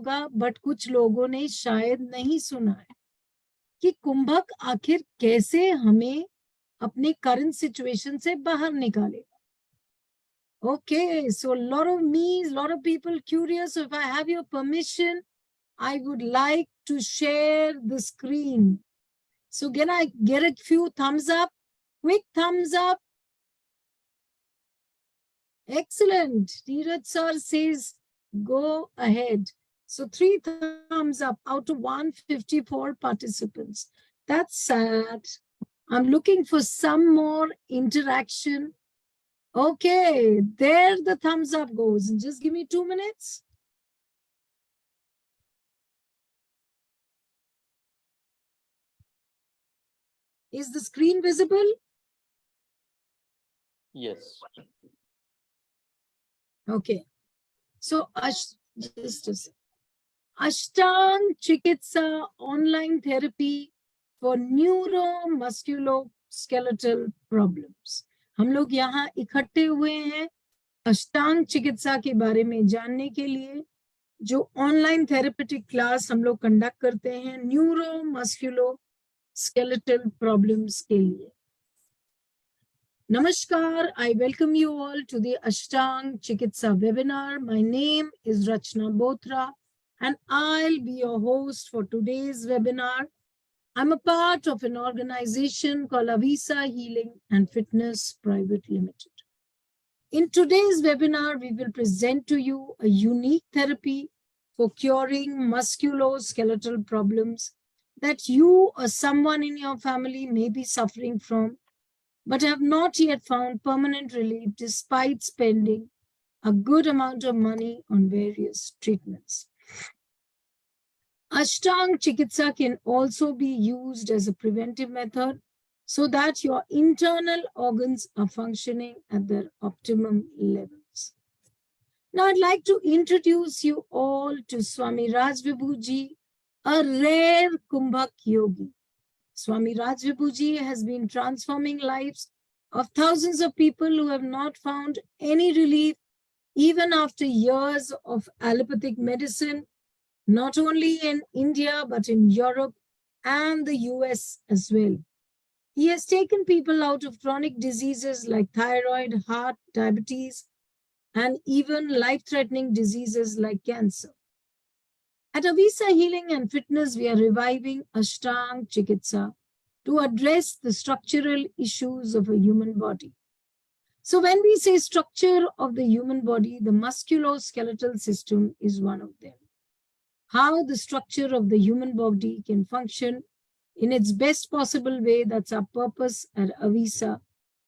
होगा, बट कुछ लोगों ने शायद नहीं सुना है कि कुंभक आखिर कैसे हमें अपने करंट सिचुएशन से बाहर निकालेगा. Okay, so a lot of people curious. So if I have your permission, I would like to share the screen. So can I get a few thumbs up? Quick thumbs up. Excellent. Dheeraj sir says, go ahead. So 3 thumbs up out of 154 participants. That's sad. I'm looking for some more interaction. Okay, there the thumbs up goes. Just give me 2 minutes. Is the screen visible? Yes. Okay. So, just a second. Ashtaang Chikitsa online therapy for Neuro Musculoskeletal problems. हम लोग यहाँ इकट्ठे हुए हैं अष्टांग चिकित्सा के बारे में जानने के लिए, जो ऑनलाइन थेरेपेटिक क्लास हम लोग कंडक्ट करते हैं न्यूरो मस्कुलोस्केलेटल प्रॉब्लम्स के लिए. Namaskar, I welcome you all to the Ashtaang Chikitsa webinar. My name is Rachna Bothra and I'll be your host for today's webinar. I'm a part of an organization called Avisa Healing and Fitness Private Limited. In today's webinar, we will present to you a unique therapy for curing musculoskeletal problems that you or someone in your family may be suffering from, but have not yet found permanent relief despite spending a good amount of money on various treatments. Ashtaang Chikitsa can also be used as a preventive method so that your internal organs are functioning at their optimum levels. Now, I'd like to introduce you all to Swami Rajvibhuji, a rare Kumbhak yogi. Swami Rajvibhuji has been transforming lives of thousands of people who have not found any relief even after years of allopathic medicine, not only in India, but in Europe and the US as well. He has taken people out of chronic diseases like thyroid, heart, diabetes, and even life-threatening diseases like cancer. At Avisa Healing and Fitness, we are reviving Ashtaang Chikitsa to address the structural issues of a human body. So when we say structure of the human body, the musculoskeletal system is one of them. How the structure of the human body can function in its best possible way, that's our purpose at Avisa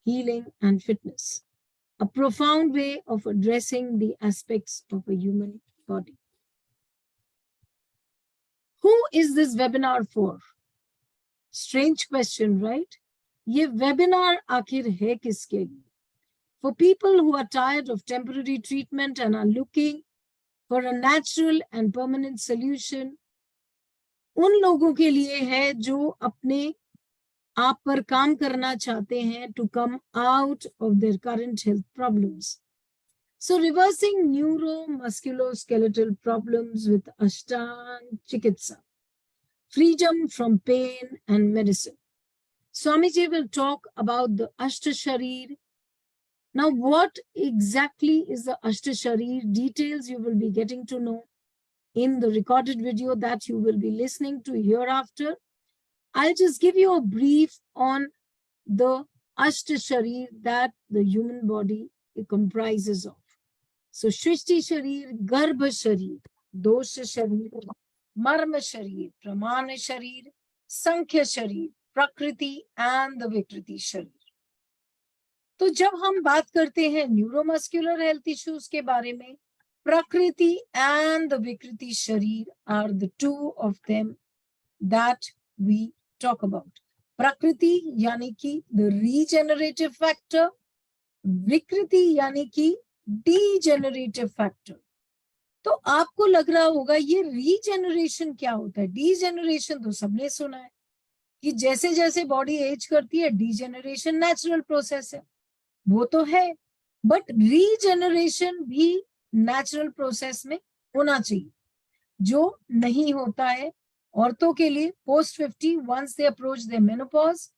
Healing and Fitness. A profound way of addressing the aspects of a human body. Who is this webinar for? Strange question, right? ये webinar आखिर है किसके लिए? For people who are tired of temporary treatment and are looking for a natural and permanent solution, उन लोगों के लिए है जो अपने आप पर काम करना चाहते हैं to come out of their current health problems. So reversing neuromusculoskeletal problems with Ashtaang Chikitsa. Freedom from pain and medicine. Swamiji will talk about the Ashtasharir. Now, what exactly is the Ashtasharir? Details you will be getting to know in the recorded video that you will be listening to hereafter. I'll just give you a brief on the Ashtasharir that the human body comprises of. So, Shrishti Sharir, Garbha Sharir, Dosha Sharir, Marma Sharir, Pramana Sharir, Sankhya Sharir, Prakriti and the Vikriti Sharir. तो जब हम बात करते हैं neuromuscular health issues के बारे में, प्रकृति एंड द विकृति शरीर are the two of them that we talk about. प्रकृति यानी कि द रीजेनरेटिव फैक्टर, विकृति यानी कि डीजेनरेटिव फैक्टर. तो आपको लग रहा होगा ये रीजेनरेशन क्या होता है? डीजेनरेशन तो सबने सुना है कि जैसे जैसे बॉडी एज करती है डीजेनरेशन नेचुरल प्रोसेस है, वो तो है, बट रीजेनरेशन भी नेचुरल प्रोसेस में होना चाहिए. जो नहीं होता है औरतों के लिए post 50 once they approach their menopause.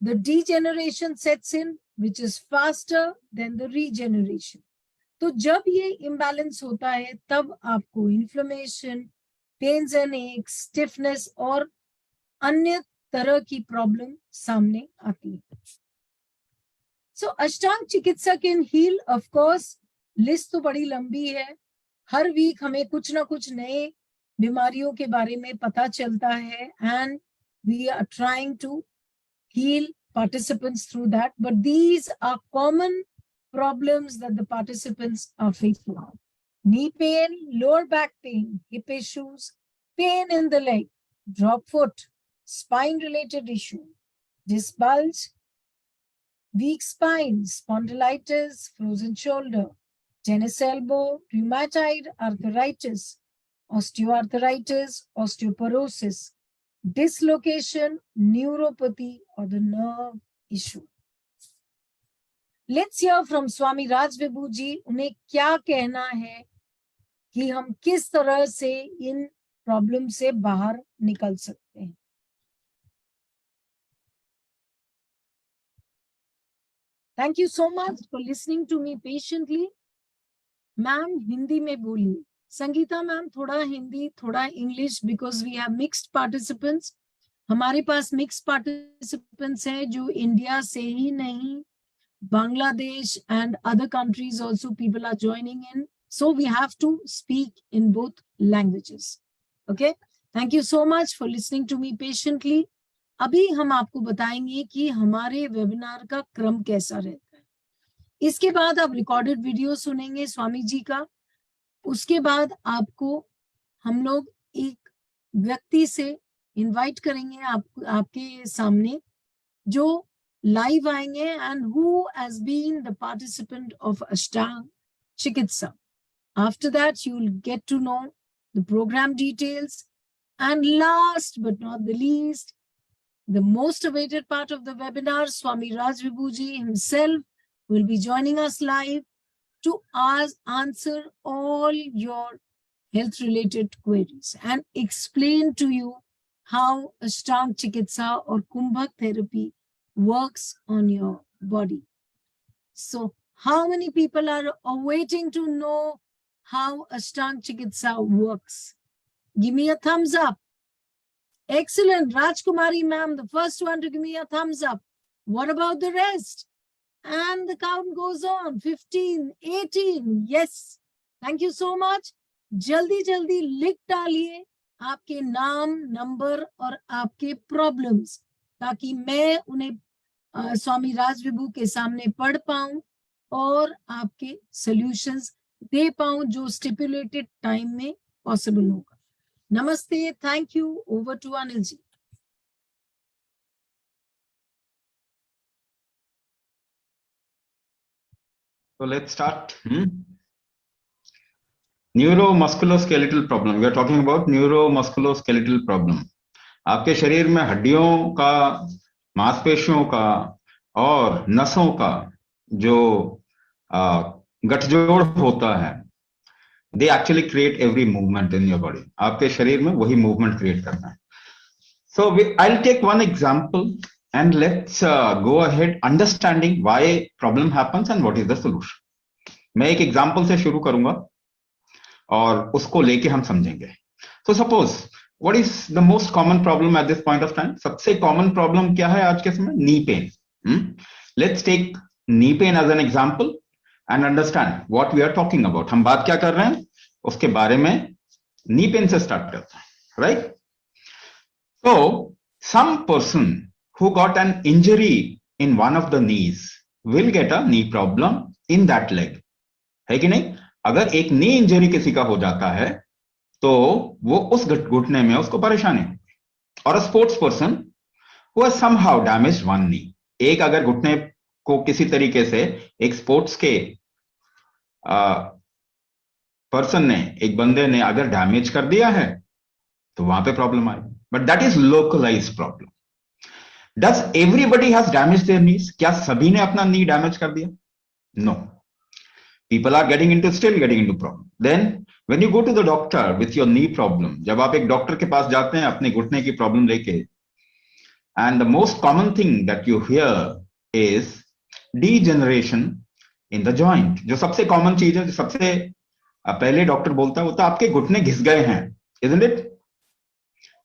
The degeneration sets in, which is faster than the regeneration. तो जब ये imbalance होता है तब आपको inflammation, pains and aches, stiffness और अन्य तरह की प्रॉब्लम सामने आती है. So अष्टांग चिकित्सा can heal, of course. List तो बड़ी लंबी है. हर वीक हमें कुछ ना कुछ नए बीमारियों के बारे में पता चलता है, and we are trying to heal participants through that. But these are common problems that the participants are facing. Knee pain, lower back pain, hip issues, pain in the leg, drop foot, spine-related issue, disc bulge, weak spine, spondylitis, frozen shoulder, tennis elbow, rheumatoid arthritis, osteoarthritis, osteoporosis, dislocation, neuropathy, or the nerve issue. Let's hear from Swami Raj Vibhu ji. उन्हें क्या कहना है कि हम किस तरह से इन problem से बाहर निकल सकते हैं. Thank you so much for listening to me patiently. Ma'am Hindi में बोलिए. संगीता मैम थोड़ा हिंदी थोड़ा English, because we have mixed participants. हमारे पास मिक्स्ड पार्टिसिपेंट्स हैं जो इंडिया से ही नहीं, Bangladesh and other countries also people are joining in, so we have to speak in both languages. Okay, thank you so much for listening to me patiently. अभी हम आपको बताएंगे कि हमारे वेबिनार का क्रम कैसा रहता है. इसके बाद आप रिकॉर्डेड वीडियो सुनेंगे स्वामी जी का. उसके बाद आपको हम लोग एक व्यक्ति से इनवाइट करेंगे आपके सामने, जो लाइव आएंगे, and who has been the participant of Ashtang Chikitsa. After that you will get to know the program details, and last but not the least, the most awaited part of the webinar, Swami Raj Vibhu ji himself will be joining us live to answer all your health related queries and explain to you how Ashtaang Chikitsa or Kumbhak therapy works on your body. So how many people are waiting to know how Ashtaang Chikitsa works? Give me a thumbs up. Excellent. Rajkumari ma'am, the first one to give me a thumbs up. What about the rest? And the count goes on. 15, 18. Yes. Thank you so much. जल्दी जल्दी लिख डालिए आपके नाम, number और आपके problems, ताकि मैं उन्हें स्वामी राज विभू के सामने पढ़ पाऊं और आपके सॉल्यूशंस दे पाऊं जो स्टिपुलेटेड टाइम में पॉसिबल होगा. Namaste. Thank you. Over to Anil ji. So let's start. Neuro Musculoskeletal problem. We are talking about neuro musculoskeletal problem. आपके शरीर में हड्डियों का, मांसपेशियों का और नसों का जो गठजोड़ होता है, they actually create every movement in your body. आपके शरीर में वही movement create करना है. So I'll take one example and let's go ahead understanding why problem happens and what is the solution. मैं एक example से शुरू करूंगा और उसको लेके हम समझेंगे. So suppose what is the most common problem at this point of time? सबसे common problem क्या है आज के समय? Knee pain. Let's take knee pain as an example and understand what we are talking about. हम बात क्या कर रहे हैं उसके बारे में knee pain से start करते हैं, right? So some person who got an injury in one of the knees will get a knee problem in that leg, है कि नहीं? अगर एक knee injury किसी का हो जाता है तो वो उस घुटने में उसको परेशानी होगी. और a sports person who has somehow damaged one knee, एक अगर घुटने को किसी तरीके से एक स्पोर्ट्स के पर्सन ने, एक बंदे ने अगर डैमेज कर दिया है तो वहां पे प्रॉब्लम आएगी. But that is localised problem. Does everybody has damage their knees? क्या सभी ने अपना नी डैमेज कर दिया? No. People are getting into, still getting into problem. Then When you go to the doctor with your knee problem, जब आप एक doctor के पास जाते हैं अपने घुटने की प्रॉब्लम लेके, and the most common thing that you hear is degeneration in the joint. जो सबसे कॉमन चीज है, जो सबसे पहले डॉक्टर बोलता है, वो तो आपके घुटने घिस गए हैं, isn't it?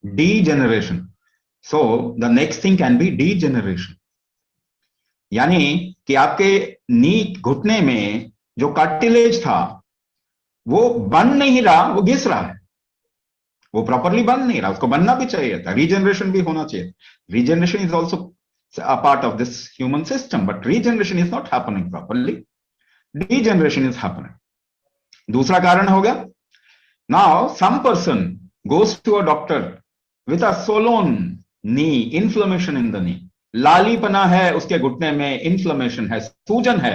Degeneration. So the next thing can be degeneration. यानी कि आपके नी घुटने में जो कार्टिलेज था वो बन नहीं रहा, वो घिस रहा है, वो प्रॉपरली बन नहीं रहा, उसको बनना भी चाहिए था, रीजनरेशन भी होना चाहिए. Regeneration is also a part of this human system, but regeneration is not happening properly, degeneration is happening. दूसरा कारण हो गया, now some person goes to a doctor with a swollen knee, inflammation in the knee, लालीपना है उसके घुटने में, inflammation है, सूजन है.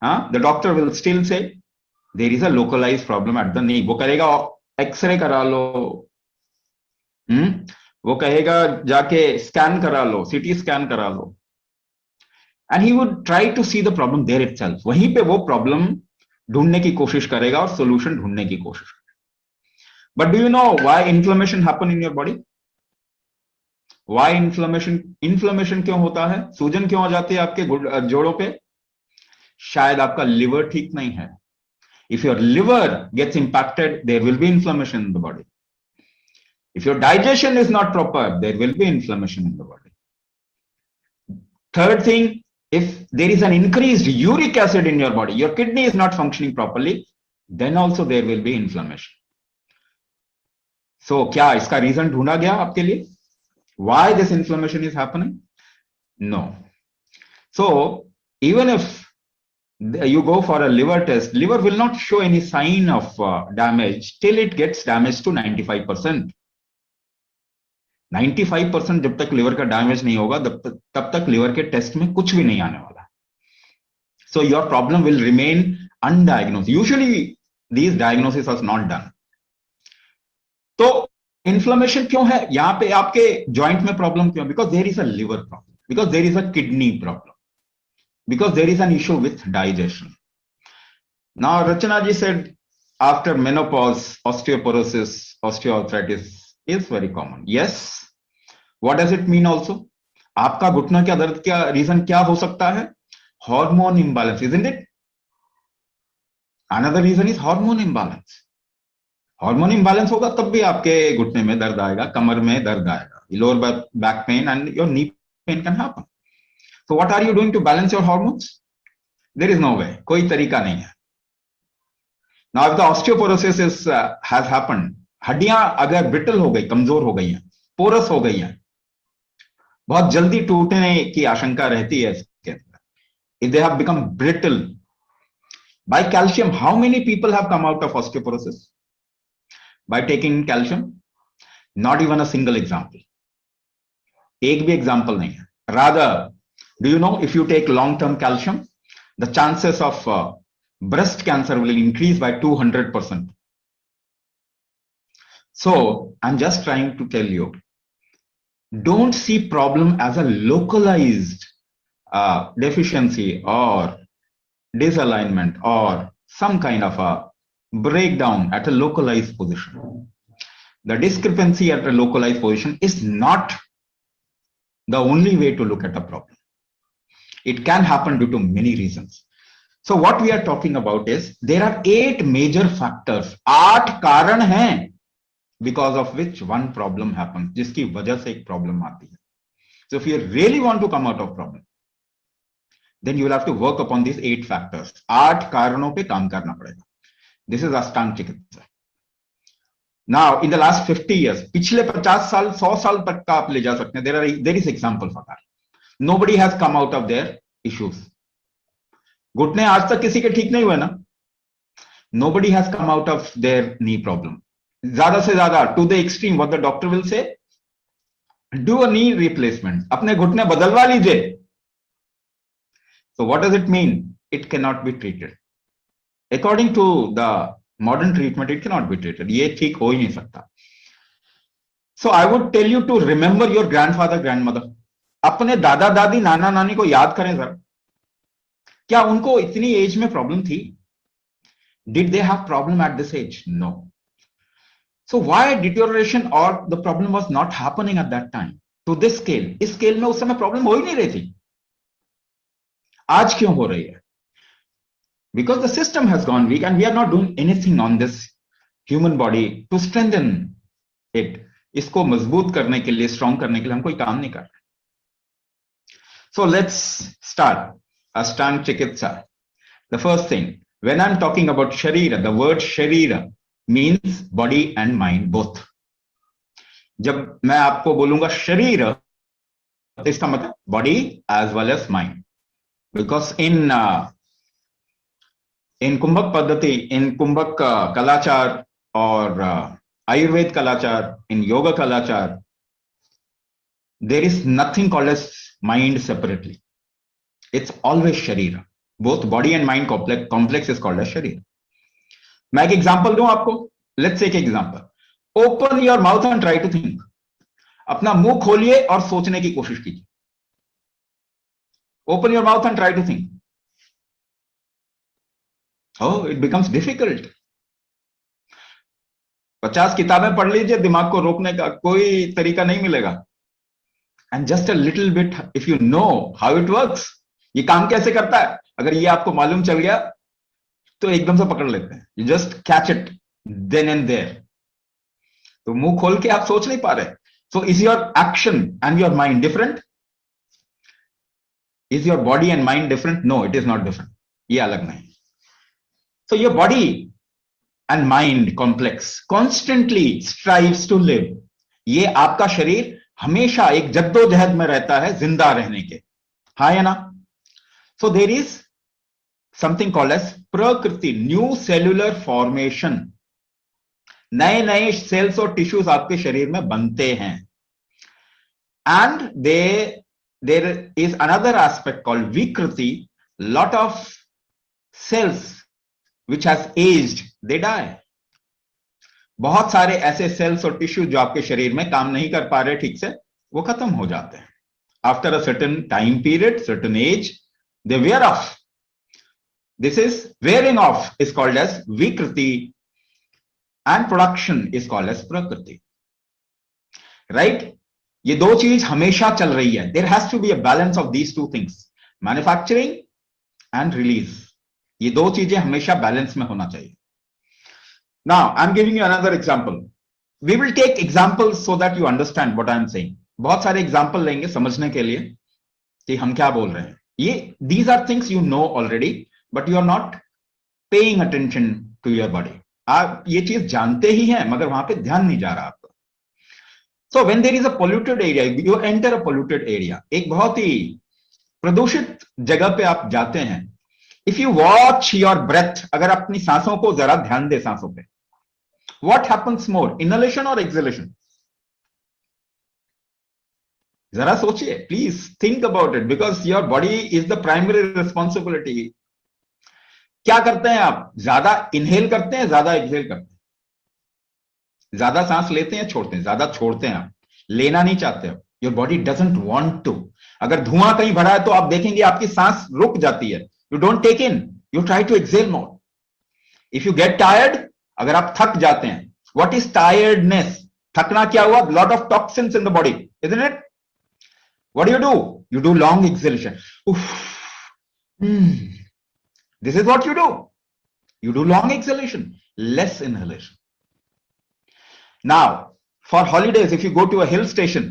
The doctor will still say there is a localised problem at the knee. वो करेगा एक्सरे करा लो, वो कहेगा जाके स्कैन करा लो, सीटी स्कैन करा लो, and he would try to see the problem there itself. वहीं पे वो प्रॉब्लम ढूंढने की कोशिश करेगा और सोल्यूशन ढूंढने की कोशिश करेगा. But do you know why inflammation happen in your body? Why inflammation क्यों होता है, सूजन क्यों आ जाती है आपके जोड़ों पे? शायद आपका लिवर ठीक नहीं है. If your liver gets impacted, there will be inflammation in the body. If your digestion is not proper, there will be inflammation in the body. Third thing, if there is an increased uric acid in your body, your kidney is not functioning properly, then also there will be inflammation. So, क्या इसका reason ढूंढा गया आपके लिए? Why this inflammation is happening? No. So, even if you go for a liver test, liver will not show any sign of damage till it gets damaged to 95%. 95% जब तक liver का damage नहीं होगा तब तक लिवर के test में कुछ भी नहीं आने वाला. So your problem will remain undiagnosed. Usually these diagnoses are not done. तो इन्फ्लेमेशन क्यों है यहां पे आपके जॉइंट में? प्रॉब्लम क्यों? Because there is a liver problem, because there is a kidney problem, because there is an issue with digestion. Now, Rachana ji said after menopause, osteoporosis, osteoarthritis is very common. Yes. What does it mean also? आपका घुटना का दर्द क्या reason क्या हो सकता है? Hormone imbalance, isn't it? Another reason is hormone imbalance. Hormone imbalance होगा तब भी आपके घुटने में दर्द आएगा, कमर में दर्द आएगा, lower back pain and your knee pain can happen. So what are you doing to balance your hormones? There is no way. कोई तरीका नहीं है. Now if the osteoporosis has happened, हड्डियां अगर brittle हो गई, कमजोर हो गई हैं, पोरस हो गई हैं, बहुत जल्दी टूटने की आशंका रहती है इसके अंदर. If they have become brittle by calcium, how many people have come out of osteoporosis by taking calcium? Not even a single example. एक भी example नहीं है. Rather, do you know if you take long-term calcium, the chances of breast cancer will increase by 200%. So I'm just trying to tell you, don't see problem as a localized deficiency or disalignment or some kind of a breakdown at a localized position. The discrepancy at a localized position is not the only way to look at a problem. It can happen due to many reasons. So what we are talking about is there are 8 major factors, 8 कारण हैं because of which one problem happens, जिसकी वजह से एक problem आती है. So if you really want to come out of problem, then you will have to work upon these 8 factors. 8 कारणों पे काम करना पड़ेगा. This is Ashtaang Chikitsa. Now in the last 50 years, पिछले 50 साल 100 साल तक का आप ले जा सकते हैं. There is example for that. Nobody has come out of their issues. घुटने आज तक किसी के ठीक नहीं हुए ना. Nobody has come out of their knee problem. ज्यादा से ज्यादा to the extreme, what the doctor will say, do a knee replacement. अपने घुटने बदलवा लीजिए. So what does it mean? It cannot be treated. According to the modern treatment, it cannot be treated. ये ठीक हो ही नहीं सकता. So I would tell you to remember your grandfather, grandmother. अपने दादा दादी नाना नानी को याद करें सर, क्या उनको इतनी एज में प्रॉब्लम थी? Did they have problem at this age? No. So why deterioration or the problem was not happening at that time to this scale? इस scale में उस समय problem हो ही नहीं रही थी. आज क्यों हो रही है? Because the system has gone weak and we are not doing anything on this human body to strengthen it. इसको मजबूत करने के लिए, strong करने के लिए हम कोई काम नहीं कर रहे. So let's start Ashtaang Chikitsa. The first thing, when I'm talking about Sharira, the word Sharira means body and mind both. जब मैं आपको बोलूंगा शरीर, तो इसका मतलब body as well as mind. Because in कुंभक पद्धति, in कुंभक कलाचार और Ayurveda कलाचार, in yoga कलाचार, there is nothing called as mind separately. It's always Sharira. Both body and mind complex is called as Sharira. मैं एक एग्जांपल दूं आपको. Let's take example. Open your mouth and try to think. अपना मुंह खोलिए और सोचने की कोशिश कीजिए. Open your mouth and try to think. Oh, it becomes difficult. 50 किताबें पढ़ लीजिए, दिमाग को रोकने का कोई तरीका नहीं मिलेगा. And just a little bit, if you know how it works, ये काम कैसे करता है, अगर ये आपको मालूम चल गया तो एकदम से पकड़ लेते हैं. You just catch it then and there. तो मुंह खोल के आप सोच नहीं पा रहे. So is your action and your mind different? Is your body and mind different? No, it is not different. ये अलग नहीं. So your body and mind complex constantly strives to live. ये आपका शरीर हमेशा एक जद्दोजहद में रहता है जिंदा रहने के. हाँ या ना? So there is something called as प्रकृति, new cellular formation. नए नए सेल्स और टिश्यूज आपके शरीर में बनते हैं. And there is another aspect called vikriti. Lot of cells which has aged, they die. बहुत सारे ऐसे सेल्स और टिश्यू जो आपके शरीर में काम नहीं कर पा रहे ठीक से, वो खत्म हो जाते हैं. After a certain time period, certain age, they wear off. This is wearing off is called as vikriti and production is called as prakriti. Right? ये दो चीज हमेशा चल रही है. There has to be a balance of these two things. Manufacturing and release. ये दो चीजें हमेशा बैलेंस में होना चाहिए. Now, I'm giving you another example. We will take examples so that you understand what I'm saying. बहुत सारे example लेंगे समझने के लिए कि हम क्या बोल रहे हैं. ये these are things you know already, but you are not paying attention to your body. आप ये चीज जानते ही हैं मगर वहां पे ध्यान नहीं जा रहा आपका. So when there is a polluted area, you enter a polluted area. एक बहुत ही प्रदूषित जगह पे आप जाते हैं. If you watch your breath, अगर अपनी सांसों को जरा ध्यान दे सांसों पे, what happens more, inhalation or exhalation? जरा सोचिए, please think about it because your body is the primary responsibility. क्या करते हैं आप? ज्यादा इनहेल करते हैं, ज्यादा एक्सहेल करते हैं? ज्यादा सांस लेते हैं, छोड़ते हैं? ज्यादा छोड़ते हैं आप, लेना नहीं चाहते हो. Your body doesn't want to. अगर धुआं कहीं भरा है तो आप देखेंगे आपकी सांस रुक जाती है. You don't take in, you try to exhale more. If you get tired, अगर आप थक जाते हैं, व्हाट इज टायर्डनेस? थकना क्या हुआ? Lot of toxins in the body, isn't it? What you do? You do long exhalation. This is what you do. You do long exhalation, less inhalation. Now, for holidays, if you go to a hill station,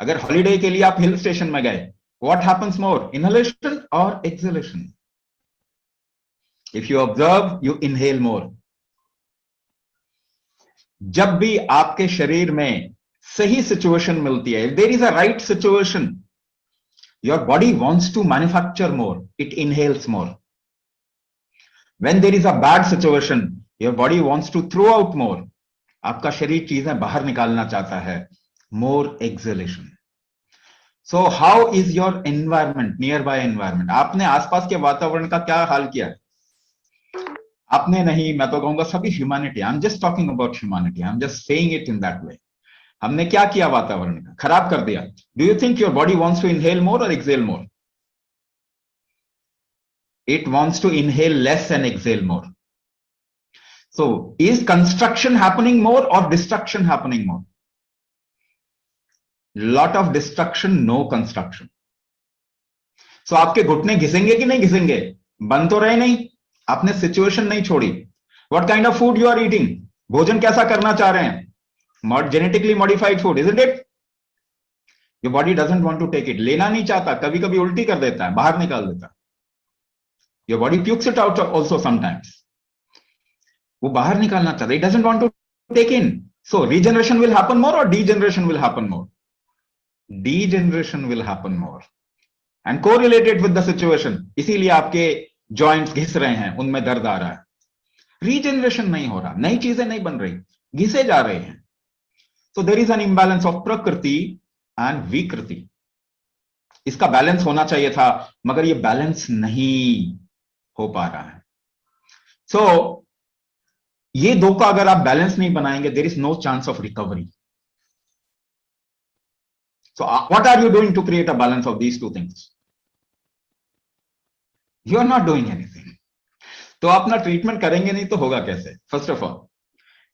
अगर holiday के लिए आप hill station में गए, what happens more, inhalation or exhalation? If you observe, you inhale more. जब भी आपके शरीर में सही situation मिलती है, if there is a right situation, your body wants to manufacture more, it inhales more. When there is a bad situation, your body wants to throw out more. आपका शरीर चीजें बाहर निकालना चाहता है, more exhalation. So how is your environment, nearby environment? आपने आसपास के वातावरण का क्या हाल किया है? आपने नहीं, मैं तो कहूंगा सभी humanity. I'm just talking about humanity. I'm just saying it in that way. हमने क्या किया वातावरण का? खराब कर दिया. Do you think your body wants to inhale more or exhale more? It wants to inhale less and exhale more. So is construction happening more or destruction happening more? Lot of destruction, no construction. So आपके घुटने घिसेंगे कि नहीं घिसेंगे? बन तो रहे नहीं, आपने situation नहीं छोड़ी. What kind of food you are eating? भोजन कैसा करना चाह रहे हैं? Genetically modified food, isn't it? Your body doesn't want to take it. लेना नहीं चाहता, कभी कभी उल्टी कर देता है, बाहर निकाल देता है. Your body pukes it out also sometimes. वो बाहर निकालना चाहता है. It doesn't want to take in. So regeneration will happen more or degeneration will happen more? Degeneration will happen more. And correlated with the situation. इसीलिए आपके joints घिस रहे हैं, उनमें दर्द आ रहा है. Regeneration नहीं हो रहा, नई चीजें नहीं बन रही, घिसे जा रहे हैं. So there is an imbalance of prakriti and vikriti. इसका बैलेंस होना चाहिए था, मगर ये बैलेंस नहीं हो पा रहा है. So ये दो का अगर आप बैलेंस नहीं बनाएंगे, there is no chance of recovery. So what are you doing to create a balance of these two things? You are not doing anything. तो अपना ट्रीटमेंट करेंगे नहीं तो होगा कैसे? First of all,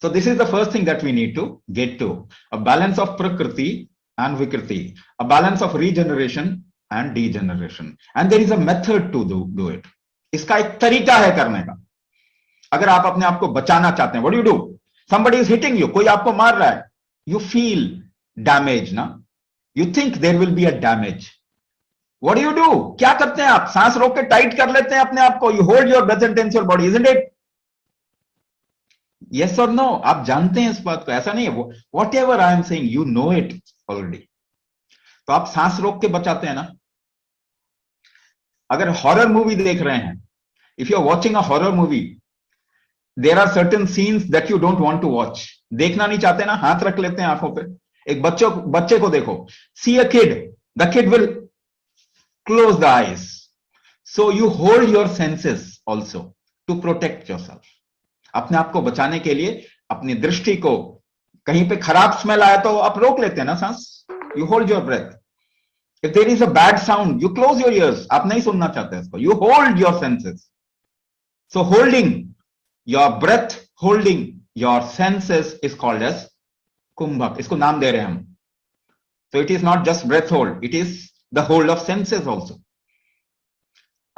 so this is the first thing that we need to get to: a balance of prakriti and vikriti, a balance of regeneration and degeneration, and there is a method to do it. इसका एक तरीका है करने का. अगर आप अपने आप को बचाना चाहते हैं, what do you do? Somebody is hitting you, कोई आपको मार रहा है, you feel damage, ना? You think there will be a damage. What do? क्या करते हैं आप? सांस रोक के टाइट कर लेते हैं अपने आप को. You hold your breath and tense your body, isn't it? Yes or no? आप जानते हैं इस बात को, ऐसा नहीं है. Whatever I am saying, you know it already. तो आप सांस रोक के बचाते हैं ना. अगर हॉरर मूवी देख रहे हैं, if you are watching a horror movie, there are certain scenes that you don't want to watch. देखना नहीं चाहते ना, हाथ रख लेते हैं आंखों पे. एक बच्चे को देखो. See a kid, the kid will close the eyes. So you hold your senses also to protect yourself. अपने आप को बचाने के लिए अपनी दृष्टि को, कहीं पे खराब स्मेल आया तो आप रोक लेते हैं ना सांस. You hold your breath. If there is a bad sound, you close your ears. आप नहीं सुनना चाहते इसको. You hold your senses. So holding your breath, holding your senses is called as kumbhak. इसको नाम दे रहे हैं हम. So it is not just breath hold, it is the hold of senses also.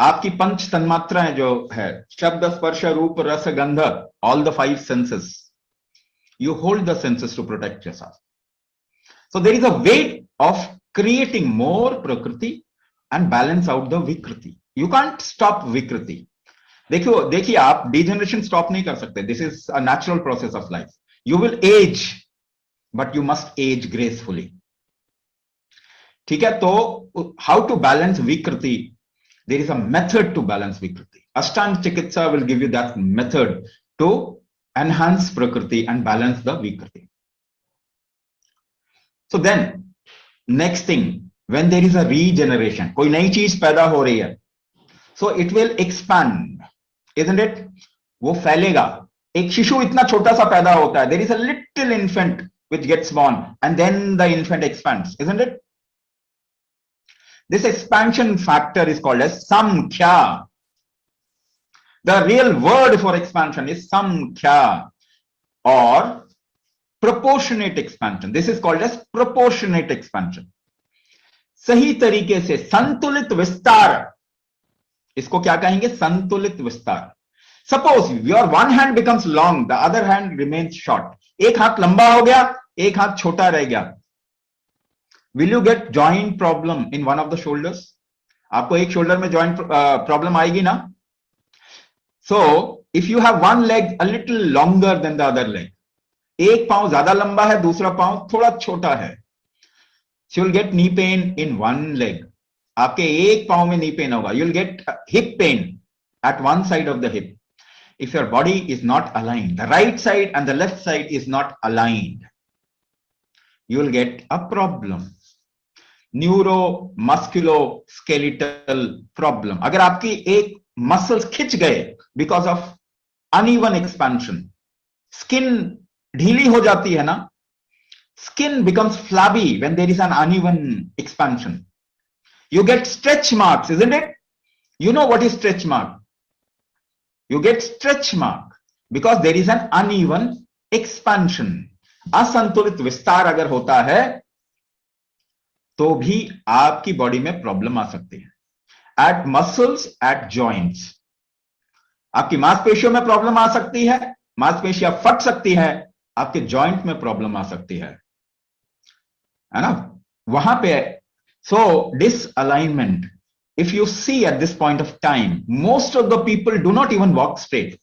आपकी पंच तन्मात्राएं जो है, शब्द स्पर्श रूप रस गंध, all the 5 senses, you hold the senses to protect yourself. So there is a way of creating more prakriti and balance out the vikriti. You can't stop vikriti. देखिए आप degeneration stop नहीं कर सकते. This is a natural process of life. You will age, but you must age gracefully. ठीक है? तो how to balance vikriti? There is a method to balance vikriti. Ashtaang Chikitsa will give you that method to enhance prakriti and balance the vikriti. So then next thing, when there is a regeneration, कोई नई चीज पैदा हो रही है, so it will expand, isn't it? वो फैलेगा. एक शिशु इतना छोटा सा पैदा होता है. There is a little infant which gets born and then the infant expands, isn't it? This expansion factor is called as samkhya. The real word for expansion is samkhya or proportionate expansion. This is called as proportionate expansion. सही तरीके से संतुलित विस्तार, इसको क्या कहेंगे? संतुलित विस्तार. Suppose your one hand becomes long, the other hand remains short. एक हाथ लंबा हो गया, एक हाथ छोटा रह गया. Will you get joint problem in one of the shoulders? आपको एक शोल्डर में joint problem आएगी ना? So if you have one leg a little longer than the other leg, एक पांव ज्यादा लंबा है, दूसरा पांव थोड़ा छोटा है, so you'll get knee pain in one leg. आपके एक पांव में knee pain होगा. You'll get hip pain at one side of the hip. If your body is not aligned, the right side and the left side is not aligned, you will get a problem. Neuro Musculoskeletal problem. अगर आपकी एक muscles खिंच गए because of uneven expansion, skin ढीली हो जाती है ना. Skin becomes flabby when there is an uneven expansion. You get stretch marks, isn't it? You know what is stretch mark? You get stretch mark. Because there is an uneven expansion. असंतुलित विस्तार अगर होता है तो भी आपकी body में problem आ सकती है। एट मसल्स, एट जॉइंट्स, आपकी मांसपेशियों में प्रॉब्लम आ सकती है, मांसपेशियां फट सकती है, आपके जॉइंट में प्रॉब्लम आ सकती है ना, वहां पे। सो डिसअलाइनमेंट, if you see at this point of time, most of the people do not even walk straight.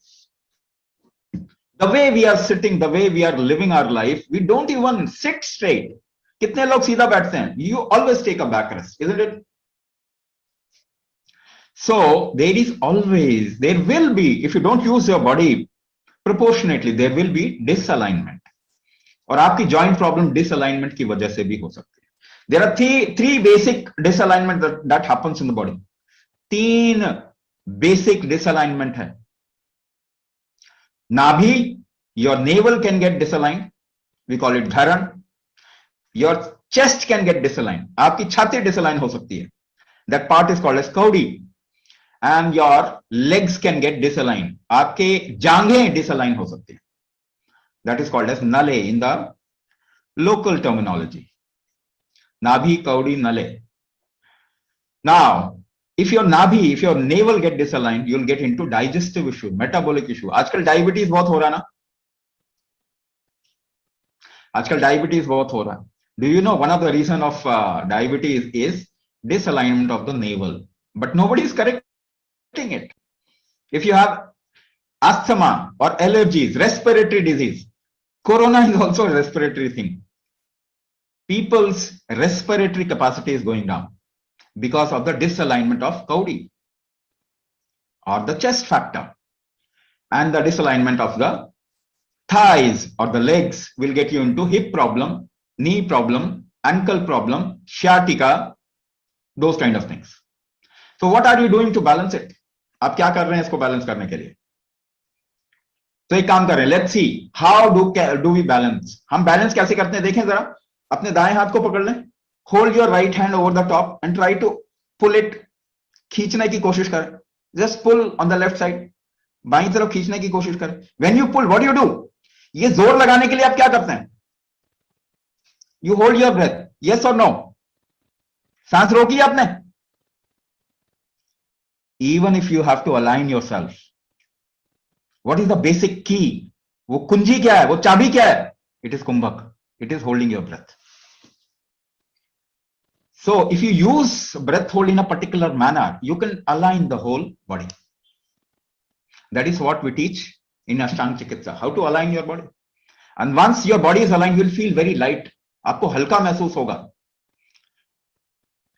The way we are sitting, the way we are living our life, we don't even sit straight. कितने लोग सीधा बैठते हैं? You always take a back rest, isn't it? So there is always, there will be, if you don't use your body proportionately, there will be disalignment. और आपकी joint problem disalignment की वजह से भी हो सकती है। There are three basic disalignment that happens in the body. तीन basic disalignment है। नाभि, your navel can get disaligned, we call it dharan. Your chest can get disaligned, आपकी छाती डिसलाइन हो सकती है, that part is called as kaudi. And your legs can get disaligned, आपके जांघें decline हो सकती है, that is called as nale in the local terminology. Nabhi, kaudi, nale. Now if your nabhi, if your navel get disaligned, you'll get into digestive issue, metabolic issue. आजकल diabetes बहुत हो रहा ना, आजकल डायबिटीज बहुत हो रहा है। Do you know one of the reason of diabetes is disalignment of the navel, but nobody is correcting it. If you have asthma or allergies, respiratory disease, corona is also a respiratory thing. People's respiratory capacity is going down because of the disalignment of kaudi or the chest factor, and the disalignment of the thighs or the legs will get you into hip problem, knee problem, ankle problem, sciatica, those kind of things. So what are you doing to balance it? आप क्या कर रहे हैं इसको balance करने के लिए? तो एक काम करें, let's see how do we balance. हम बैलेंस कैसे करते हैं देखें जरा। अपने दाएं हाथ को पकड़ लें, hold your right hand over the top and try to pull it. खींचने की कोशिश करें, just pull on the left side. बाईं तरफ खींचने की कोशिश करें। When you pull, what do you do? ये जोर लगाने के लिए आप क्या करते हैं? You hold your breath, yes or no? सांस रोकी आपने? Even if you have to align yourself, what is the basic key? वो कुंजी क्या है, वो चाबी क्या है? It is kumbhak, it is holding your breath. So if you use breath hold in a particular manner, you can align the whole body. That is what we teach in Ashtaang Chikitsa, how to align your body. And once your body is aligned, you will feel very light. आपको हल्का महसूस होगा।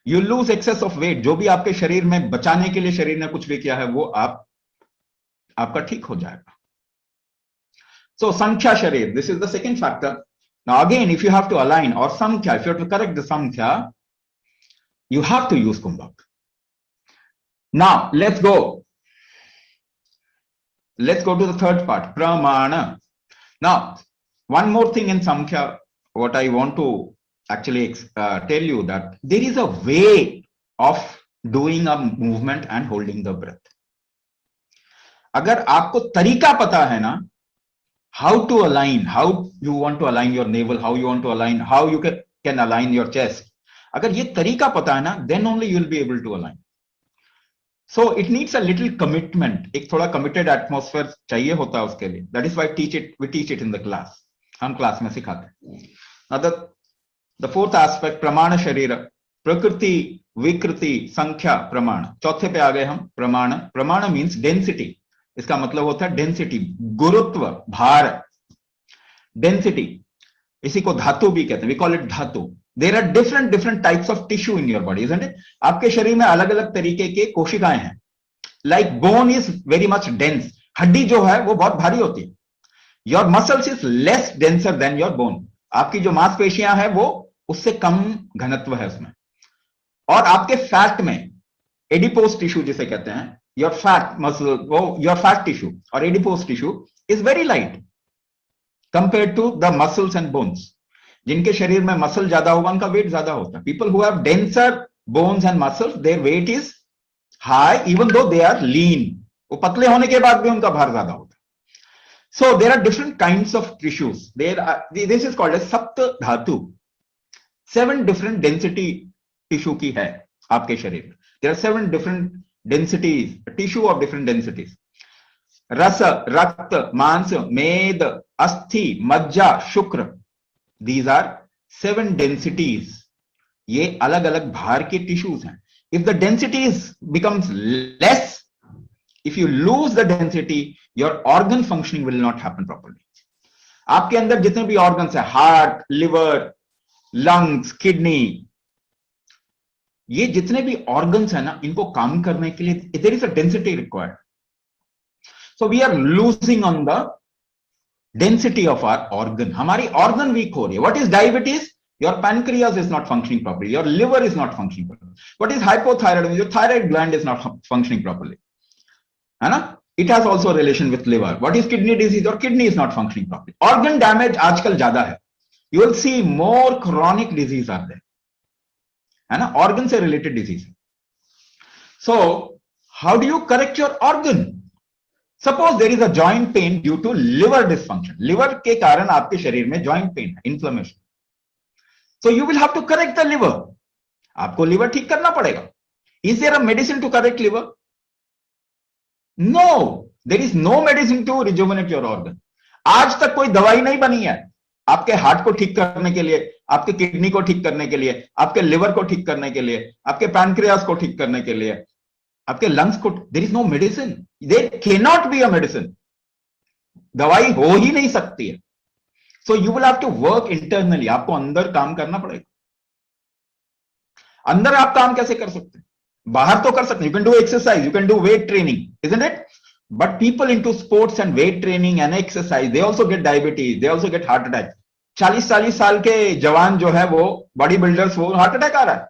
You lose excess of weight, जो भी आपके शरीर में बचाने के लिए शरीर ने कुछ भी किया है वो आपका ठीक हो जाएगा। So Sankhya Sharir, this is the second factor. Now again, if you have to align or Sankhya, if you have to correct the Sankhya, you have to use Kumbhak. Now let's go to the third part, Pramana. Now one more thing in Sankhya, what I want to actually tell you, that there is a way of doing a movement and holding the breath. अगर आपको तरीका पता है ना, how to align, how you want to align your navel, how you want to align, how you can align your chest, अगर ये तरीका पता है ना, then only you will be able to align. So it needs a little commitment, एक थोड़ा committed atmosphere चाहिए होता है उसके लिए. That is why we teach it in the class. हम क्लास में सिखाते हैं. Now the fourth aspect, pramana sharira, prakriti, vikriti, sankhya, pramana. चौथे पे आ गए हम, pramana. Pramana means density. इसका मतलब होता है density, गुरुत्व, भार, density. इसी को धातु भी कहते हैं. We call it धातु. There are different types of tissue in your body, isn't it? आपके शरीर में अलग अलग तरीके के कोशिकाएं हैं. Like bone is very much dense. हड्डी जो है वो बहुत भारी होती है. Your muscles is less denser than your bone. आपकी जो मांसपेशियां हैं वो उससे कम घनत्व है उसमें. और आपके फैट में एडिपोज टिश्यू जिसे कहते हैं, your fat muscle, your fat tissue or adipose tissue is very light compared to the muscles and bones. जिनके शरीर में मसल ज्यादा होगा उनका वेट ज्यादा होता है. People who have denser bones and muscles, their weight is high even though they are lean. वो पतले होने के बाद भी उनका भार ज्यादा होता है. So there are different kinds of tissues. This is called as sapta dhatu. 7 different density tissue की है आपके शरीर में. There are 7 different densities, tissue of different densities. रस, रक्त, मांस, मेद, अस्थि, मज्जा, शुक्र. These are 7 densities. ये अलग अलग भार के टिश्यूज हैं. If the densities becomes less, if you lose the density, your organ functioning will not happen properly. आपके अंदर जितने भी ऑर्गन्स हैं, हार्ट, लिवर, लंग्स, किडनी, ये जितने भी ऑर्गन्स हैं ना, इनको काम करने के लिए there is a density required. So we are losing on the density of our organ. हमारी organ weak हो रही है. What is diabetes? Your pancreas is not functioning properly. Your liver is not functioning properly. What is hypothyroidism? Your thyroid gland is not functioning properly. है ना? It has also a relation with liver. What is kidney disease? Your kidney is not functioning properly. Organ damage आजकल ज्यादा है. You will see more chronic disease are there. है ना? Organ से related disease. So how do you correct your organ? Suppose there is a joint pain due to liver dysfunction. Liver के कारण आपके शरीर में joint pain है, inflammation. So you will have to correct the liver. आपको liver ठीक करना पड़ेगा. Is there a medicine to correct liver? No, there is no medicine to rejuvenate your organ. आज तक कोई दवाई नहीं बनी है आपके हार्ट को ठीक करने के लिए, आपके किडनी को ठीक करने के लिए, आपके लिवर को ठीक करने के लिए, आपके पैनक्रियास को ठीक करने के लिए, आपके लंग्स को. There is no medicine. There can not be a medicine. दवाई हो ही नहीं सकती है. So you will have to work internally. आपको अंदर काम करना पड़ेगा. अंदर आप काम कैसे कर सकते हैं? बाहर तो कर सकते हैं. You can do exercise, you can do weight training, isn't it? But people into sports and weight training and exercise, they also get diabetes, they also get heart attack. 40 साल के जवान जो है वो बॉडी बिल्डर्स, वो heart attack आ रहा है.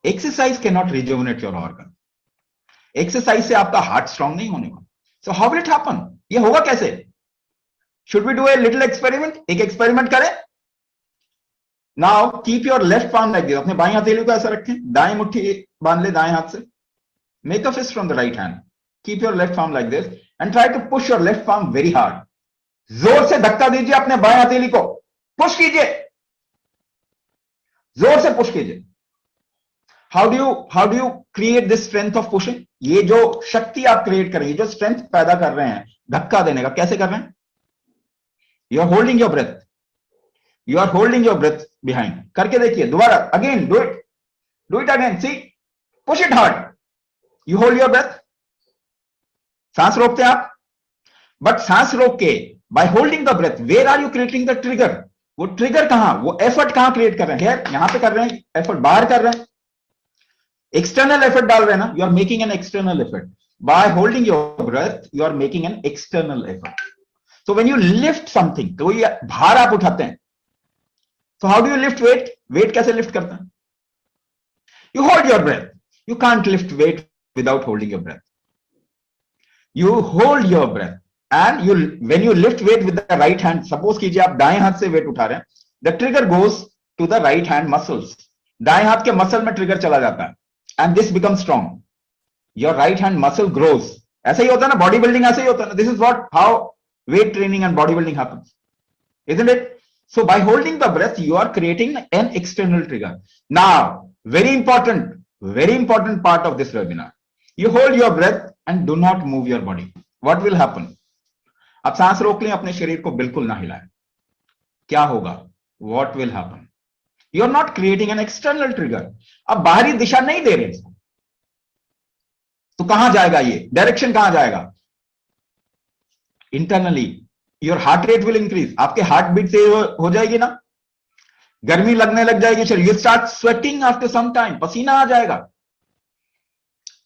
Exercise can not rejuvenate your organ. Exercise से आपका हार्ट स्ट्रांग नहीं होने वाला. So how will it happen? ये होगा कैसे? Should we do a little experiment? एक एक्सपेरिमेंट करें. Now keep your left palm like this. अपने बाएं हथेली को ऐसा रखें, दाएं मुट्ठी बांध ले दाएं हाथ से. Make a fist from the right hand. Keep your left palm like this and try to push your left palm very hard. जोर से धक्का दीजिए अपने बाएं हथेली को. पुश कीजिए, जोर से पुश कीजिए. How do you create this strength of pushing? ये जो शक्ति आप क्रिएट करेंगे, जो स्ट्रेंथ पैदा कर रहे हैं धक्का देने का, कैसे कर रहे हैं? You are holding your breath. You are holding your breath behind. करके देखिए दोबारा. Again do it again. See, push it hard. You hold your breath. सांस रोकते हैं आप, बट सांस रोक के by holding the breath, where are you creating the trigger? वो ट्रिगर कहां, वो एफर्ट कहां क्रिएट कर रहे हैं? यहां पे कर रहे हैं एफर्ट, बाहर कर रहे हैं, एक्सटर्नल एफर्ट डाल रहे हैं ना. You are making an external effort. By holding your breath you are making an external effort. So when you lift something, तो ये भार आप उठाते हैं. So how do you lift weight? Weight कैसे लिफ्ट करते हैं? You hold your breath. You can't lift weight without holding your breath. You hold your breath and when you lift weight with the right hand, suppose कीजिए आप दाएं हाथ से wait उठा रहे हैं, the trigger goes to the right hand muscles. दाएं हाथ के मसल में ट्रिगर चला जाता है and this becomes strong. Your right hand muscle grows. ऐसा ही होता है ना, बॉडी बिल्डिंग ऐसा ही होता है ना. This is how weight training and bodybuilding happens, isn't it? So by holding the breath, you are creating an external trigger. Now, very important part of this webinar. You hold your breath and do not move your body. What will happen? आप सांस रोक लें, अपने शरीर को बिल्कुल ना हिलाएं. क्या होगा? What will happen? You are not creating an external trigger. अब बाहरी दिशा नहीं दे रहे इसको, तो कहां जाएगा ये? डायरेक्शन कहां जाएगा? Internally, your heart rate will increase. आपके हार्ट बीट तेज हो जाएगी ना, गर्मी लगने लग जाएगी शरीर. You start sweating after some time. पसीना आ जाएगा.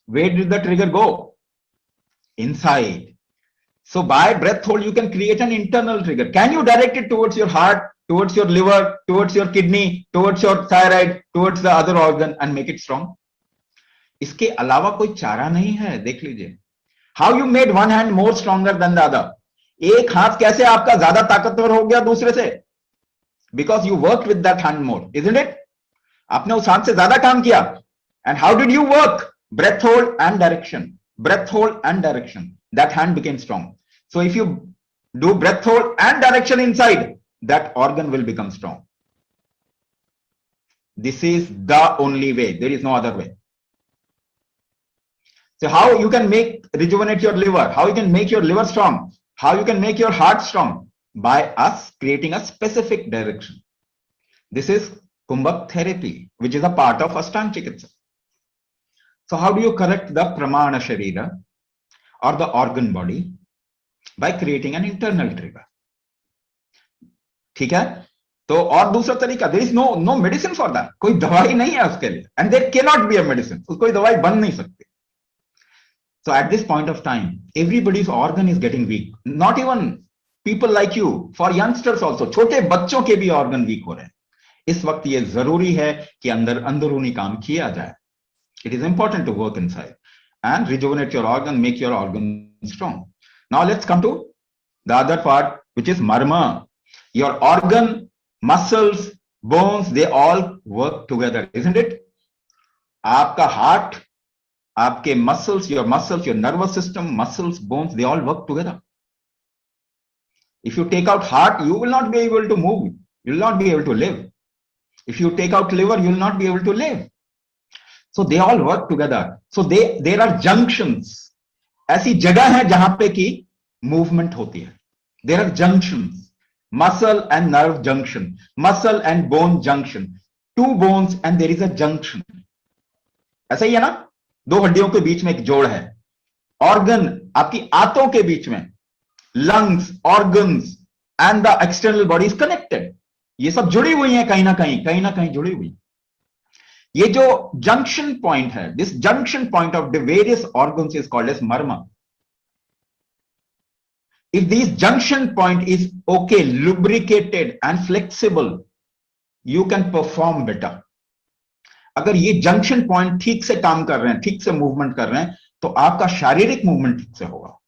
Where did the trigger go? Inside. So by breath hold, you can create an internal trigger. Can you direct it towards your heart, towards your liver, towards your kidney, towards your thyroid, towards the other organ and make it strong? इसके अलावा कोई चारा नहीं है. देख लीजिए. How you made one hand more stronger than the other? एक हाथ कैसे आपका ज्यादा ताकतवर हो गया दूसरे से? Because you worked with that hand more, isn't it? आपने उस हाथ से ज्यादा काम किया. And how did you work? Breath hold and direction. Breath hold and direction. That hand became strong. So if you do breath hold and direction inside, that organ will become strong. This is the only way. There is no other way. So how you can rejuvenate your liver, how you can make your liver strong, how you can make your heart strong? By us creating a specific direction. This is Kumbhak therapy, which is a part of Ashtaang Chikitsa. So how do you correct the Pramana Sharira or the organ body? By creating an internal trigger. ठीक है? तो और दूसरा तरीका, there is no medicine for that. कोई दवाई नहीं है उसके लिए. And there cannot be a medicine. कोई दवाई बन नहीं सकती. So at this point of time, everybody's organ is getting weak. Not even people like you, for youngsters also. छोटे बच्चों के भी organ weak हो रहे हैं. इस वक्त ये जरूरी है कि अंदरूनी काम किया जाए. It is important to work inside and rejuvenate your organ, make your organ strong. Now let's come to the other part, which is marma. Your organ, muscles, bones, they all work together, isn't it? आपका heart, आपके muscles, your nervous system, muscles, bones, they all work together. If you take out heart, you will not be able to move. You will not be able to live. If you take out liver, you will not be able to live. So they all work together. So there are junctions. ऐसी जगह है जहां पे की movement होती है. There are junctions. Muscle and nerve junction. Muscle and bone junction. Two bones and there is a junction. ऐसा ही है ना? दो हड्डियों के बीच में एक जोड़ है. Organ आपकी आंतों के बीच में. Lungs, organs and the external body is connected. ये सब जुड़ी हुई हैं कहीं ना कहीं जुड़ी हुई. ये जो junction point है, this junction point of the various organs is called as marma. If this junction point is okay, lubricated and flexible, you can perform better. अगर ये junction point ठीक से काम कर रहे हैं, ठीक से movement कर रहे हैं, तो आपका शारीरिक movement ठीक से होगा.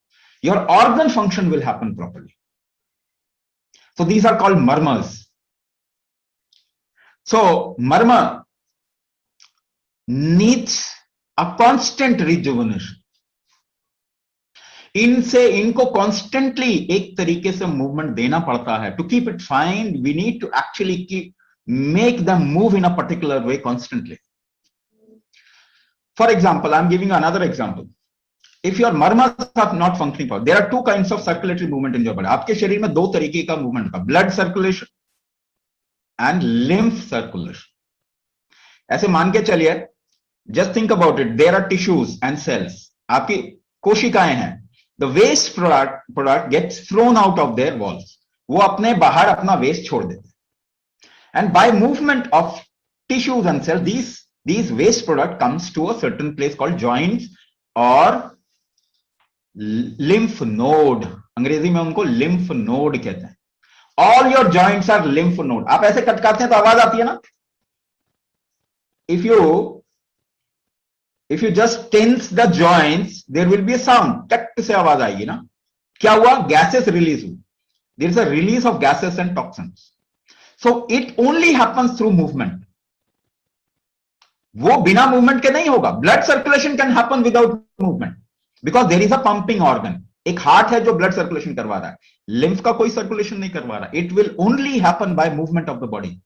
Your organ function will happen properly. So these are called marmas. So marma needs a constant rejuvenation. इनको constantly एक तरीके से movement देना पड़ता है. To keep it fine, we need to actually make them move in a particular way constantly. For example, I'm giving you another example. If your marmas are not functioning properly, there are two kinds of circulatory movement in your body. आपके शरीर में दो तरीके का movement का, blood circulation and lymph circulation. ऐसे मान के चलिए, just think about it. There are tissues and cells. आपकी कोशिकाएं हैं. The waste product gets thrown out of their walls. वो अपने बाहर अपना waste छोड़ देते हैं. And by movement of tissues and cells, these waste product comes to a certain place called joints or lymph node. अंग्रेजी में उनको lymph node कहते हैं. All your joints are lymph node. आप ऐसे कटकाते हैं तो आवाज आती है ना? If you just tense the joints, there will be a sound. टक से आवाज आएगी ना? क्या हुआ? Gases release हुई. There is a release of gases and toxins. So it only happens through movement. वो बिना movement के नहीं होगा. Blood circulation can happen without movement because there is a pumping organ. एक heart है जो blood circulation करवा रहा है. Lymph का कोई circulation नहीं करवा रहा. It will only happen by movement of the body.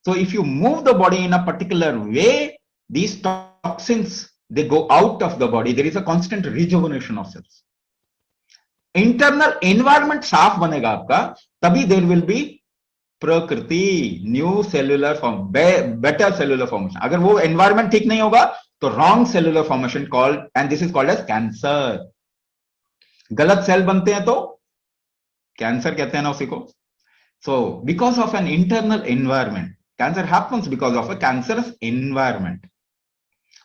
So if you move the body in a particular way, these toxins, they go out of the body. There is a constant rejuvenation of cells. Internal environment साफ बनेगा आपका, तभी there will be प्रकृति, new cellular form, better cellular formation. अगर वो environment ठीक नहीं होगा, तो wrong cellular formation called, and this is called as cancer. गलत सेल बनते हैं तो कैंसर कहते हैं ना उसी को. So because of an internal environment, cancer happens because of a cancerous environment.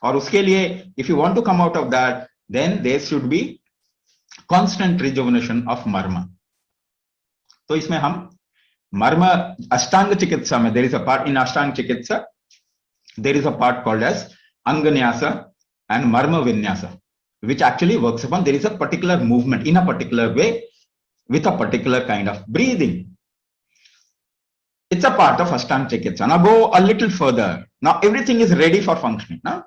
और उसके लिए, if you want to come out of that, then there should be constant rejuvenation of marma. तो इसमें हम marma अष्टांग चिकित्सा में, there is a part in Ashtaang Chikitsa, there is a part called as Anganyasa and Marma Vinyasa, which actually works upon, there is a particular movement in a particular way with a particular kind of breathing. It's a part of Ashtaang Chikitsa. Now go a little further. Now everything is ready for functioning. Now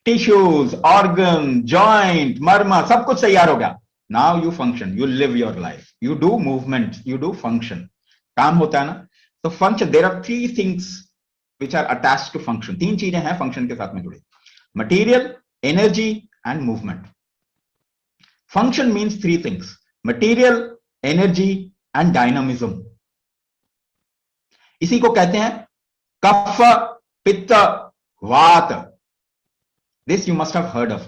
tissues, organ, joint, marma, सब कुछ तैयार हो गया. Now you function, you live your life, you do movement, you do function. काम होता है ना? So function, there are three things which are attached to function. तीन चीजें हैं function के साथ में जुड़ी. Material, energy and movement. Function means three things: material, energy and dynamism. इसी को कहते हैं कफ, पित्त, वात. This you must have heard of.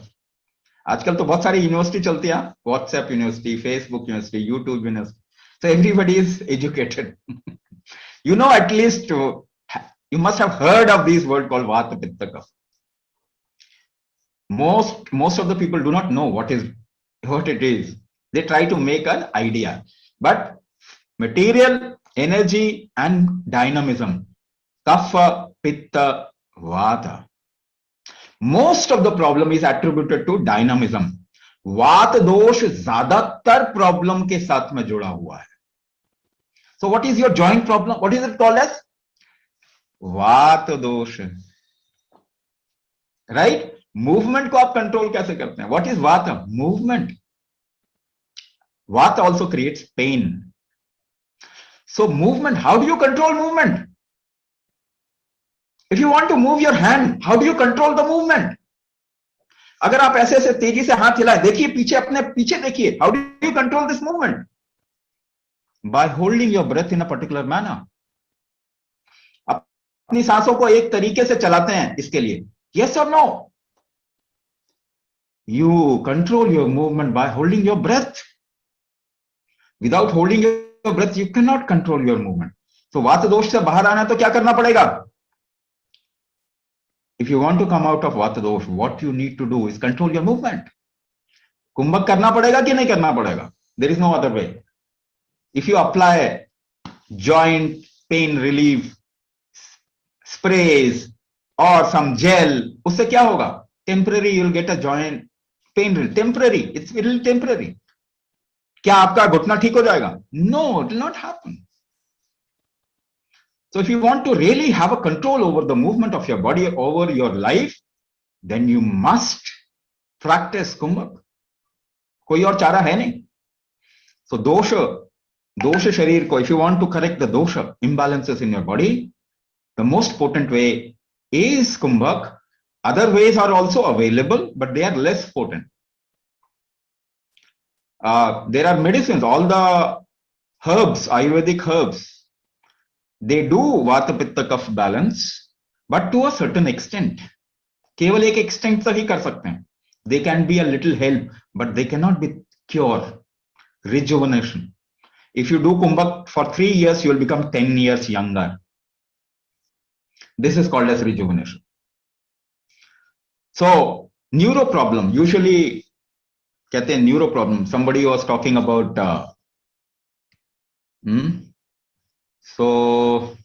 आजकल तो बहुत सारी यूनिवर्सिटी चलती है, WhatsApp university, Facebook university, YouTube university. So everybody is educated. You know, at least you must have heard of these words called vata, pitta, kapha. Most of the people do not know what it is. They try to make an idea. But material, energy and dynamism, kapha, pitta, vata. Most of the problem is attributed to dynamism. वात दोष ज्यादातर problem के साथ में जुड़ा हुआ है. So what is your joint problem? What is it called as? वात दोष. Right? Movement को आप कंट्रोल कैसे करते हैं? What is vata? Movement. Vata also creates pain. So movement, how do you control movement? If you want to move your hand, how do you control the movement? अगर आप ऐसे ऐसे तेजी से हाथ हिलाएं, देखिए पीछे, अपने पीछे देखिए. How do you control this movement? By holding your breath in a particular manner. अपनी सांसों को एक तरीके से चलाते हैं इसके लिए. Yes or no? You control your movement by holding your breath. Without holding your breath, you cannot control your movement. So वात दोष से बाहर आना है तो क्या करना पड़ेगा? If you want to come out of vata dosh, what you need to do is control your movement. कुंभक करना पड़ेगा कि नहीं करना पड़ेगा? There is no other way. If you apply joint pain relief sprays or some gel, उससे क्या होगा? Temporary, you will get a joint pain relief. Temporary, it's really temporary. क्या आपका घुटना ठीक हो जाएगा? No, it will not happen. So if you want to really have a control over the movement of your body, over your life, then you must practice kumbhak. कोई और चारा है नहीं. So dosha sharir ko, if you want to correct the dosha imbalances in your body, the most potent way is kumbhak. Other ways are also available, but they are less potent. There are medicines, all the herbs, Ayurvedic herbs, they do vata pitta kapha balance, but to a certain extent. केवल एक extent तक ही कर सकते हैं. They can be a little help, but they cannot be cure. Rejuvenation. If you do kumbhak for 3 years, you will become 10 years younger. This is called as rejuvenation. So neuro problem, usually कहते हैं neuro problem. Somebody was talking about so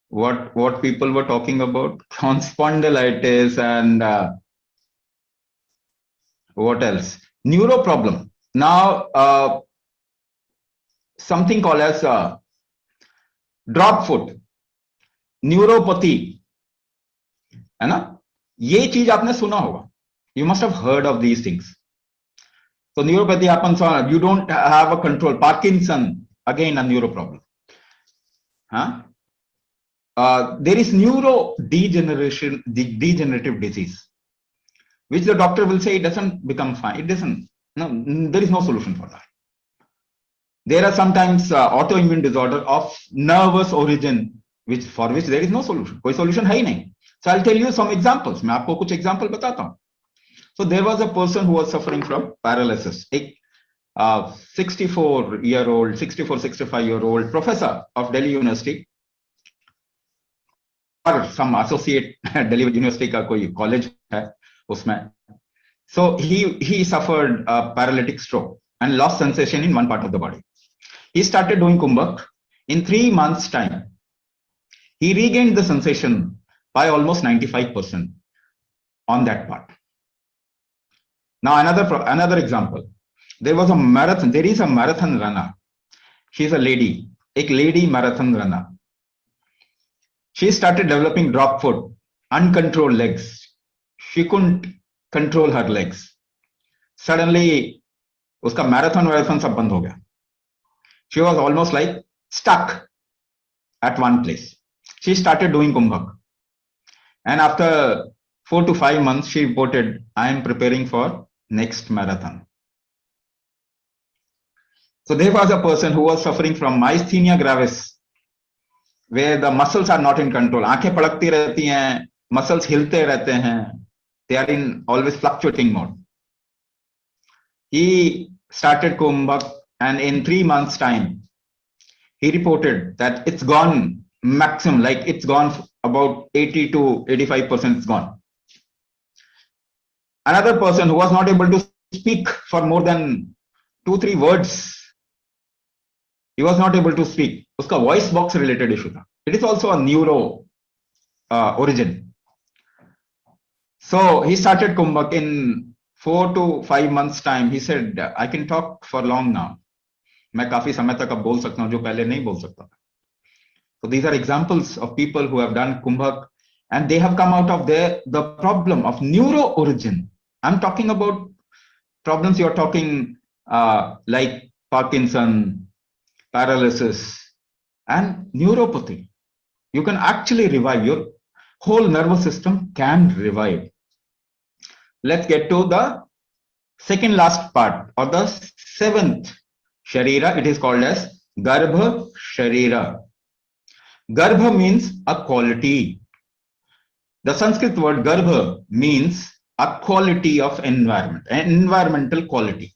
what people were talking about? Spondylitis and what else? Neuro problem. Now something called as drop foot, neuropathy, है ना? ये चीज आपने सुना होगा. You must have heard of these things. So neuropathy happens on, you don't have a control. Parkinson, again a neuro problem. There is degenerative disease, which the doctor will say it doesn't become fine. It doesn't. No, there is no solution for that. There are sometimes autoimmune disorder of nervous origin, for which there is no solution. कोई solution है ही नहीं. So I'll tell you some examples. मैं आपको कुछ example बताता हूँ. So there was a person who was suffering from paralysis. एक 65-year-old professor of Delhi University or some associate Delhi University का कोई college है उसमें. So he suffered a paralytic stroke and lost sensation in one part of the body. He started doing kumbhak. In 3 months' time, he regained the sensation by almost 95% on that part. Now another example. There is a marathon runner. She's a lady, एक lady marathon runner. She started developing drop foot, uncontrolled legs. She couldn't control her legs. Suddenly, उसका marathon सब बंद हो गया. She was almost like stuck at one place. She started doing Kumbhak. And after 4 to 5 months, she reported, I am preparing for next marathon. So there was a person who was suffering from myasthenia gravis, where the muscles are not in control. आंखें पलकती रहती हैं, muscles हिलते रहते हैं. They are in always fluctuating mode. He started Kumbhak, and in 3 months' time, he reported that it's gone maximum, like it's gone about 80 to 85% it's gone. Another person who was not able to speak for more than 2-3 words, he was not able to speak. Uska voice box related issue tha. It is also a neuro origin. So he started Kumbhak. In 4 to 5 months time, he said, I can talk for long now. मैं काफी समय तक अब बोल सकता हूं जो पहले नहीं बोल सकता था. So these are examples of people who have done Kumbhak, and they have come out of the problem of neuro origin. I'm talking about problems you're talking like Parkinson, paralysis, and neuropathy. You can actually revive. Your whole nervous system can revive. Let's get to the second last part, or the seventh Sharira. It is called as Garbha Sharira. Garbha means a quality. The Sanskrit word Garbha means a quality of environment, an environmental quality.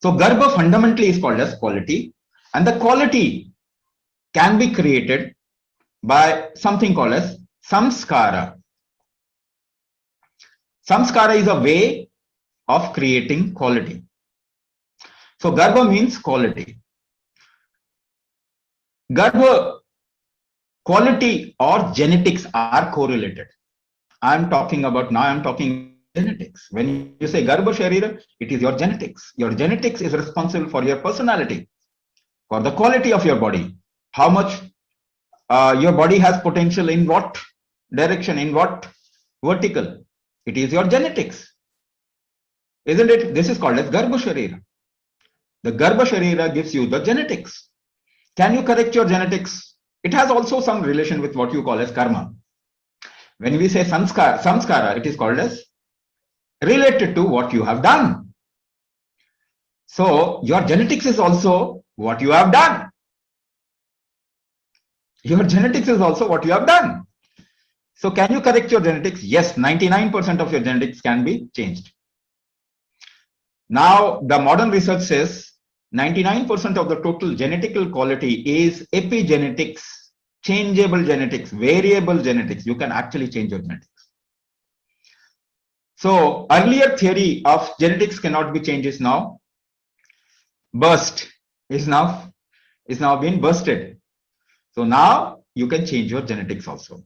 So Garbha fundamentally is called as quality, and the quality can be created by something called as samskara. Samskara is a way of creating quality. So Garbha means quality. Garbha, quality or genetics are correlated. I'm talking genetics. When you say Garbha Sharira, it is your genetics. Your genetics is responsible for your personality, for the quality of your body. How much your body has potential in what direction, in what vertical. It is your genetics. Isn't it? This is called as Garbha Sharira. The Garbha Sharira gives you the genetics. Can you correct your genetics? It has also some relation with what you call as karma. When we say samskara, it is called as related to what you have done. So your genetics is also what you have done. Your genetics is also what you have done. So can you correct your genetics? Yes, 99% of your genetics can be changed. Now, the modern research says 99% of the total genetical quality is epigenetics, changeable genetics, variable genetics. You can actually change your genetics. So earlier theory of genetics cannot be changed is now been busted. So now you can change your genetics also.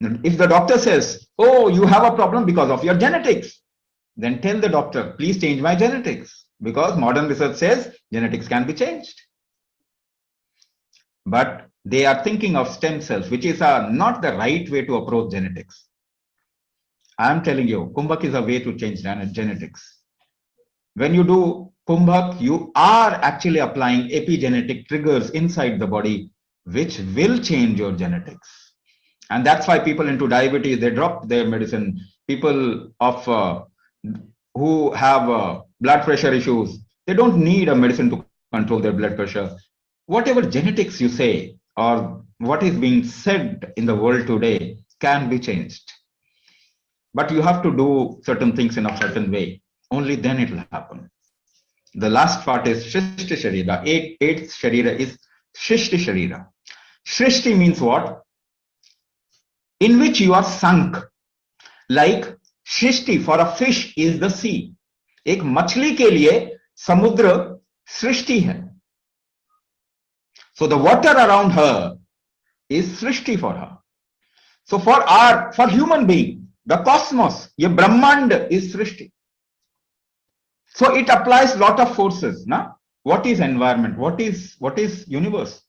If the doctor says, oh, you have a problem because of your genetics, then tell the doctor, please change my genetics, because modern research says genetics can be changed. But they are thinking of stem cells, which is not the right way to approach genetics. I am telling you, Kumbhak is a way to change genetics. When you do Kumbhak, you are actually applying epigenetic triggers inside the body, which will change your genetics. And that's why people into diabetes, they drop their medicine. People who have blood pressure issues, they don't need a medicine to control their blood pressure. Whatever genetics you say, or what is being said in the world today, can be changed. But you have to do certain things in a certain way. Only then it will happen. The last part is Shrishti Sharira. Eighth Sharira is Shrishti Sharira. Shrishti means what? In which you are sunk. Like Shrishti for a fish is the sea. एक मछली के लिए समुद्र सृष्टि है. So the water around her is Srishti for her. So for human being, the cosmos, ये ब्रह्मांड is Srishti. So it applies lot of forces. Na? What is environment? What is universe?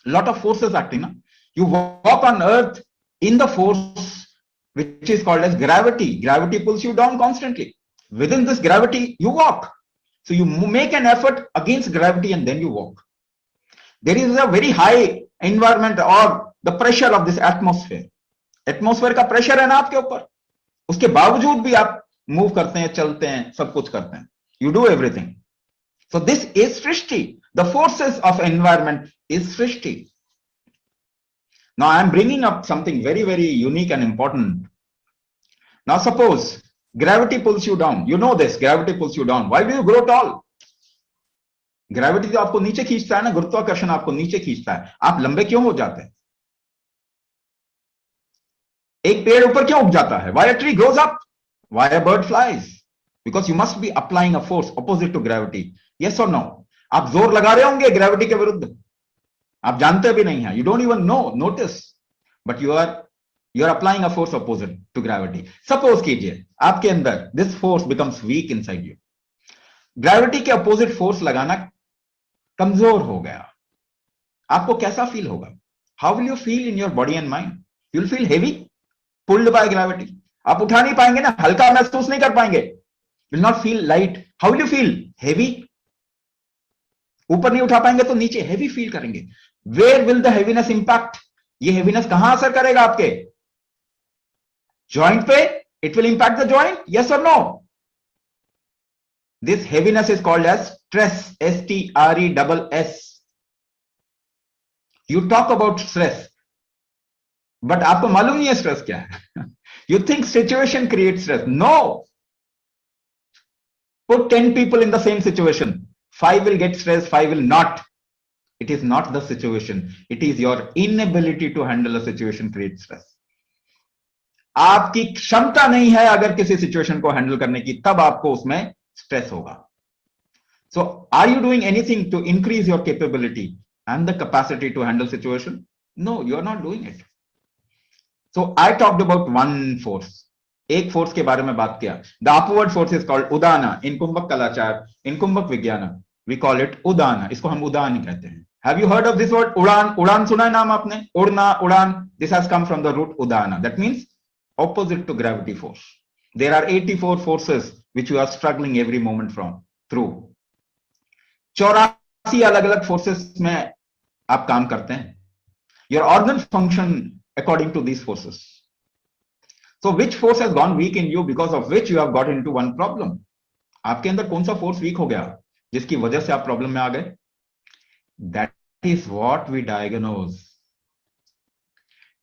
Lot of forces acting. Na? You walk on earth in the force which is called as gravity. Gravity pulls you down constantly. Within this gravity, you walk. So you make an effort against gravity and then you walk. There is a very high environment or the pressure of this atmosphere. Atmosphere का pressure है ना आपके ऊपर, उसके बावजूद भी आप move करते हैं, चलते हैं, सब कुछ करते हैं. You do everything. So this is Srishti. The forces of environment is Srishti. Now I am bringing up something very, very unique and important. Now suppose gravity pulls you down. You know this, gravity pulls you down. Why do you grow tall? Gravity तो आपको नीचे खींचता है ना, गुरुत्वाकर्षण आपको नीचे खींचता है. आप लंबे क्यों हो जाते हैं? एक पेड़ ऊपर क्यों उग जाता है? Why a tree grows up? Why a bird flies? Because you must be applying a force opposite to gravity. Yes or no? आप जोर लगा रहे होंगे ग्रेविटी के विरुद्ध, आप जानते भी नहीं हैं. You don't even know, notice, but you are applying a force opposite to gravity. Suppose कीजिए आपके अंदर this force becomes weak inside you. Gravity के अपोजिट फोर्स लगाना कमजोर हो गया, आपको कैसा फील होगा? How will you feel in your body and mind? You will feel heavy, pulled by gravity. आप उठा नहीं पाएंगे ना, हल्का महसूस नहीं कर पाएंगे. Will not feel light. How will you feel? Heavy. ऊपर नहीं उठा पाएंगे तो नीचे हेवी फील करेंगे. Where will the heaviness impact? ये हेवीनेस कहां असर करेगा? आपके जॉइंट पे. It will impact the joint. Yes और no? This heaviness is called as stress. S-T-R-E-S-S. You talk about stress, but आपको मालूम नहीं है स्ट्रेस क्या है. You think situation creates stress. No. Put 10 people in the same situation. 5 will get stressed, 5 will not. It is not the situation. It is your inability to handle a situation creates stress. आपकी क्षमता नहीं है अगर किसी situation को handle करने की, तब आपको उसमें स्ट्रेस होगा. So are you doing anything to increase your capability and the capacity to handle situation? No, you are not doing it. So I talked about one force. एक फोर्स के बारे में बात किया. The upward force is called Udana. In कुंभक कलाचार, in कुंभक विज्ञान, we call it Udana. इसको हम उदान कहते हैं. Have you heard of this word उड़ान? उड़ान सुना है नाम आपने? उड़ना, उड़ान. This has come from the root Udana. That means opposite to gravity force. There are 84 forces which you are struggling every moment through. 84 अलग अलग फोर्सेस में आप काम करते हैं. Your organ function according to these forces. So which force has gone weak in you because of which you have got into one problem? आपके अंदर कौन सा फोर्स वीक हो गया जिसकी वजह से आप प्रॉब्लम में आ गए? That is what we diagnose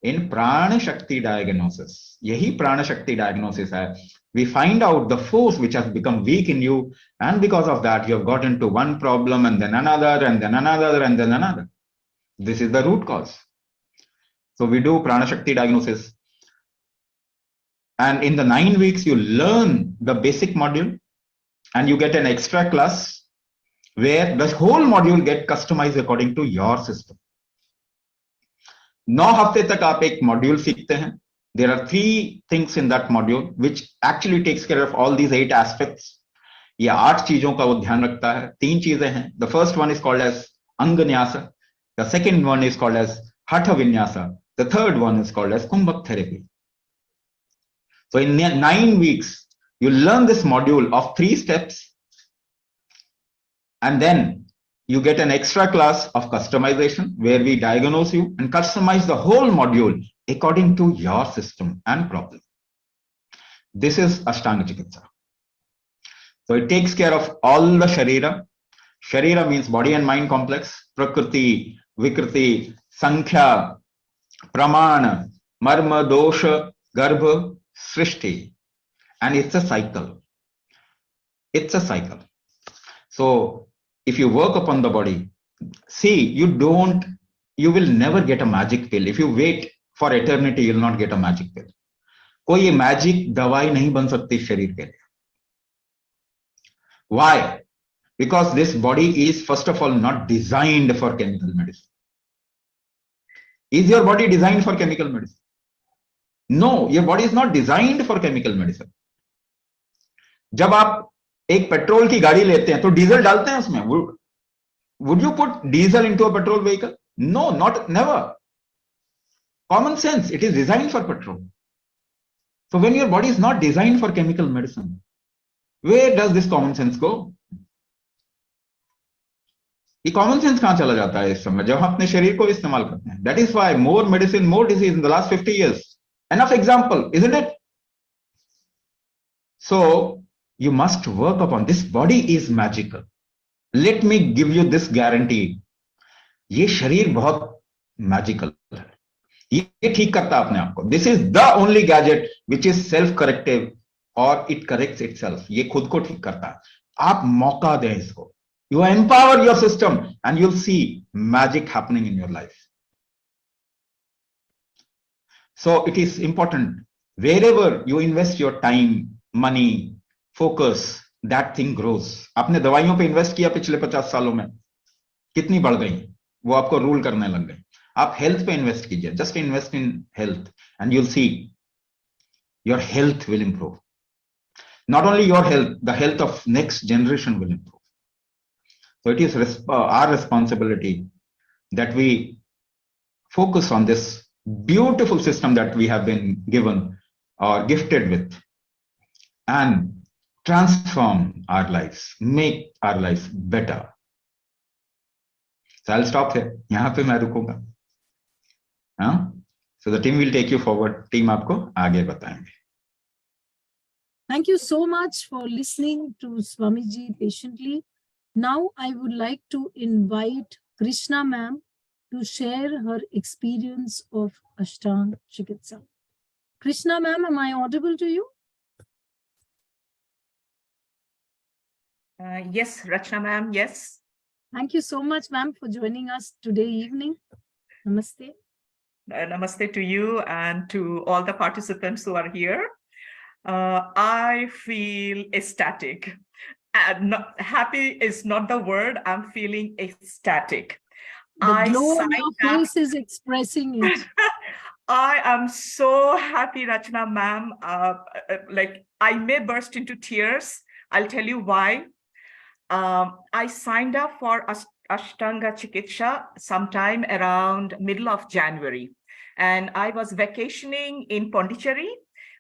in प्राण शक्ति diagnosis. यही प्राण शक्ति diagnosis है. We find out the force which has become weak in you, and because of that you have got into one problem and then another and then another and then another. This is the root cause. So we do prana shakti diagnosis, and in the 9 weeks you learn the basic module and you get an extra class where the whole module get customized according to your system. 9 हफ्ते तक आप एक module सीखते हैं. There are 3 things in that module which actually takes care of all these 8 aspects. ये 8 चीजों का वो ध्यान रखता है. 3 चीजें हैं. The first one is called as अंगन्यासा. The second one is called as hatha vinyasa. The third one is called as kumbhak therapy. So in 9 weeks you learn this module of 3 steps, and then you get an extra class of customization where we diagnose you and customize the whole module according to your system and problem. This is Ashtaang Chikitsa. So it takes care of all the Sharira. Sharira means body and mind complex. Prakriti, Vikriti, Sankhya, Pramana, Marma, Dosha, Garbha, Srishti. And it's a cycle. It's a cycle. So if you work upon the body, see, you will never get a magic pill. If you wait for eternity, you will not get a magic pill. कोई ये magic दवाई नहीं बन सकती शरीर के लिए. Why? Because this body is first of all not designed for chemical medicine. Is your body designed for chemical medicine? No, your body is not designed for chemical medicine. जब आप एक पेट्रोल की गाड़ी लेते हैं तो डीजल डालते हैं उसमें. Would you put diesel into a petrol vehicle? No, never. Common sense, it is designed for petrol. So when your body is not designed for chemical medicine, Where does this common sense go? ये common sense कहां चला जाता है इस समय जब हम अपने शरीर को इस्तेमाल करते हैं? That is why more medicine, more disease in the last 50 years. Enough example, isn't it? So you must work upon this. Body is magical. Let me give you this guarantee. ये शरीर बहुत मैजिकल है, ये ठीक करता है अपने आप को. This is the only gadget which is self corrective और इट करेक्ट्स इटसेल्फ. ये खुद को ठीक करता है. आप मौका दें इसको. You empower your system and you'll see magic happening in your life. So it is important wherever you invest your time, money, focus, that thing grows. आपने दवाइयों पे इन्वेस्ट किया पिछले 50 सालों में, कितनी बढ़ गई, वो आपको रूल करने लग गई. आप हेल्थ पे इन्वेस्ट कीजिए. Just invest in health and you'll see your health will improve. Not only your health, the health of next generation will improve. So it is our responsibility that we focus on this beautiful system that we have been given or gifted with and transform our lives, make our lives better. So I'll stop here. यहाँ पे मैं रुकूंगा. हाँ? So the team will take you forward. Team आपको आगे बताएंगे. Thank you so much for listening to Swamiji patiently. Now I would like to invite Krishna ma'am to share her experience of Ashtaang Chikitsa. Krishna ma'am, am I audible to you? Yes, Rachna ma'am, yes. Thank you so much, ma'am, for joining us today evening. Namaste. Namaste to you and to all the participants who are here. I feel ecstatic. Happy is not the word. I'm feeling ecstatic. The glow on your face is expressing it. I am so happy, Rachna ma'am. Like I may burst into tears. I'll tell you why. I signed up for Ashtanga Chikitsa sometime around middle of January. And I was vacationing in Pondicherry.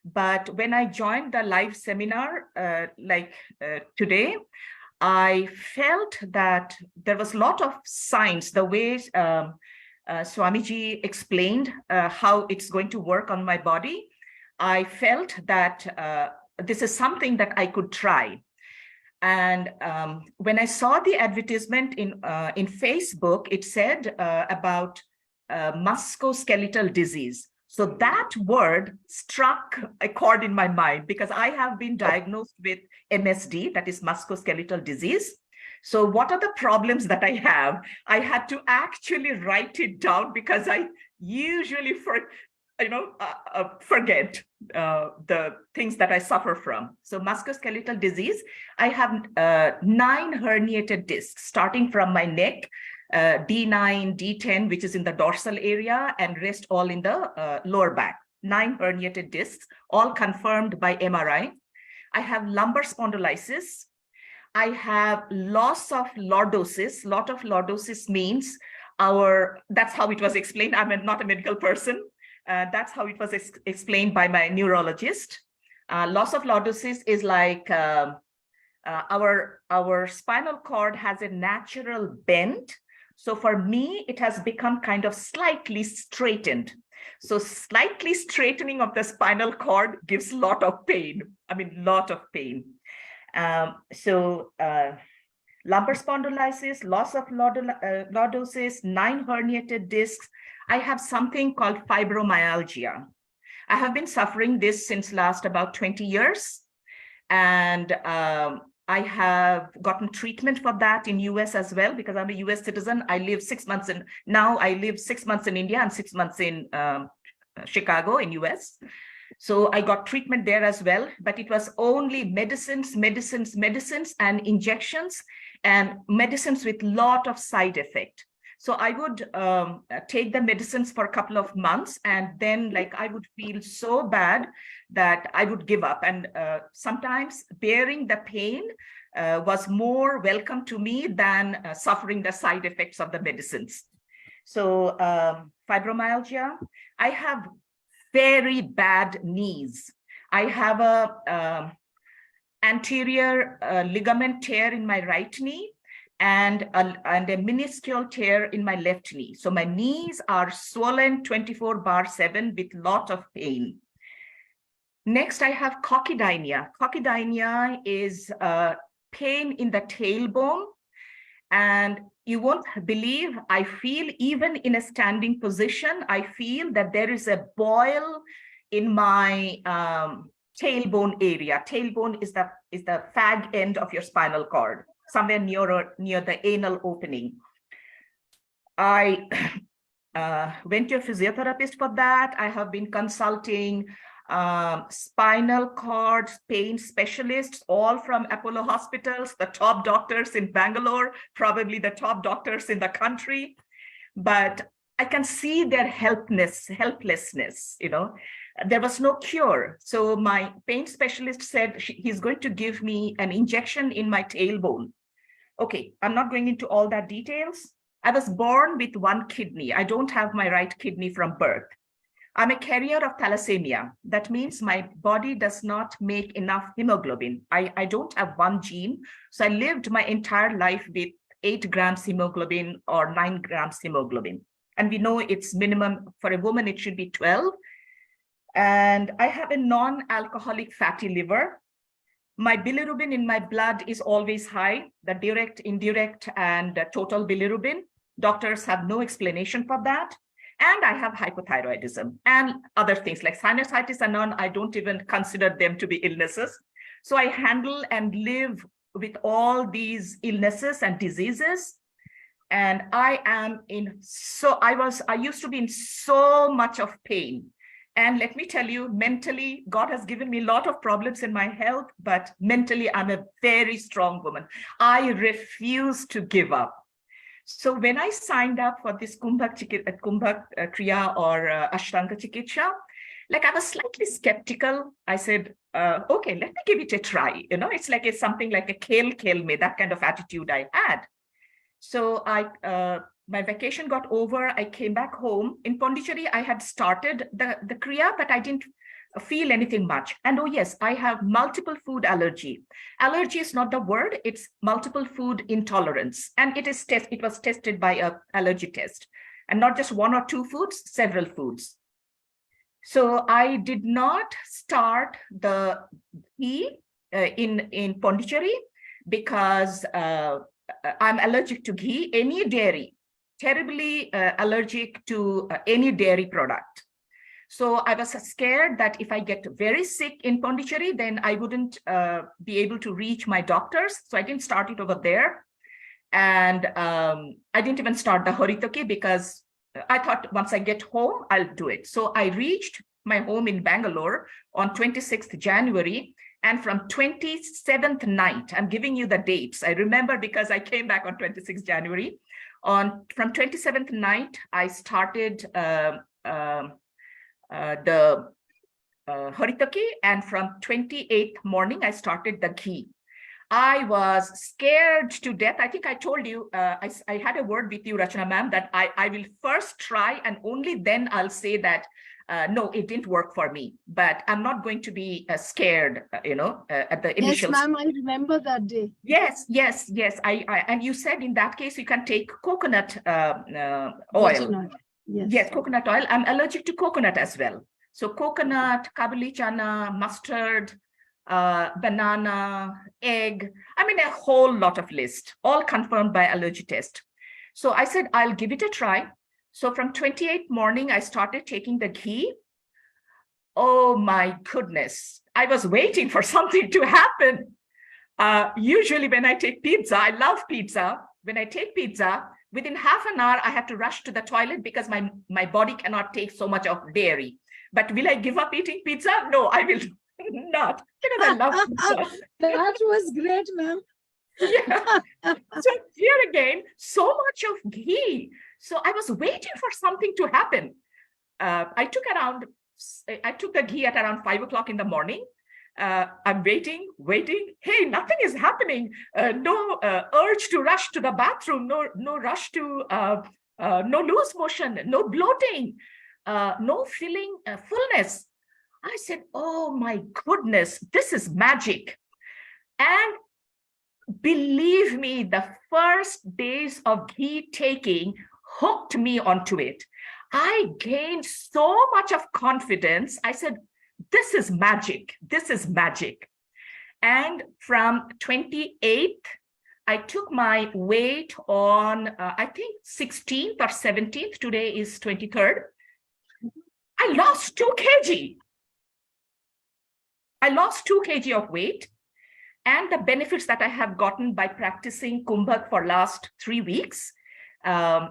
But when I joined the live seminar, today, I felt that there was a lot of signs, the way Swamiji explained how it's going to work on my body. I felt that this is something that I could try. And when I saw the advertisement in Facebook, it said about musculoskeletal disease. So that word struck a chord in my mind because I have been diagnosed with MSD, that is musculoskeletal disease. So what are the problems that I have? I had to actually write it down because I usually forget the things that I suffer from. So musculoskeletal disease, I have 9 herniated discs starting from my neck, D9, D10, which is in the dorsal area, and rest all in the lower back. 9 herniated discs, all confirmed by MRI. I have lumbar spondylosis. I have loss of lordosis. Lot of lordosis means that's how it was explained. I'm not a medical person. That's how it was explained by my neurologist. Loss of lordosis is like our spinal cord has a natural bend. So for me, it has become kind of slightly straightened. So slightly straightening of the spinal cord gives a lot of pain. I mean, lot of pain. Lumbar spondylosis, loss of lordosis, 9 herniated discs. I have something called fibromyalgia. I have been suffering this since last about 20 years. And I have gotten treatment for that in US as well, because I'm a US citizen. I live 6 months now I live 6 months in India and 6 months in Chicago in US. So I got treatment there as well, but it was only medicines, and injections, and medicines with lot of side effect. So I would take the medicines for a couple of months, and then I would feel so bad that I would give up. And sometimes bearing the pain was more welcome to me than suffering the side effects of the medicines. So fibromyalgia, I have very bad knees. I have anterior ligament tear in my right knee, and a minuscule tear in my left knee. So my knees are swollen 24/7 with lot of pain. Next, I have coccydynia. Coccydynia is pain in the tailbone. And you won't believe, I feel even in a standing position, I feel that there is a boil in my tailbone area. Tailbone is the fag end of your spinal cord, somewhere near the anal opening. I went to a physiotherapist for that. I have been consulting spinal cord pain specialists, all from Apollo hospitals, the top doctors in Bangalore, probably the top doctors in the country. But I can see their helplessness, you know. There was no cure. So my pain specialist said he's going to give me an injection in my tailbone. Okay, I'm not going into all that details. I was born with one kidney. I don't have my right kidney from birth. I'm a carrier of thalassemia. That means my body does not make enough hemoglobin. I don't have one gene. So I lived my entire life with 8 grams hemoglobin or 9 grams hemoglobin. And we know it's minimum for a woman, it should be 12. And I have a non-alcoholic fatty liver. My bilirubin in my blood is always high, the direct, indirect, and total bilirubin. Doctors have no explanation for that. And I have hypothyroidism and other things like sinusitis and none. I don't even consider them to be illnesses. So I handle and live with all these illnesses and diseases. And I used to be in so much of pain. And let me tell you, mentally, God has given me a lot of problems in my health, but mentally, I'm a very strong woman. I refuse to give up. So when I signed up for this Kumbha Kriya or Ashtanga Chikitsa, like I was slightly skeptical. I said, okay, let me give it a try. You know, it's something like a kale me, that kind of attitude I had. So my vacation got over. I came back home. In Pondicherry, I had started the Kriya, but I didn't feel anything much. And oh yes, I have multiple food allergy. Allergy is not the word, it's multiple food intolerance. And it was tested by an allergy test. And not just 1 or 2 foods, several foods. So I did not start the ghee in Pondicherry because I'm allergic to ghee, any dairy, terribly allergic to any dairy product. So I was scared that if I get very sick in Pondicherry, then I wouldn't be able to reach my doctors. So I didn't start it over there. And I didn't even start the Haritaki because I thought once I get home, I'll do it. So I reached my home in Bangalore on 26th January. And from 27th night, I'm giving you the dates. I remember because I came back on 26th January. From 27th night, I started the Haritaki, and from 28th morning, I started the ghee. I was scared to death. I think I told you, I had a word with you, Rachana ma'am, that I will first try and only then I'll say that, no, it didn't work for me, but I'm not going to be scared, at the initial. Yes, ma'am, I remember that day. Yes. And you said in that case, you can take coconut oil. Yes, coconut oil. I'm allergic to coconut as well. So coconut, kabuli chana, mustard, banana, egg. I mean, a whole lot of list, all confirmed by allergy test. So I said, I'll give it a try. So from 28th morning, I started taking the ghee. Oh my goodness. I was waiting for something to happen. Usually when I take pizza, I love pizza. When I take pizza, within half an hour, I have to rush to the toilet because my body cannot take so much of dairy. But will I give up eating pizza? No, I will not, because I love pizza. That was great, ma'am. Yeah. So here again, so much of ghee. So I was waiting for something to happen. I took the ghee at around 5 o'clock in the morning. I'm waiting. Hey, nothing is happening. No urge to rush to the bathroom. No rush to, no loose motion, no bloating, no feeling fullness. I said, oh my goodness, this is magic. And believe me, the first days of ghee taking hooked me onto it. I gained so much of confidence. I said, this is magic. This is magic. And from 28th, I took my weight on, I think 16th or 17th. Today is 23rd. I lost 2 kg. I lost 2 kg of weight. And the benefits that I have gotten by practicing Kumbhak for last 3 weeks, my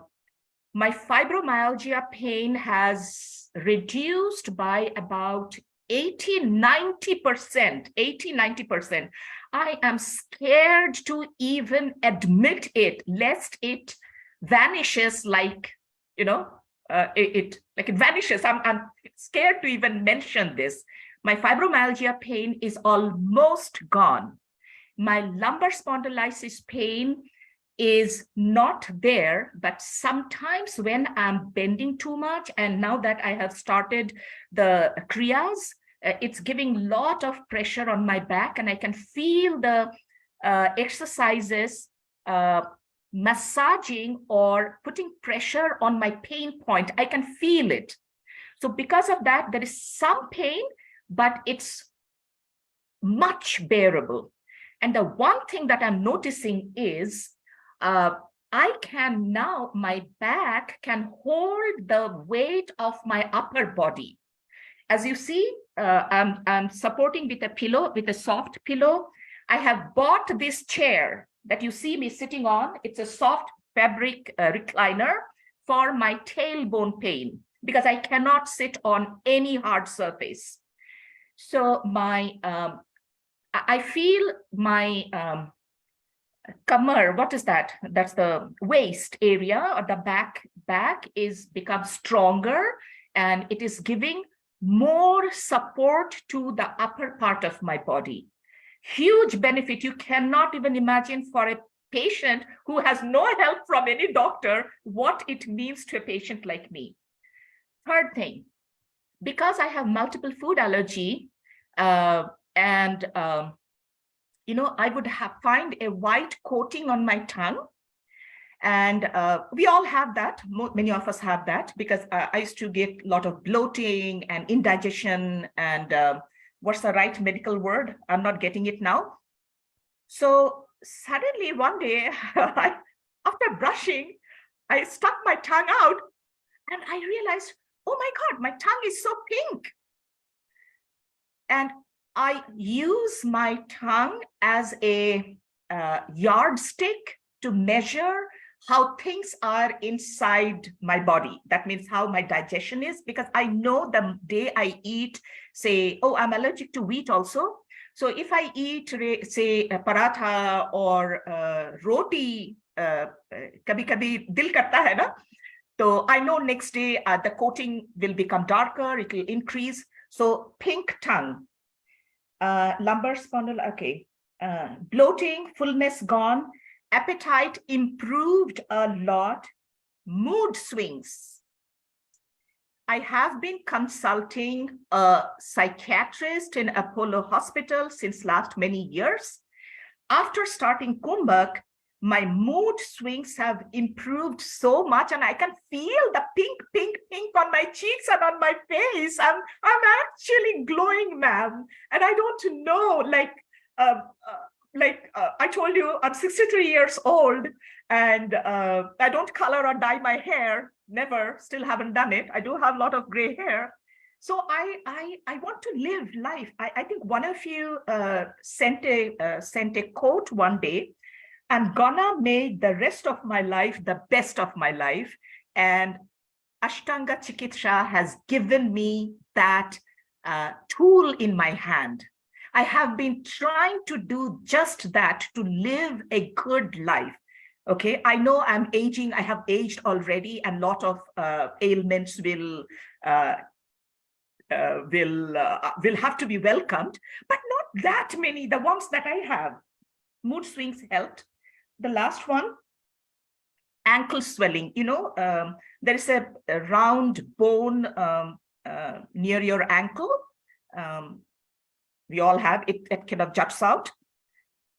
fibromyalgia pain has reduced by about 80-90%. I am scared to even admit it, lest it vanishes like, it vanishes. I'm scared to even mention this. My fibromyalgia pain is almost gone. My lumbar spondylosis pain is not there, but sometimes when I'm bending too much, and now that I have started the Kriyas, it's giving a lot of pressure on my back, and I can feel the exercises massaging or putting pressure on my pain point. I can feel it. So because of that, there is some pain, but it's much bearable. And the one thing that I'm noticing is I can now, my back can hold the weight of my upper body. As you see, I'm supporting with a pillow, with a soft pillow. I have bought this chair that you see me sitting on. It's a soft fabric recliner for my tailbone pain, because I cannot sit on any hard surface. So I feel my kamar, what is that? That's the waist area, or the back is become stronger, and it is giving more support to the upper part of my body. Huge benefit. You cannot even imagine for a patient who has no help from any doctor what it means to a patient like me. Third thing, because I have multiple food allergy, I would find a white coating on my tongue. And we all have that. Many of us have that, because I used to get a lot of bloating and indigestion and what's the right medical word? I'm not getting it now. So suddenly one day, after brushing, I stuck my tongue out and I realized, oh my God, my tongue is so pink. And I use my tongue as a yardstick to measure how things are inside my body. That means how my digestion is, because I know the day I eat, say, oh, I'm allergic to wheat also. So if I eat, say, a paratha or roti, kabhi kabhi dil karta hai na, so I know next day the coating will become darker, it will increase. So pink tongue, lumbar spondyle, okay, bloating, fullness gone, appetite improved a lot, mood swings. I have been consulting a psychiatrist in Apollo Hospital since last many years. After starting Kumbhak, my mood swings have improved so much, and I can feel the pink on my cheeks and on my face. I'm actually glowing, ma'am. And I don't know, I told you, I'm 63 years old, and I don't color or dye my hair. Never, still haven't done it. I do have a lot of gray hair. So I want to live life. I think one of you sent a quote one day. I'm gonna make the rest of my life the best of my life. And Ashtaang Chikitsa has given me that tool in my hand. I have been trying to do just that, to live a good life. Okay, I know I'm aging. I have aged already, and a lot of ailments will have to be welcomed, but not that many. The ones that I have, mood swings helped. The last one, ankle swelling. There is a round bone near your ankle. We all have it. It kind of juts out.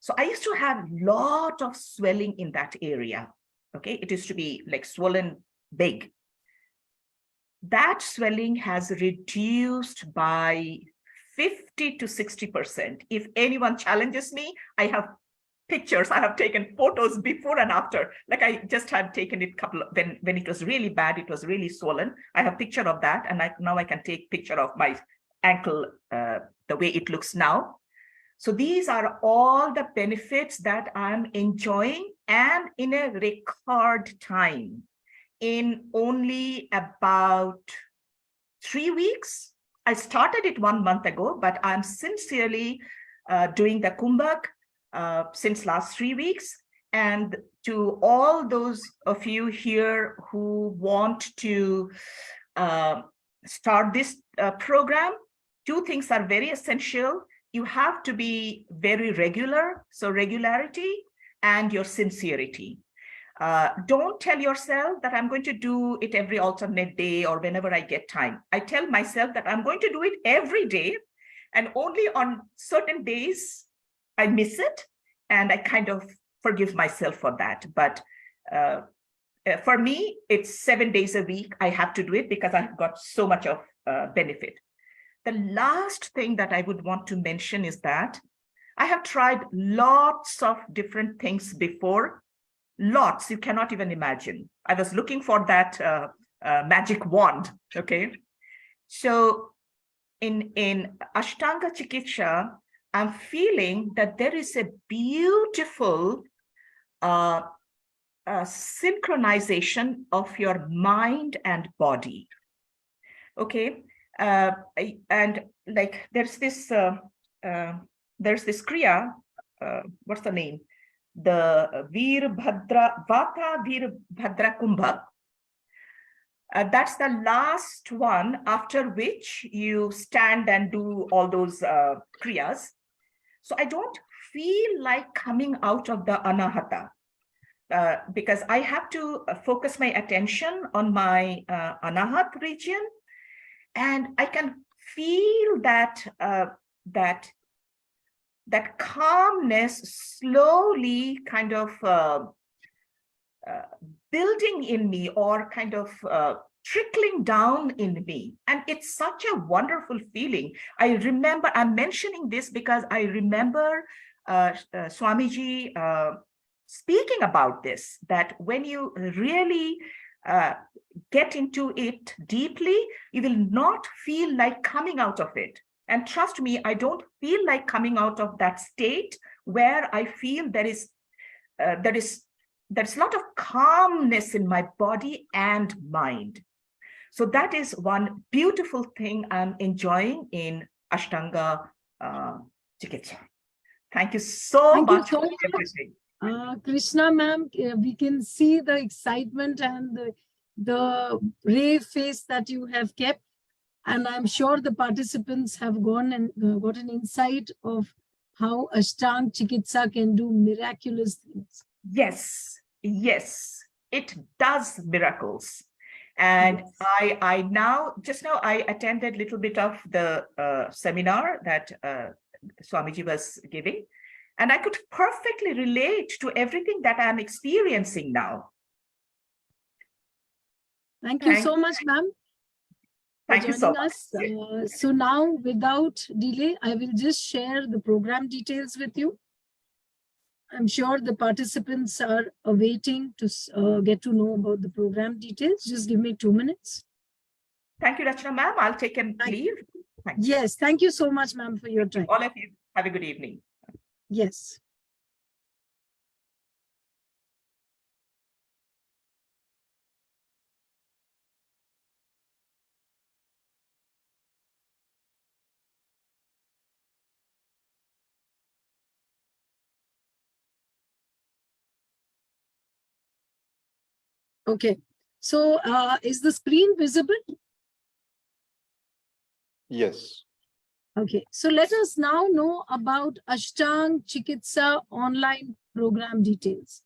So I used to have a lot of swelling in that area. Okay, it used to be like swollen big. That swelling has reduced by 50 to 60%. If anyone challenges me, I have pictures. I have taken photos before and after. Like I just had taken it when it was really bad, it was really swollen. I have picture of that, and now I can take picture of my ankle the way it looks now. So these are all the benefits that I'm enjoying, and in a record time. In only about 3 weeks. I started it 1 month ago, but I'm sincerely doing the kumbhak since last 3 weeks. And to all those of you here who want to start this program, 2 things are very essential. You have to be very regular, so regularity and your sincerity. Don't tell yourself that I'm going to do it every alternate day or whenever I get time. I tell myself that I'm going to do it every day, and only on certain days I miss it, and I kind of forgive myself for that. But for me, it's 7 days a week. I have to do it because I've got so much of benefit. The last thing that I would want to mention is that I have tried lots of different things before. Lots, you cannot even imagine. I was looking for that magic wand, okay? So in Ashtanga Chikitsa, I'm feeling that there is a beautiful synchronization of your mind and body, okay? And like there's this kriya, what's the name? The Vata Veerbhadra Kumbha. That's the last one, after which you stand and do all those kriyas. So I don't feel like coming out of the anahata because I have to focus my attention on my anahat region, and I can feel that that calmness slowly kind of building in me, or kind of trickling down in me. And it's such a wonderful feeling. I remember, I'm mentioning this because I remember Swamiji speaking about this, that when you really get into it deeply, you will not feel like coming out of it. And trust me, I don't feel like coming out of that state where I feel there's a lot of calmness in my body and mind. So that is one beautiful thing I'm enjoying in Ashtanga Chikitsa. Thank you so much for everything. Krishna ma'am, we can see the excitement and the brave face that you have kept. And I'm sure the participants have gone and got an insight of how Ashtaang Chikitsa can do miraculous things. Yes, yes, it does miracles. And yes. I just now I attended a little bit of the seminar that Swamiji was giving, and I could perfectly relate to everything that I'm experiencing now. Thank you so much, ma'am. Thank you so much. So now, without delay, I will just share the program details with you. I'm sure the participants are awaiting to get to know about the program details. Just give me 2 minutes. Thank you, Rachna ma'am. I'll take a leave. Yes, thank you so much, ma'am, for your time. All of you, have a good evening. Yes. Okay, so is the screen visible? Yes. Okay, so let us now know about Ashtaang Chikitsa online program details.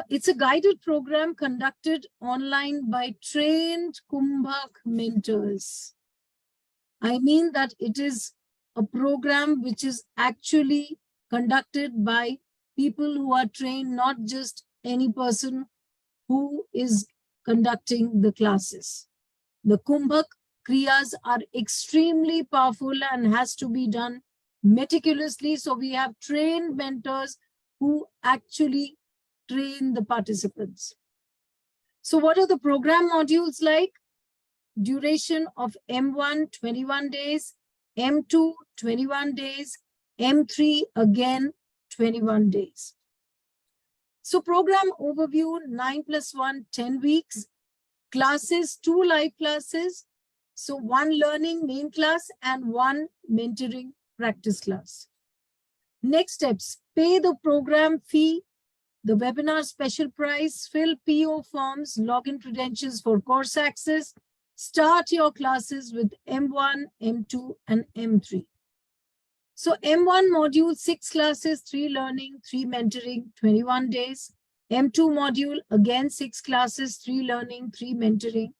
It's a guided program conducted online by trained kumbhak mentors. I mean that it is a program which is actually conducted by people who are trained, not just any person who is conducting the classes. The Kumbhak Kriyas are extremely powerful and has to be done meticulously. So we have trained mentors who actually train the participants. So what are the program modules like? Duration of M1, 21 days, M2, 21 days, M3, again, 21 days. So program overview, 9+1, 10 weeks. Classes, 2 live classes. So 1 learning main class and 1 mentoring practice class. Next steps, pay the program fee, the webinar special price, fill PO forms, login credentials for course access, start your classes with M1, M2, and M3. So M1 module, 6 classes, 3 learning, 3 mentoring, 21 days. M2 module, again 6 classes, 3 learning, 3 mentoring,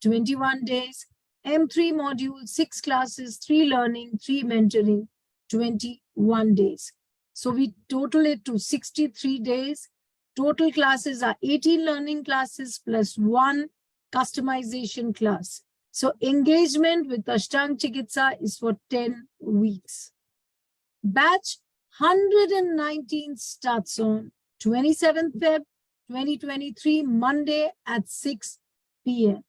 21 days. M3 module, 6 classes, 3 learning, 3 mentoring, 21 days. So we total it to 63 days. Total classes are 18 learning classes plus 1 customization class. So engagement with Ashtaang Chikitsa is for 10 weeks. Batch 119 starts on 27th Feb 2023, Monday at 6 p.m.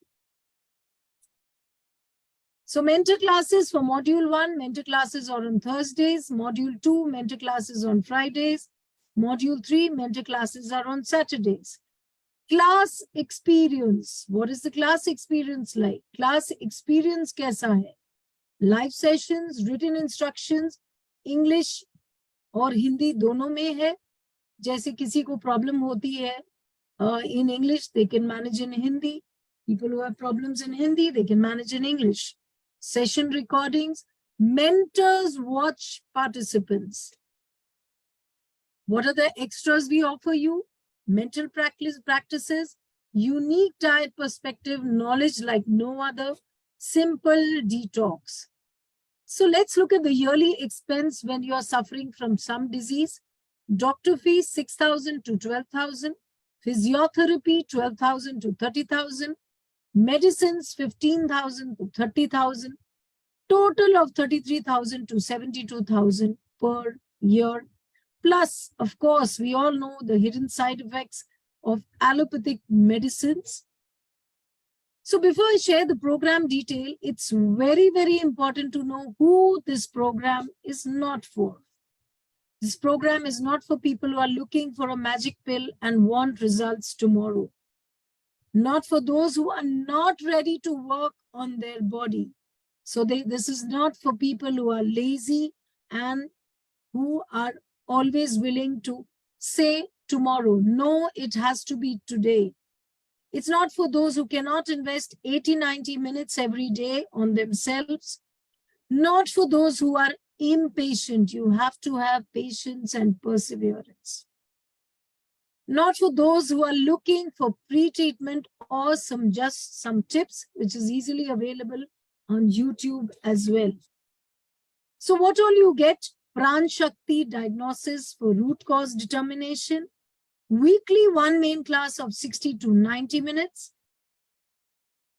So mentor classes for module 1, mentor classes are on Thursdays. Module 2, mentor classes on Fridays. Module 3, mentor classes are on Saturdays. Class experience. What is the class experience like? Class experience kaisa hai? Live sessions, written instructions, English और हिंदी दोनों में है. जैसे किसी को problem होती है in English, they can manage in Hindi. People who have problems in Hindi, they can manage in English. Session recordings, mentors watch participants. What are the extras we offer you? Mental practices, unique diet perspective, knowledge like no other, simple detox. So let's look at the yearly expense when you are suffering from some disease. Doctor fees 6,000 to 12,000, physiotherapy 12,000 to 30,000, medicines 15,000 to 30,000, total of 33,000 to 72,000 per year. Plus, of course, we all know the hidden side effects of allopathic medicines. So before I share the program detail, it's very, very important to know who this program is not for. This program is not for people who are looking for a magic pill and want results tomorrow. Not for those who are not ready to work on their body. So this is not for people who are lazy and who are always willing to say tomorrow. No, it has to be today. It's not for those who cannot invest 80-90 minutes every day on themselves. Not for those who are impatient. You have to have patience and perseverance. Not for those who are looking for pre-treatment or just some tips, which is easily available on YouTube as well. So what all you get? Pran Shakti diagnosis for root cause determination, weekly 1 main class of 60 to 90 minutes,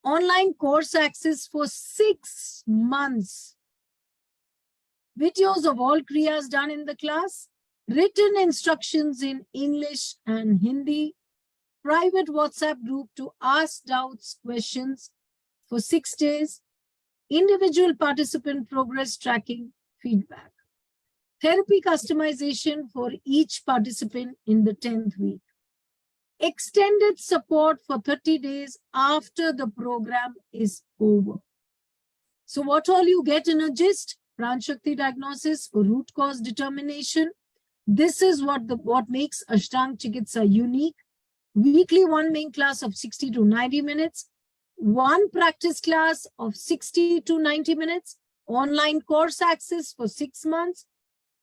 online course access for 6 months, videos of all kriyas done in the class, written instructions in English and Hindi, private WhatsApp group to ask doubts, questions for 6 days, individual participant progress tracking, feedback. Therapy customization for each participant in the 10th week. Extended support for 30 days after the program is over. So what all you get in a gist? Pran Shakti diagnosis for root cause determination. This is what makes Ashtaang Chikitsa unique. Weekly 1 main class of 60 to 90 minutes. 1 practice class of 60 to 90 minutes. Online course access for 6 months.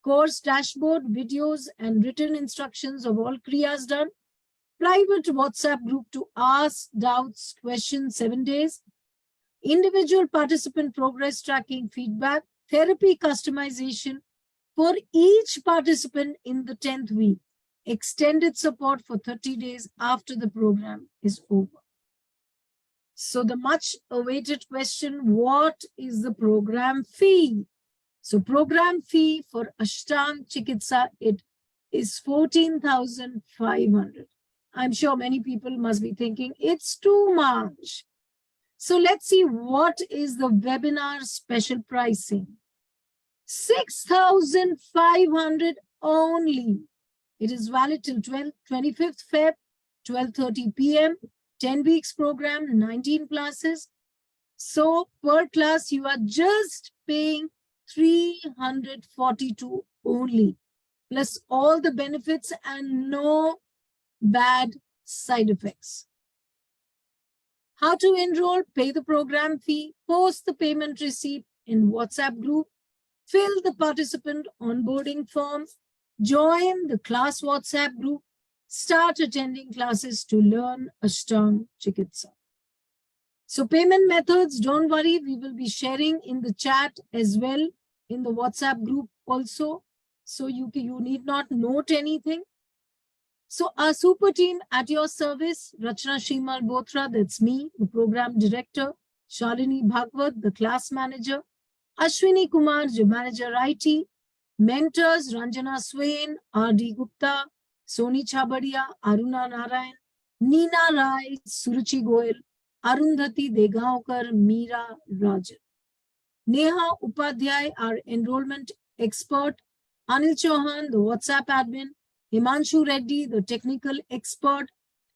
Course dashboard, videos, and written instructions of all kriyas done. Private WhatsApp group to ask doubts, questions, 7 days. Individual participant progress tracking, feedback. therapy customization for each participant in the 10th week, extended support for 30 days after the program is over. So the much awaited question, what is the program fee? So program fee for Ashtaang Chikitsa, it is 14,500. I'm sure many people must be thinking it's too much. So let's see what is the webinar special pricing. 6,500 only. It is valid till 25th Feb, 12:30 p.m. 10 weeks program, 19 classes. So per class, you are just paying 342 only, plus all the benefits and no bad side effects. How to enroll? Pay the program fee, post the payment receipt in WhatsApp group, fill the participant onboarding form, join the class WhatsApp group, start attending classes to learn Ashtaang Chikitsa. So payment methods, don't worry, we will be sharing in the chat as well, in the WhatsApp group also. So you need not note anything. So our super team at your service, Rachna Shimal Bothra, that's me, the program director, Shalini Bhagwat, the class manager, Ashwini Kumar, the manager IT, mentors, Ranjana Swain, R.D. Gupta, Soni Chabadia, Aruna Narayan, Neena Rai, Suruchi Goel, Arundhati Degaonkar, Meera Rajan. Neha Upadhyay, our enrollment expert, Anil Chauhan, the WhatsApp admin, Himanshu Reddy, the technical expert,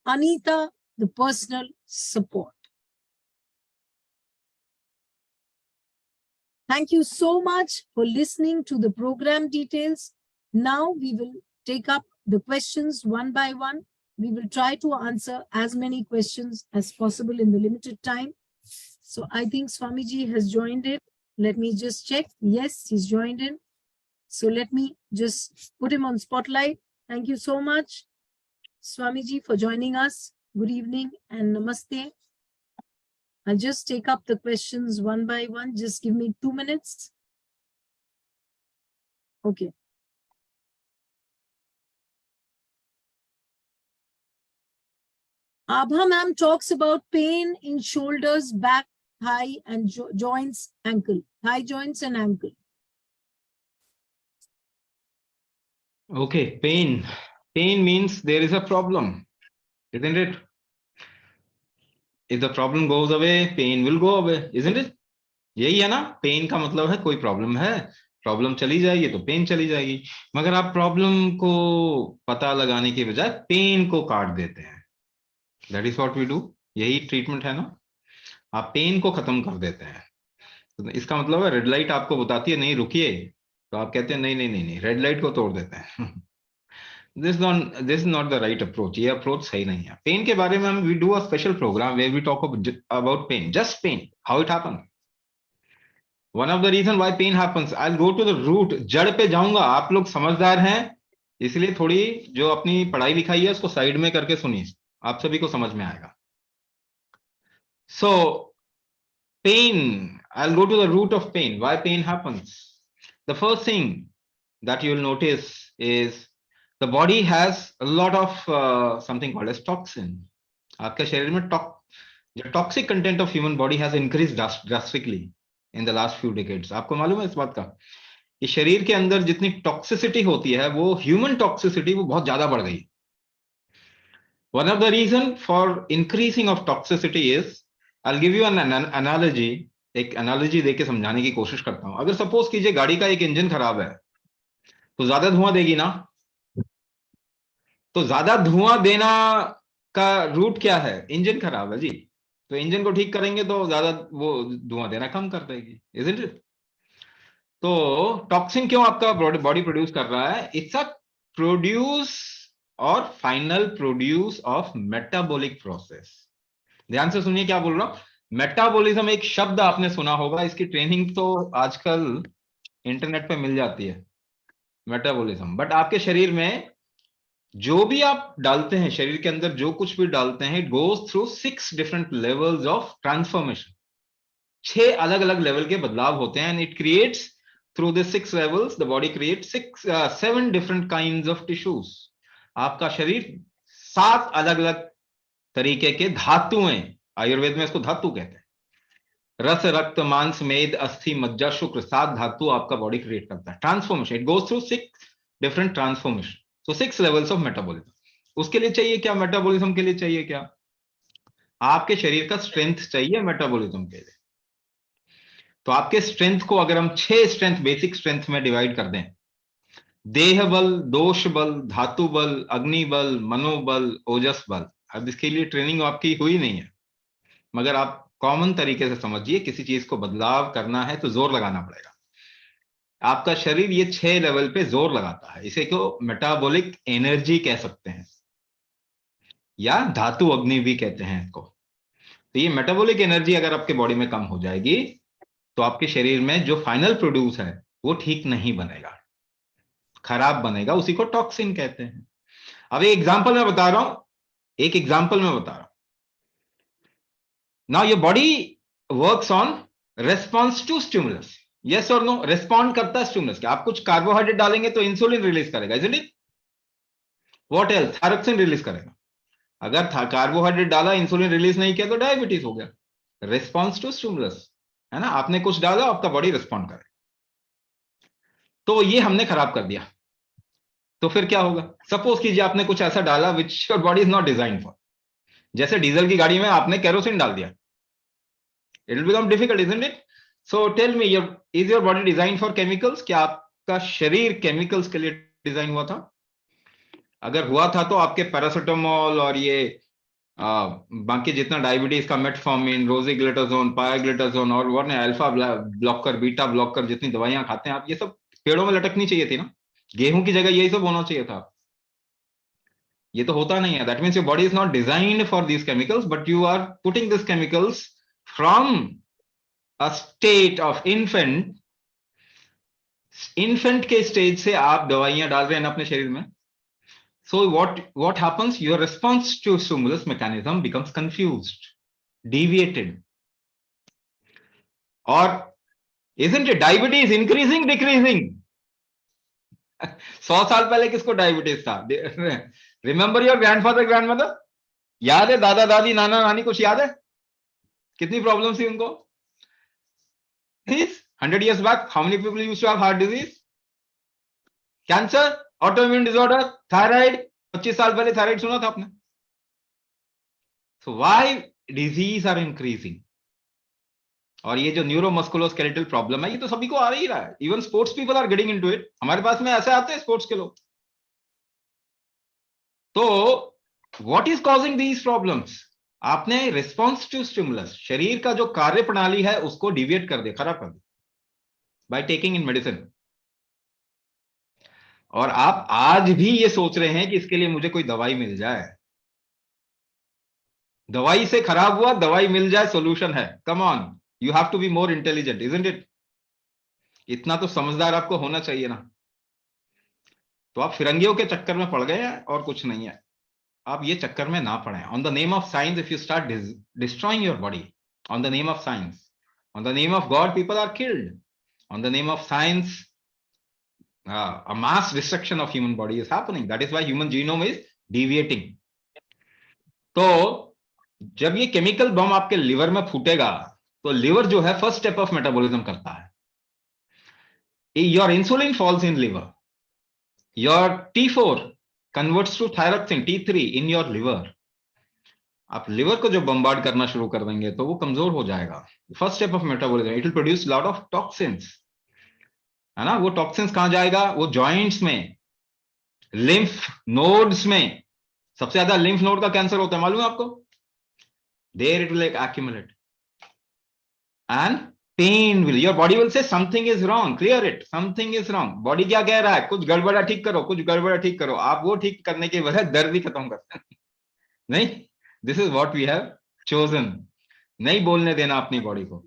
Anita, the personal support. Thank you so much for listening to the program details. Now we will take up the questions one by one. We will try to answer as many questions as possible in the limited time. So I think Swamiji has joined in. Let me just check. Yes, he's joined in. So let me just put him on spotlight. Thank you so much, Swamiji, for joining us. Good evening and namaste. I'll just take up the questions one by one. Just give me 2 minutes. Okay. Abha ma'am talks about pain in shoulders, back, thigh, and joints, ankle. Thigh joints and ankle. Okay, pain. Pain means there is a problem, isn't it? If the problem goes away, pain will go away, isn't it? यही है ना, pen का मतलब है कोई problem है, problem चली जाएगी तो पेन चली जाएगी। मगर आप प्रॉब्लम को पता लगाने के बजाय पेन को काट देते हैं। That is what we do. यही ट्रीटमेंट है ना, आप पेन को खत्म कर देते हैं। तो इसका मतलब है रेड लाइट आपको बताती है नहीं रुकिए, तो आप कहते हैं नहीं नहीं नहीं नहीं, रेड लाइट को तोड़ देते हैं। This is not the right approach. ये अप्रोच सही नहीं है। पेन के बारे में हम we do a special program where we talk about pain, just pain, how it happen, one of the reason why pain happens. I will go to the root, जड़ पे जाऊंगा। आप लोग समझदार हैं, इसलिए थोड़ी जो अपनी पढ़ाई लिखाई है उसको साइड में करके सुनिए, आप सभी को समझ में आएगा। So pain, I will go to the root of pain, why pain happens. The first thing that you will notice is the body has a lot of something called as toxin. आपके शरीर में the toxic content of human body has increased drastically in the last few decades. आपको मालूम है इस बात का कि शरीर के अंदर जितनी टॉक्सिसिटी होती है वो ह्यूमन टॉक्सिसिटी वो बहुत ज्यादा बढ़ गई। One of the reason for increasing of toxicity is, I'll give you an analogy, एक analogy देके समझाने की कोशिश करता हूं। अगर सपोज कीजिए गाड़ी का एक इंजन खराब है तो ज्यादा धुआं देगी ना, तो ज्यादा धुआं देना का रूट क्या है, इंजन खराब है जी, तो इंजन को ठीक करेंगे तो ज्यादा वो धुआं देना कम कर देगी, isn't it? तो टॉक्सिन क्यों आपका बॉडी प्रोड्यूस कर रहा है? इट्स अ प्रोड्यूस और final produce of metabolic process. ध्यान से सुनिए क्या बोल रहा हूं। मेटाबॉलिज्म एक शब्द आपने सुना होगा, इसकी ट्रेनिंग तो आजकल इंटरनेट पे मिल जाती है, मेटाबॉलिज्म। बट आपके शरीर में जो भी आप डालते हैं, शरीर के अंदर जो कुछ भी डालते हैं, it goes through 6 different levels of transformation. 6 अलग अलग लेवल के बदलाव होते हैं, and it creates through the 6 levels the body creates 7 different kinds of tissues. आपका शरीर 7 अलग अलग तरीके के धातुएं, आयुर्वेद में इसको धातु कहते हैं, रस रक्त मांस मेद अस्थि मज्जा शुक्र, 7 धातु आपका बॉडी क्रिएट करता है. Transformation, it goes through 6 different transformation. So 6 levels of metabolism. उसके लिए चाहिए क्या? मेटाबॉलिज्म के लिए चाहिए क्या? आपके शरीर का स्ट्रेंथ चाहिए मेटाबॉलिज्म के लिए. तो आपके स्ट्रेंथ को अगर हम 6 स्ट्रेंथ, बेसिक स्ट्रेंथ में डिवाइड कर दें, देह बल, दोष बल, धातु बल, अग्नि बल, मनोबल, ओजस बल. अब इसके लिए ट्रेनिंग आपकी हुई नहीं है, मगर आप कॉमन तरीके से समझिए, किसी चीज को बदलाव करना है तो जोर लगाना पड़ेगा. आपका शरीर ये 6 लेवल पे जोर लगाता है. इसे को मेटाबॉलिक एनर्जी कह सकते हैं, या धातु अग्नि भी कहते हैं इसको. तो ये मेटाबॉलिक एनर्जी अगर आपके बॉडी में कम हो जाएगी तो आपके शरीर में जो फाइनल प्रोड्यूस है वो ठीक नहीं बनेगा, खराब बनेगा. उसी को टॉक्सिन कहते हैं. अब एक एग्जांपल मैं बता रहा हूं. Now your body works on response to stimulus. Yes और नो? रेस्पॉन्ड करता है स्टिमुलस के. आप कुछ कार्बोहाइड्रेट डालेंगे तो इंसुलिन रिलीज करेगा, isn't it? What else? Thyroxine release करेगा. अगर कार्बोहाइड्रेट डाला, इंसुलिन रिलीज नहीं किया तो डायबिटीज हो गया. रेस्पॉन्स टू स्टिमुलस, है ना? आपने कुछ डाला, आपका बॉडी रिस्पॉन्ड करे. तो ये हमने खराब कर दिया. तो फिर क्या होगा? सपोज कीजिए आपने कुछ ऐसा डाला which your body is not design for. जैसे डीजल की गाड़ी में आपने केरोसिन डाल दिया, it will become difficult, isn't it? So tell me, is your body design for chemicals? क्या आपका शरीर केमिकल्स के लिए डिजाइन हुआ था? अगर हुआ था तो आपके पैरासिटामोल और ये बाकी जितना डायबिटीज का मेटफॉर्मिन, रोजीग्लूटाजोन, पाराग्लूटाजोन और वो अल्फा ब्लॉकर, बीटा ब्लॉकर जितनी दवाइयां खाते हैं आप, ये सब पेड़ों में लटकनी चाहिए थी ना. गेहूं की जगह यही सब होना चाहिए था. ये तो होता नहीं है. That means your body is not designed for these chemicals, but you are putting this chemicals from a state of infant के स्टेज से आप दवाइयां डाल रहे हैं ना अपने शरीर में. So what happens? Your response to stimulus mechanism becomes confused, deviated. Or isn't it diabetes increasing, decreasing? 100 साल पहले किसको डायबिटीज था? Remember your grandfather, grandmother? याद है? दादा दादी, नाना नानी, कुछ याद है? कितनी प्रॉब्लम थी उनको? 100 years back, how many people used to have heart disease? Cancer? Autoimmune disorder? Thyroid? 25 साल पहले थायराइड सुना था आपने? So why disease are increasing? और ये जो न्यूरो मस्कुलोस्केलेटल प्रॉब्लम है, ये तो सभी को आ ही रहा है. Even sports people are getting into it. हमारे पास में ऐसे आते हैं स्पोर्ट्स के लोग. तो what is causing these problems? आपने रिस्पॉन्स टू स्टिमुलस, शरीर का जो कार्य प्रणाली है उसको डिविएट कर दिया, खराब कर दिया, बाय टेकिंग इन मेडिसिन. और आप आज भी ये सोच रहे हैं कि इसके लिए मुझे कोई दवाई मिल जाए. दवाई से खराब हुआ, दवाई मिल जाए, सॉल्यूशन है. Come on, you have to be more intelligent, isn't it? इतना तो समझदार आपको होना चाहिए ना. तो आप फिरंगियों के चक्कर में पड़ गए हैं और कुछ नहीं है. आप ये चक्कर में ना पड़े. On the name of science, if you start destroying your body, on the name of science, on the name of God, people are killed. On the name of science, a mass destruction of human body is happening. That is why human genome is deviating. तो जब ये chemical बम आपके liver में फूटेगा तो liver जो है first step of metabolism करता है. Your insulin falls in liver, your T4 converts to thyroxine, T3 in your liver. आप लिवर को जो बम्बार्ड करना शुरू कर देंगे तो वो कमजोर हो जाएगा. First step of metabolism, it will produce lot of toxins, है ना? वो टॉक्सिन्स कहां जाएगा? वो जॉइंट्स में, लिम्फ नोड्स में. सबसे ज्यादा लिम्फ नोड का कैंसर होता है, मालूम है आपको? There it will accumulate and pain will, your body will say something is wrong, clear it, something is wrong. Body क्या कह रहा है? कुछ गड़बड़ा ठीक करो, कुछ गड़बड़ा ठीक करो. आप वो ठीक करने के बजाय दर्द ही खत्म करते हैं. नहीं, this is what we have chosen. नहीं बोलने देना अपनी बॉडी को.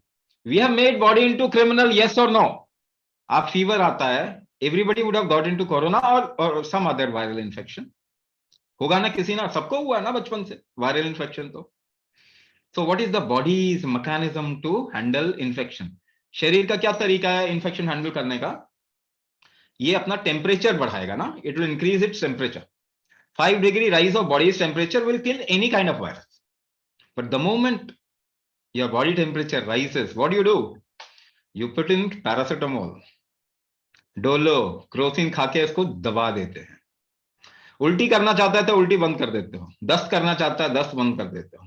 We have made body into criminal, yes और नो? आप फीवर आता है, everybody would have got into corona और सम अदर वायरल इन्फेक्शन. होगा ना किसी ना, सबको हुआ ना बचपन से वायरल इन्फेक्शन. तो so what is the body's mechanism to handle infection? शरीर का क्या तरीका है इन्फेक्शन हैंडल करने का? ये अपना टेम्परेचर बढ़ाएगा ना, it will increase its temperature. 5 degree rise of body's temperature will kill any kind of virus. But the moment your body temperature rises, what do? You put in paracetamol, Dolo, Crocin खा के इसको दबा देते हैं. उल्टी करना चाहता है तो उल्टी बंद कर देते हो, दस्त करना चाहता है दस्त बंद कर देते हो,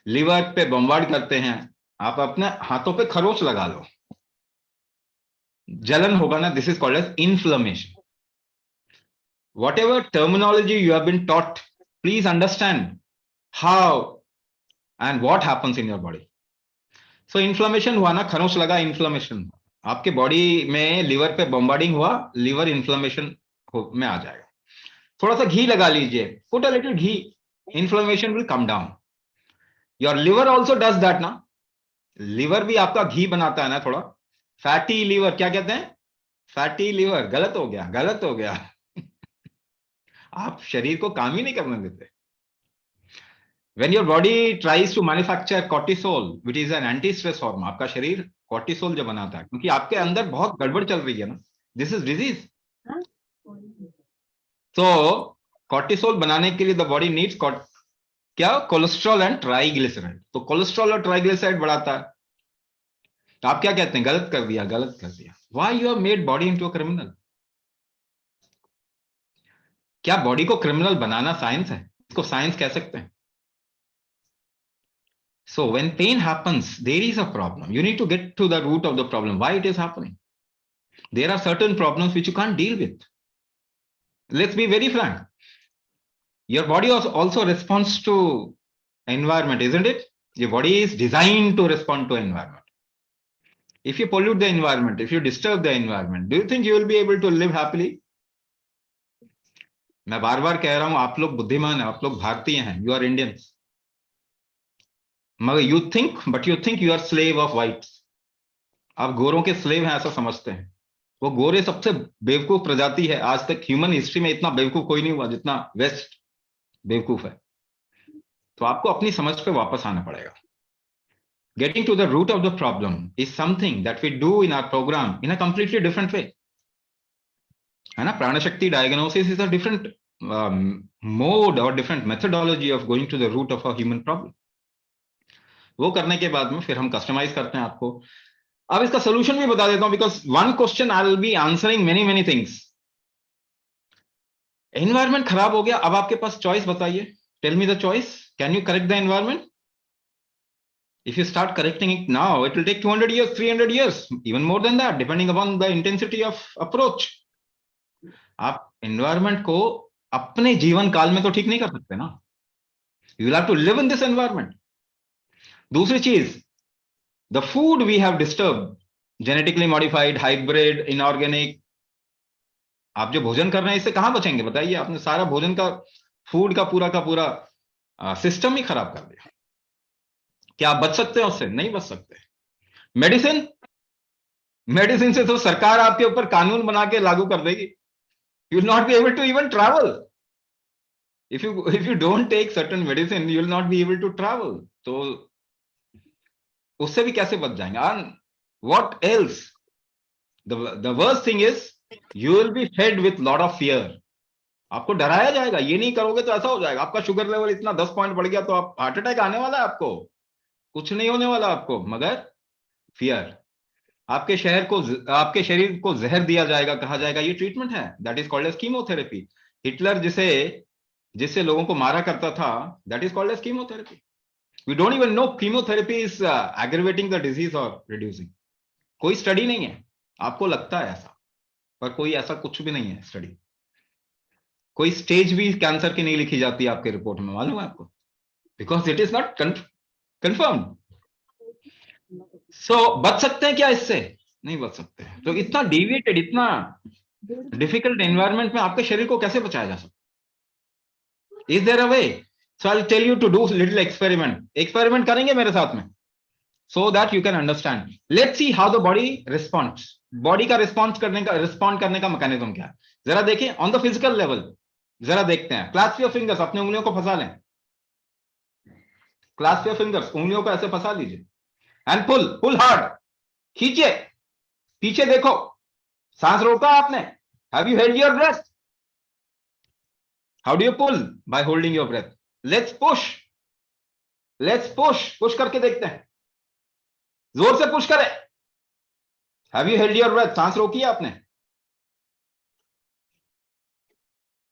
लीवर पे बम्बार्ड करते हैं, आप अपने हाथों पे खरोच लगा लो, जलन होगा ना. This is called as inflammation. Whatever terminology you have been taught, please understand how and what happens in your body. So inflammation हुआ ना, खरोंच लगा, इन्फ्लेमेशन. आपके बॉडी में लिवर पे बम्बार्डिंग हुआ, लिवर इन्फ्लेमेशन में आ जाएगा. थोड़ा सा घी लगा लीजिए, put a little ghee, inflammation will come down. Your liver also does that ना. लिवर भी आपका घी बनाता है ना थोड़ा. फैटी लिवर क्या कहते हैं? Fatty liver. गलत हो गया, गलत हो गया. आप शरीर को काम ही नहीं करने देते. When your body tries to manufacture cortisol, which is an anti-stress hormone, आपका शरीर cortisol जो बनाता है, क्योंकि आपके अंदर बहुत गड़बड़ चल रही है ना. This is disease. So cortisol बनाने के लिए the body needs क्या? Cholesterol and triglyceride. तो कोलेस्ट्रॉल और ट्राइग्लिसराइड बढ़ाता है. तो आप क्या कहते हैं? गलत कर दिया, गलत कर दिया. Why you have made body into a criminal? क्या बॉडी को क्रिमिनल बनाना साइंस है? इसको साइंस कह सकते हैं? So when pain happens, there is a problem. You need to get to the root of the problem, why it is happening. There are certain problems which you can't deal with. Let's be very frank. Your body also responds to environment, isn't it? Your body is designed to respond to environment. If you pollute the environment, if you disturb the environment, do you think you will be able to live happily? मैं बार बार कह रहा हूं, आप लोग बुद्धिमान हैं, आप लोग भारतीय हैं, यू आर इंडियंस. मगर you think you are slave of whites. आप गोरों के स्लेव हैं ऐसा समझते हैं. वो गोरे सबसे बेवकूफ प्रजाति है. आज तक ह्यूमन हिस्ट्री में इतना बेवकूफ कोई नहीं हुआ जितना वेस्ट बेवकूफ है. तो आपको अपनी समझ पे वापस आना पड़ेगा. Getting to the root of the problem is something that we do in our programme in a completely different way, है ना. Pranashakti diagnosis is a different mode और different methodology of going to the root of a human problem. वो करने के बाद में फिर हम कस्टमाइज करते हैं आपको. अब इसका सोल्यूशन भी बता देता हूं, because one question I will be answering many things. Environment खराब हो गया, अब आपके पास चॉइस बताइए. Tell me the choice. Can you correct the environment? If you start correcting it now, it will take 200 years, 300 years, even more than that, depending upon the intensity of approach. आप environment को अपने जीवन काल में तो ठीक नहीं कर सकते ना. You will have to live in this environment. दूसरी चीज, the food we have disturbed, genetically modified, hybrid, inorganic. आप जो भोजन कर रहे हैं इससे कहां बचेंगे बताइए? आपने सारा भोजन का, फूड का पूरा सिस्टम ही खराब कर दिया. क्या आप बच सकते हैं उससे? नहीं बच सकते. मेडिसिन से तो सरकार आपके ऊपर कानून बना के लागू कर देगी. You will not be able to even travel. If you don't take certain medicine, you will not be able to travel. तो उससे भी कैसे बच जाएंगे? And what else? The worst thing is you will be fed with lot of fear. आपको डराया जाएगा, ये नहीं करोगे तो ऐसा हो जाएगा. आपका शुगर लेवल इतना 10 पॉइंट बढ़ गया तो आप हार्ट अटैक आने वाला है. आपको कुछ नहीं होने वाला आपको, मगर फियर. आपके शरीर को जहर दिया जाएगा, कहा जाएगा ये ट्रीटमेंट है. That is called as chemotherapy. Hitler जिससे लोगों को मारा करता था, that is called as chemotherapy. We don't even know chemotherapy is aggravating the disease और रिड्यूसिंग. कोई स्टडी नहीं है. आपको लगता है ऐसा, पर कोई ऐसा कुछ भी नहीं है स्टडी. कोई स्टेज भी कैंसर की नहीं लिखी जाती आपके रिपोर्ट में, मालूम है आपको? Because it is not confirm. So बच सकते हैं क्या इससे? नहीं बच सकते. तो इतना डेविएटेड, इतना डिफिकल्ट एनवायरनमेंट में आपके शरीर को कैसे बचाया जा सकता? Is there a way? So I will tell you to do little experiment करेंगे मेरे साथ में, so that you can understand. Let's see how the body responds. Body का रिस्पॉन्ड करने का मैकेनिज्म क्या है, जरा देखिए. ऑन द फिजिकल लेवल जरा देखते हैं. Clasp your fingers. अपने उंगलियों को फंसा लें. Clasp your fingers. उंगलियों को ऐसे फंसा लीजिए. And pull hard. खींचिए, पीछे देखो, सांस रोका आपने, have you held your breath? How do you pull? By holding your breath. Let's push करके देखते हैं, जोर से पुश करें. Have you held your breath? सांस रोकी आपने.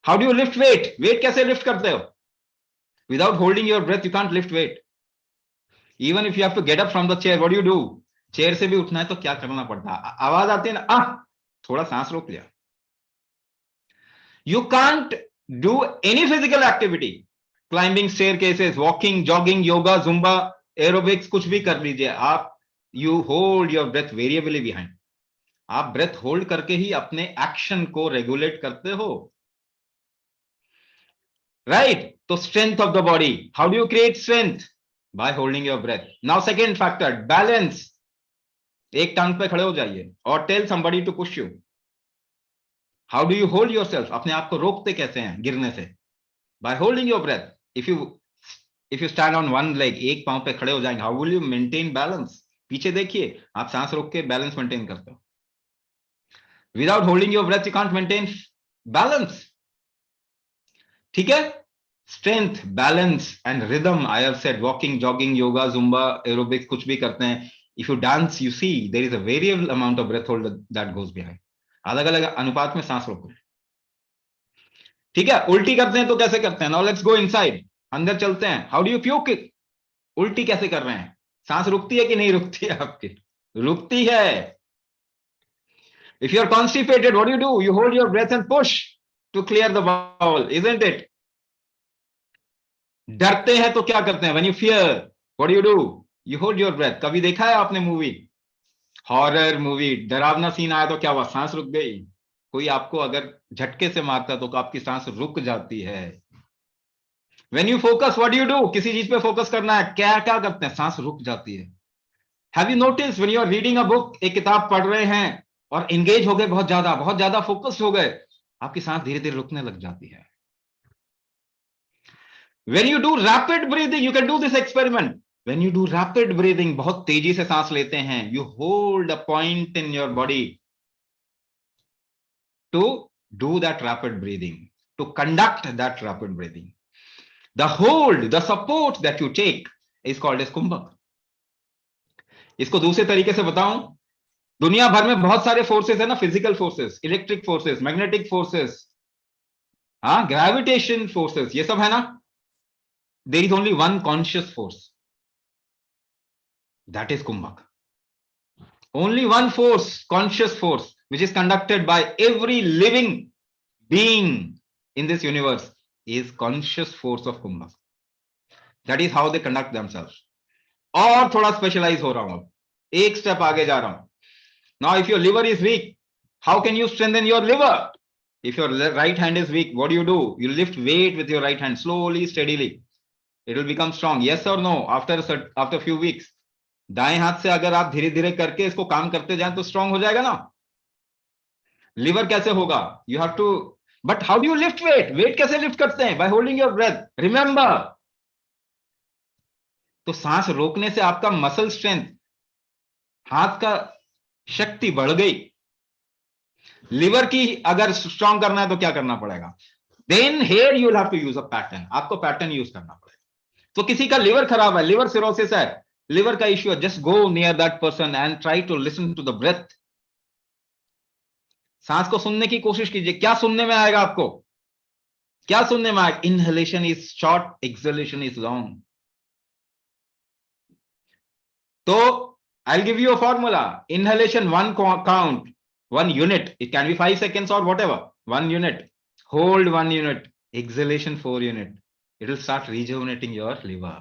How do you lift weight? Weight कैसे लिफ्ट करते हो? Without holding your breath you can't lift weight. Even if you have to get up from the chair, what do you do? Chair से भी उठना है तो क्या करना पड़ता है? आवाज आती है ना, थोड़ा सांस रोक लिया. You can't do any physical activity, climbing staircases, walking, jogging, yoga, Zumba, aerobics, कुछ भी कर लीजिए आप, you hold your breath variably behind. आप ब्रेथ होल्ड करके ही अपने एक्शन को रेगुलेट करते हो, राइट? तो strength of the body, how do you create strength? By holding your breath. Now second factor, balance. एक टांग पे खड़े हो जाइए और tell somebody to push you. How do you hold yourself? अपने आप को रोकते कैसे हैं गिरने से? By holding your breath. If you stand on one leg, एक पांव पे खड़े हो जाएंगे, how will you maintain balance? पीछे देखिए, आप सांस रोक के बैलेंस मेंटेन करते हो. Without holding your breath you can't maintain balance. ठीक है? Strength, balance and rhythm. I have said walking, jogging, yoga, Zumba, aerobics, कुछ भी करते हैं. If you dance, you see there is a variable amount of breath hold that goes behind. अलग अलग अनुपात में सांस रोको. ठीक है? उल्टी करते हैं तो कैसे करते हैं? Now let's go inside. अंदर चलते हैं. How do you puke? उल्टी कैसे कर रहे हैं? सांस रुकती है कि नहीं रुकती है आपकी? रुकती है. If you are constipated, what do? You hold your breath and push to clear the bowel, isn't it? डरते हैं तो क्या करते हैं? When you fear, what do? You hold your breath. कभी देखा है आपने मूवी, हॉरर मूवी, डरावना सीन आया तो क्या हुआ? सांस रुक गई. कोई आपको अगर झटके से मारता तो आपकी सांस रुक जाती है. When you focus, what do? किसी चीज पे फोकस करना है, क्या क्या करते हैं? सांस रुक जाती है. Have you noticed when you are reading a book, एक किताब पढ़ रहे हैं और एंगेज हो गए, बहुत ज्यादा फोकस्ड हो गए, आपकी सांस धीरे धीरे रुकने लग जाती है. When you do rapid breathing, you can do this experiment. When you do rapid breathing, बहुत तेजी से सांस लेते हैं, you hold a point in your body to do that rapid breathing, to conduct that rapid breathing. The hold, the support that you take is called as कुंभक. इसको दूसरे तरीके से बताऊं, दुनिया भर में बहुत सारे फोर्सेस है ना, physical forces, electric forces, magnetic forces, हाँ, ग्रेविटेशन फोर्सेस, ये सब है ना. There is only one conscious force, that is kumbhak. Only one force, conscious force, which is conducted by every living being in this universe, is conscious force of kumbhak. That is how they conduct themselves. और थोड़ा specialise हो रहा हूं, अब एक step आगे जा रहा हूं. Now, if your liver is weak, how can you strengthen your liver? If your right hand is weak, what do? You lift weight with your right hand slowly, steadily. It will become strong. Yes or no? After a few weeks, दाएं हाथ से अगर आप धीरे धीरे करके इसको काम करते जाएं तो स्ट्रांग हो जाएगा ना. लिवर कैसे होगा? You have to. But how do you lift weight? Weight कैसे लिफ्ट करते हैं? By holding your breath. Remember. तो सांस रोकने से आपका मसल स्ट्रेंथ, हाथ का शक्ति बढ़ गई. लिवर की अगर स्ट्रांग करना है तो क्या करना पड़ेगा? Then here you will have to use a pattern. आपको पैटर्न यूज करना पड़ेगा. तो किसी का लिवर खराब है, लिवर सिरोसिस है, लिवर का इश्यू है, just go near that person and try to listen to the breath. सांस को सुनने की कोशिश कीजिए. क्या सुनने में आएगा आपको? क्या सुनने में आएगा? Inhalation is short, exhalation is long. तो I'll give you a formula. Inhalation 1 count, 1 unit. It can be 5 seconds or whatever. 1 unit. Hold 1 unit. Exhalation 4 unit. It will start rejuvenating your liver.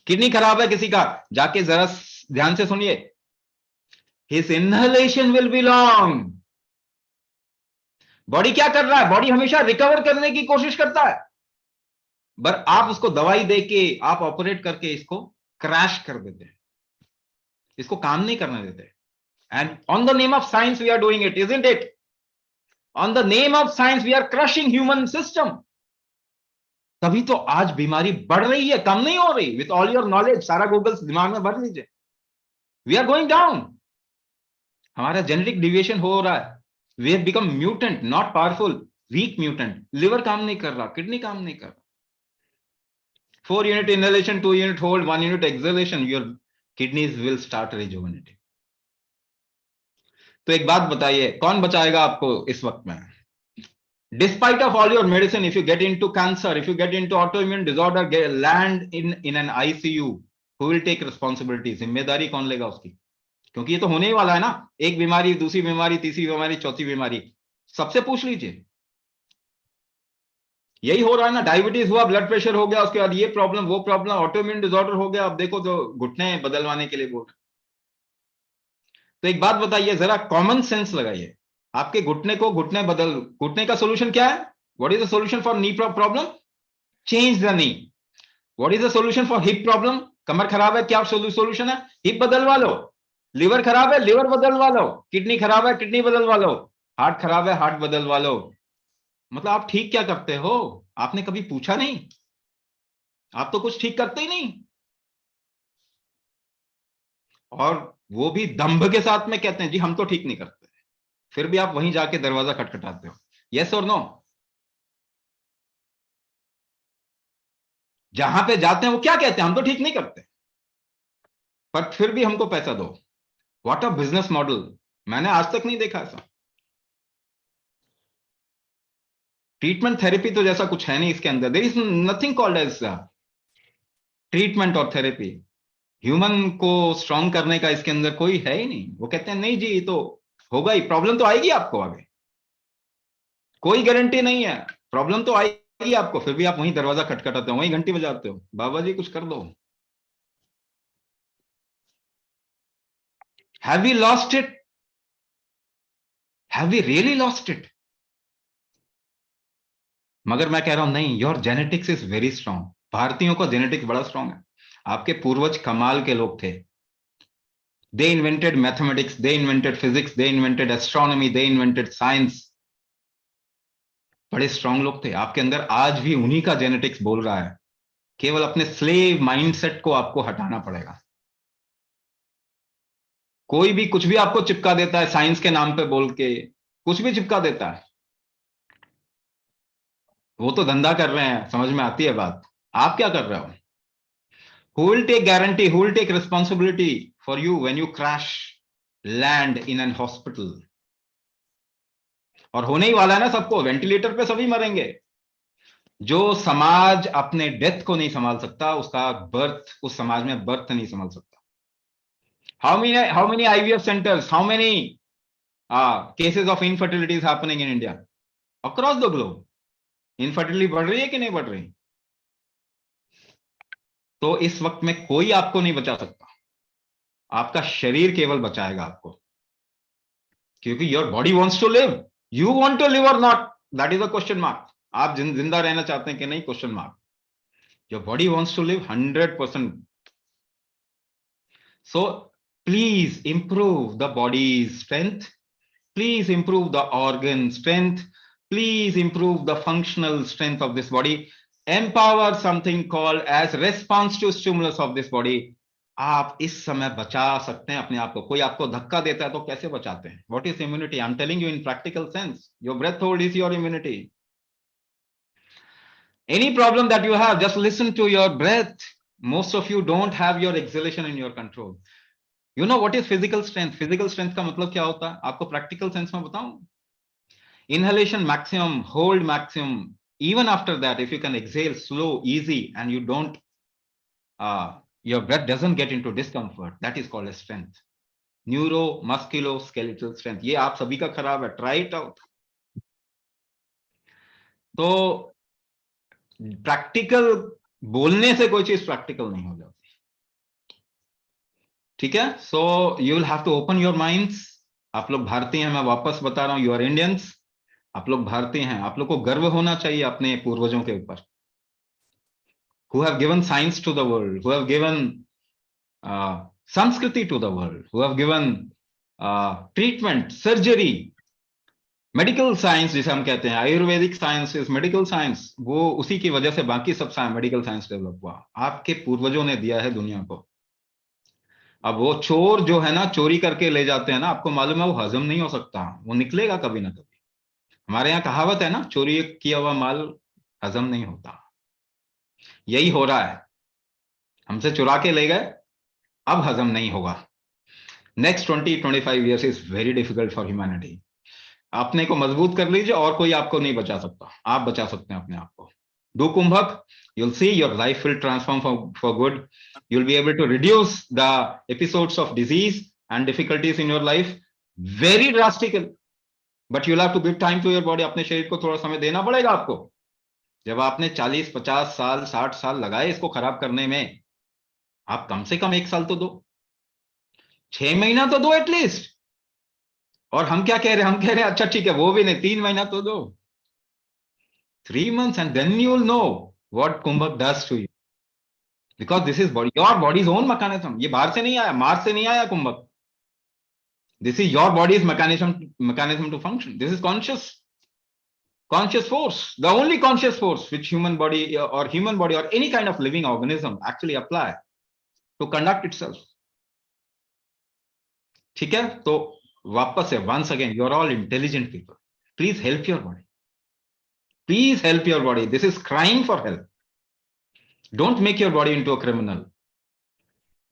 Kidney खराब है किसी का, जाके जरा ध्यान से सुनिए. His inhalation will be long. Body क्या कर रहा है? बॉडी हमेशा रिकवर करने की कोशिश करता है, पर आप उसको दवाई देके, आप ऑपरेट करके इसको क्रैश कर देते हैं, इसको काम नहीं करने देते. And on the name of science we are doing it, isn't it? On the name of science we are crushing human system. तभी तो आज बीमारी बढ़ रही है, कम नहीं हो रही. विथ ऑल योर नॉलेज, सारा गूगल दिमाग में भर लीजिए. We are going down. हमारा जेनेटिक डिविएशन हो रहा है, we have become mutant, not powerful, weak mutant. Liver काम नहीं कर रहा, किडनी काम नहीं कर रहा, 4 unit inhalation, 2 unit hold, 1 unit exhalation, your kidneys will start rejuvenating. तो एक बात बताइए, कौन बचाएगा आपको इस वक्त में? Despite of all your medicine, if you get into cancer, if you get into autoimmune disorder, land in an ICU, who will take responsibility? जिम्मेदारी कौन लेगा उसकी? क्योंकि ये तो होने ही वाला है ना, एक बीमारी, दूसरी बीमारी, तीसरी बीमारी, चौथी बीमारी, सबसे पूछ लीजिए। यही हो रहा है ना, डायबिटीज हुआ, ब्लड प्रेशर हो गया, उसके बाद ये प्रॉब्लम, वो प्रॉब्लम, ऑटोइम्यून डिसऑर्डर हो गया, अब देखो तो घुटने बदलवाने के लिए बोल रहे। तो एक बात बताइए, जरा कॉमन सेंस लगाइए, आपके घुटने को घुटने का सोल्यूशन क्या है? What is the solution for knee problem? Change the knee. What is the solution for hip problem? कमर खराब है, क्या सोल्यूशन है? हिप बदलवा लो। लिवर खराब है, लिवर बदलवा लो। किडनी खराब है, किडनी बदलवा लो। हार्ट खराब है, हार्ट बदलवा लो। मतलब आप ठीक क्या करते हो? आपने कभी पूछा नहीं? आप तो कुछ ठीक करते ही नहीं, और वो भी दंभ के साथ में कहते हैं जी हम तो ठीक नहीं करते, फिर भी आप वहीं जाके दरवाजा खटखटाते हो। यस और नो? जहां पे जाते हैं वो क्या कहते हैं? हम तो ठीक नहीं करते, पर फिर भी हमको पैसा दो। What a business model! मैंने आज तक नहीं देखा ऐसा। ट्रीटमेंट थेरेपी तो जैसा कुछ है नहीं इसके अंदर। There is nothing called as treatment और थेरेपी। ह्यूमन को स्ट्रांग करने का इसके अंदर कोई है ही नहीं। वो कहते हैं नहीं जी, ये तो होगा ही, प्रॉब्लम तो आएगी आपको आगे, कोई गारंटी नहीं है, प्रॉब्लम तो आएगी आपको, फिर भी आप वहीं दरवाजा खटखटाते हो, वहीं घंटी बजाते हो, बाबा जी कुछ कर दो। Have we lost it? Have we really lost it? मगर मैं कह रहा हूं नहीं, your genetics is very strong. भारतीयों का जेनेटिक्स बड़ा स्ट्रांग है। आपके पूर्वज कमाल के लोग थे। दे इन्वेंटेड मैथमेटिक्स, दे इन्वेंटेड फिजिक्स, दे इन्वेंटेड एस्ट्रोनॉमी, दे इन्वेंटेड साइंस। बड़े स्ट्रांग लोग थे। आपके अंदर आज भी उन्हीं का जेनेटिक्स बोल रहा है। केवल अपने स्लेव माइंडसेट को आपको हटाना पड़ेगा। कोई भी कुछ भी आपको चिपका देता है साइंस के नाम पे बोल के, कुछ भी चिपका देता है। वो तो धंधा कर रहे हैं, समझ में आती है बात। आप क्या कर रहे हो? Who will take guarantee, who will take responsibility for you when you crash land in an hospital? और होने ही वाला है ना सबको, वेंटिलेटर पे सभी मरेंगे। जो समाज अपने डेथ को नहीं संभाल सकता, उसका बर्थ, उस समाज में बर्थ नहीं संभाल सकता। How many IVF centres, how many cases of infertility is happening in India, across the globe? Infertility बढ़ रही है कि नहीं बढ़ रही? तो इस वक्त में कोई आपको नहीं बचा सकता, आपका शरीर केवल बचाएगा आपको, क्योंकि your body wants to live. You want to live or not, that is a question mark. आप जिंदा रहना चाहते हैं कि नहीं? Question mark. Your body wants to live 100%। So please improve the body's strength, please improve the organ strength, please improve the functional strength of this body, empower something called as response to stimulus of this body। आप इस समय बचा सकते हैं अपने आप को। कोई आपको धक्का देता है तो कैसे बचाते हैं? What is immunity? I am telling you in practical sense, your breath hold is your immunity. Any problem that you have, just listen to your breath। most of you don't have your exhalation in your control। You know what is physical strength? Physical strength का मतलब क्या होता है आपको practical sense में बताऊं? Inhalation maximum, hold maximum, even after that if you can exhale slow, easy, and you don't your breath doesn't get into discomfort, that is called a strength। Neuro Musculoskeletal strength। ये आप सभी का खराब है, try it out। तो practical बोलने से कोई चीज प्रैक्टिकल नहीं हो जाती, ठीक है? So you will have to open your minds. आप लोग भारतीय हैं, मैं वापस बता रहा हूं, यू आर इंडियंस। आप लोग भारतीय हैं, आप लोग को गर्व होना चाहिए अपने पूर्वजों के ऊपर, who have given science to the world, who have given Sanskriti to the world, who have given treatment, surgery, medical science जिसे हम कहते हैं, Ayurvedic science is medical science. वो उसी की वजह से बाकी सब मेडिकल साइंस डेवलप हुआ। आपके पूर्वजों ने दिया है दुनिया को। अब वो चोर जो है ना, चोरी करके ले जाते हैं ना, आपको मालूम है वो हजम नहीं हो सकता, वो निकलेगा कभी ना कभी। हमारे यहाँ कहावत है ना, चोरी किया हुआ माल हजम नहीं होता। यही हो रहा है, हमसे चुरा के ले गए, अब हजम नहीं होगा। Next 20-25 years is very difficult for humanity. अपने को मजबूत कर लीजिए, और कोई आपको नहीं बचा सकता, आप बचा सकते हैं अपने आप को। Do Kumbhak, you'll see your life will transform for good. You'll be able to reduce the episodes of disease and difficulties in your life very drastically. But you'll have to give time to your body. अपने शरीर को थोड़ा समय देना पड़ेगा आपको। जब आपने 40-50 साल 60 साल लगाए इसको खराब करने में, आप कम से कम 1 साल तो दो, 6 महीना तो दो एटलीस्ट। और हम क्या कह रहे हैं, हम कह रहे हैं अच्छा ठीक है वो भी नहीं, 3 महीना तो दो, 3 months, and then you will know what Kumbhak does to you. Because this is body, your body's own mechanism. ये बाहर से नहीं आया, मार्स से नहीं आया कुंभक। This is your body's mechanism to function. This is conscious force, the only conscious force which human body or any kind of living organism actually apply to conduct itself. ठीक है, तो वापस से once again, you're all intelligent people. Please help your body. Please help your body. This is crying for help. Don't make your body into a criminal.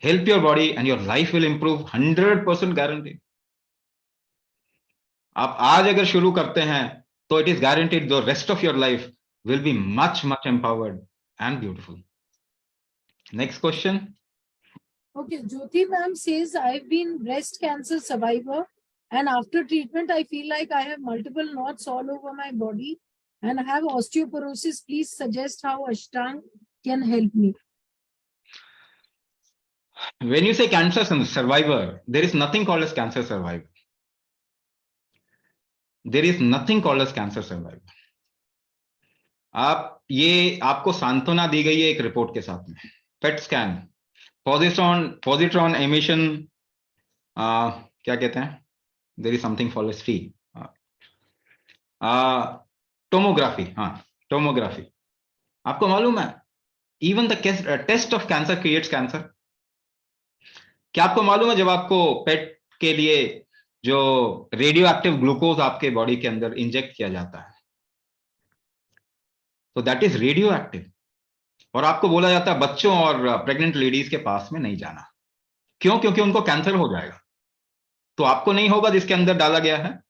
Help your body and your life will improve 100% guaranteed. आप आज अगर शुरू करते हैं तो it is guaranteed the rest of your life will be much empowered and beautiful. Next question. Okay, Jyoti ma'am says, I've been breast cancer survivor and after treatment, I feel like I have multiple knots all over my body and I have osteoporosis. Please suggest how Ashtaang can help me. When you say cancer survivor, there is nothing called as cancer survivor. There is nothing called as cancer survivor. आप ये आपको सांत्वना दी गई है एक report के साथ में, पेट स्कैन, पॉजिट्रॉन एमिशन, क्या कहते हैं, there is something for T, tomography, हाँ टोमोग्राफी। आपको मालूम है even the test of cancer creates cancer. क्या आपको मालूम है जब आपको पेट के लिए जो रेडियो एक्टिव ग्लूकोज आपके बॉडी के अंदर इंजेक्ट किया जाता है, तो दैट इज रेडियो एक्टिव, और आपको बोला जाता है बच्चों और प्रेग्नेंट लेडीज के पास में नहीं जाना। क्यों? क्योंकि उनको कैंसर हो जाएगा। तो आपको नहीं होगा जिसके अंदर डाला गया है।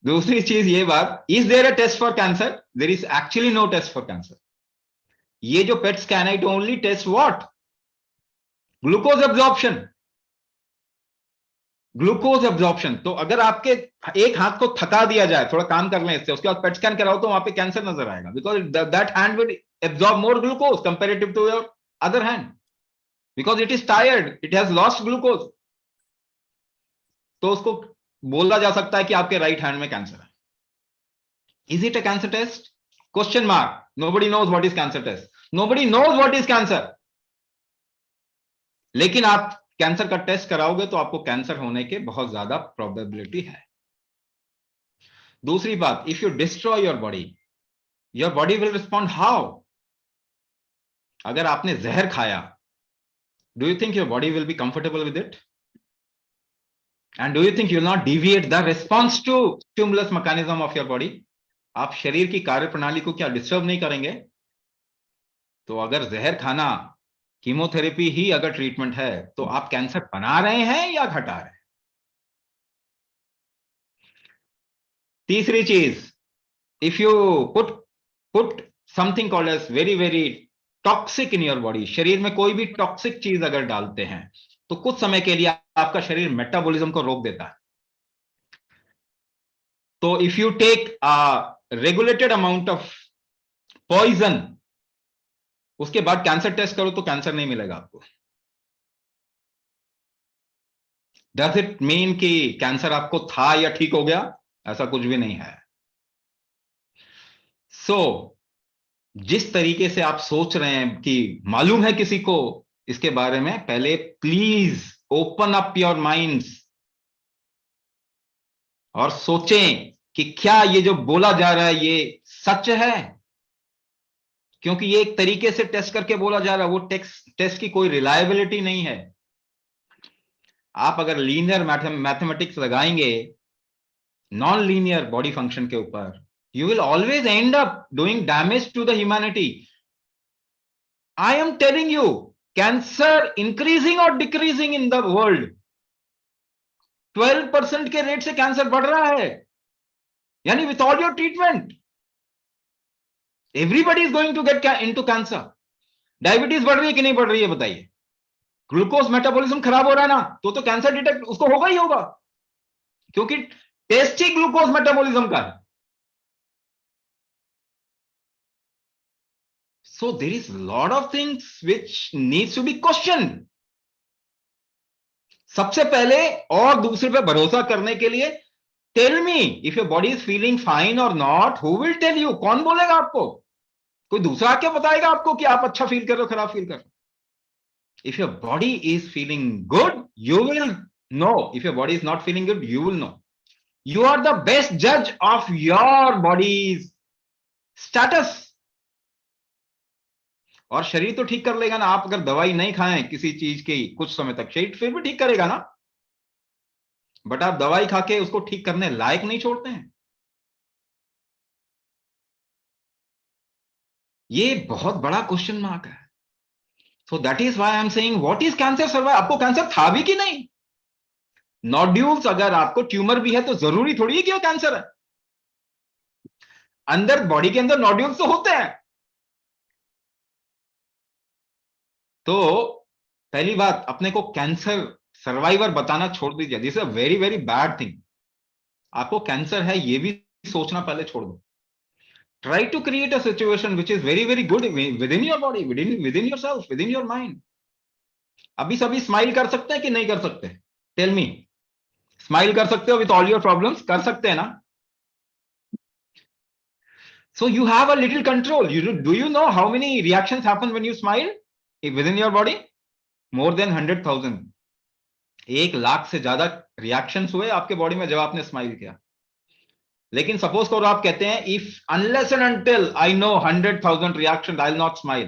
दूसरी चीज ये बात, is there a test for cancer? There is actually no test for cancer. ये जो पेट स्कैन है, it only test what? Glucose absorption. Glucose absorption. तो अगर आपके एक हाथ को थका दिया जाए, थोड़ा काम कर लें इससे, उसके बाद पेट स्कैन कराओ तो वहां पे कैंसर नजर आएगा, because that hand will absorb more glucose comparative to your other hand, because it is tired, it has lost glucose. तो उसको बोला जा सकता है कि आपके राइट हैंड में कैंसर है। Is it a cancer test? Question mark. Nobody knows what is cancer test, nobody knows what is cancer. लेकिन आप कैंसर का टेस्ट कराओगे तो आपको कैंसर होने के बहुत ज्यादा प्रोबेबिलिटी है। दूसरी बात, if you destroy your body will respond how? अगर आपने जहर खाया, do you think your body will be comfortable with it? And do you think you will not deviate the response to stimulus mechanism of your body? आप शरीर की कार्यप्रणाली को क्या डिस्टर्ब नहीं करेंगे? तो अगर जहर खाना, कीमोथेरेपी ही अगर ट्रीटमेंट है, तो आप कैंसर बना रहे हैं या घटा रहे हैं? तीसरी चीज, if you put something called as very toxic in your body, शरीर में कोई भी टॉक्सिक चीज अगर डालते हैं तो कुछ समय के लिए आपका शरीर मेटाबॉलिज्म को रोक देता है। तो if you take a regulated amount of poison, उसके बाद कैंसर टेस्ट करो तो कैंसर नहीं मिलेगा आपको। डज इट मीन कि कैंसर आपको था या ठीक हो गया? ऐसा कुछ भी नहीं है। सो जिस तरीके से आप सोच रहे हैं कि मालूम है किसी को इसके बारे में, पहले please open up your minds और सोचें कि क्या ये जो बोला जा रहा है ये सच है, क्योंकि ये एक तरीके से टेस्ट करके बोला जा रहा है, वो टेस्ट की कोई रिलायबिलिटी नहीं है। आप अगर लीनियर मैथमेटिक्स लगाएंगे नॉन लीनियर बॉडी फंक्शन के ऊपर, you will always end up doing damage to the humanity. I am telling you, cancer increasing or decreasing in the world, 12% के रेट से कैंसर बढ़ रहा है, यानी with all your treatment everybody is going to get into cancer. Diabetes बढ़ रही है कि नहीं बढ़ रही है बताइए? ग्लूकोज मेटाबॉलिज्म खराब हो रहा है ना, तो कैंसर डिटेक्ट उसको होगा ही होगा, क्योंकि टेस्ट ही ग्लूकोज मेटाबॉलिज्म का है। So there is a lot of things which needs to be questioned. सबसे पहले और दूसरे पे भरोसा करने के लिए tell me if your body is feeling fine or not, who will tell you? कौन बोलेगा आपको? कोई दूसरा आके बताएगा आपको कि आप अच्छा फील कर रहे हो खराब फील कर रहे हो? If your body is feeling good you will know, if your body is not feeling good you will know. You are the best जज ऑफ योर बॉडीज स्टेटस। और शरीर तो ठीक कर लेगा ना, आप अगर दवाई नहीं खाएं किसी चीज की कुछ समय तक, शरीर फिर भी ठीक करेगा ना, बट आप दवाई खा के उसको ठीक करने लायक नहीं छोड़ते हैं। ये बहुत बड़ा क्वेश्चन मार्क है। So that is why I am saying what is cancer survive. आपको कैंसर था भी कि नहीं? नोड्यूल्स, अगर आपको ट्यूमर भी है तो जरूरी थोड़ी है कि वो कैंसर है। अंदर बॉडी के अंदर नोड्यूल्स तो होते हैं। तो पहली बात, अपने को कैंसर सर्वाइवर बताना छोड़ दीजिए। This is a very very bad thing. आपको कैंसर है ये भी सोचना पहले छोड़ दो। Try to create a situation which is very very good within your body, within yourself, within your mind. अभी सभी स्माइल कर सकते हैं कि नहीं कर सकते? Tell me. स्माइल कर सकते हो विथ ऑल योर प्रॉब्लम्स? कर सकते हैं ना? So you have a little control. Do you know how many reactions happen when you smile within your body? More than 100,000. 1,00,000 से ज्यादा रिएक्शंस हुए आपके बॉडी में जब आपने स्माइल किया। लेकिन सपोज करो आप कहते हैं if unless and until I know 100,000 reaction I will not smile.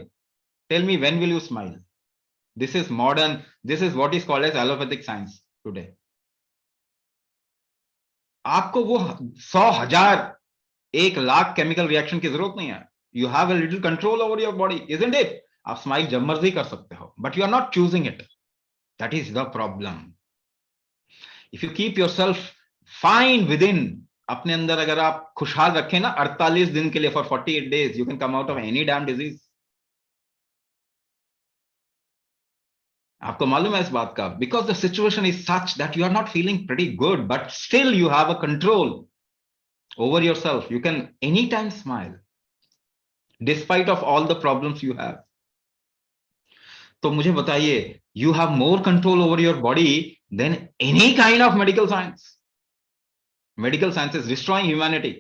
Tell me when will you smile? This is modern, this is what is called as allopathic science today. आपको वो 100,000 1,00,000 chemical reaction की जरूरत नहीं है। You have a little control over your body, isn't it? आप smile जब मर्जी कर सकते हो, but you are not choosing it. That is the problem. If you keep yourself fine within, अपने अंदर अगर आप खुशहाल रखें ना 48 दिन के लिए, for 48 days, you can come out of any damn disease. आपको मालूम है इस बात का? Because the situation is such that you are not feeling pretty good, but still you have a control over yourself. You can anytime smile despite of all the problems you have. तो मुझे बताइए, you have more control over your body than any kind of medical science. Medical science is destroying humanity.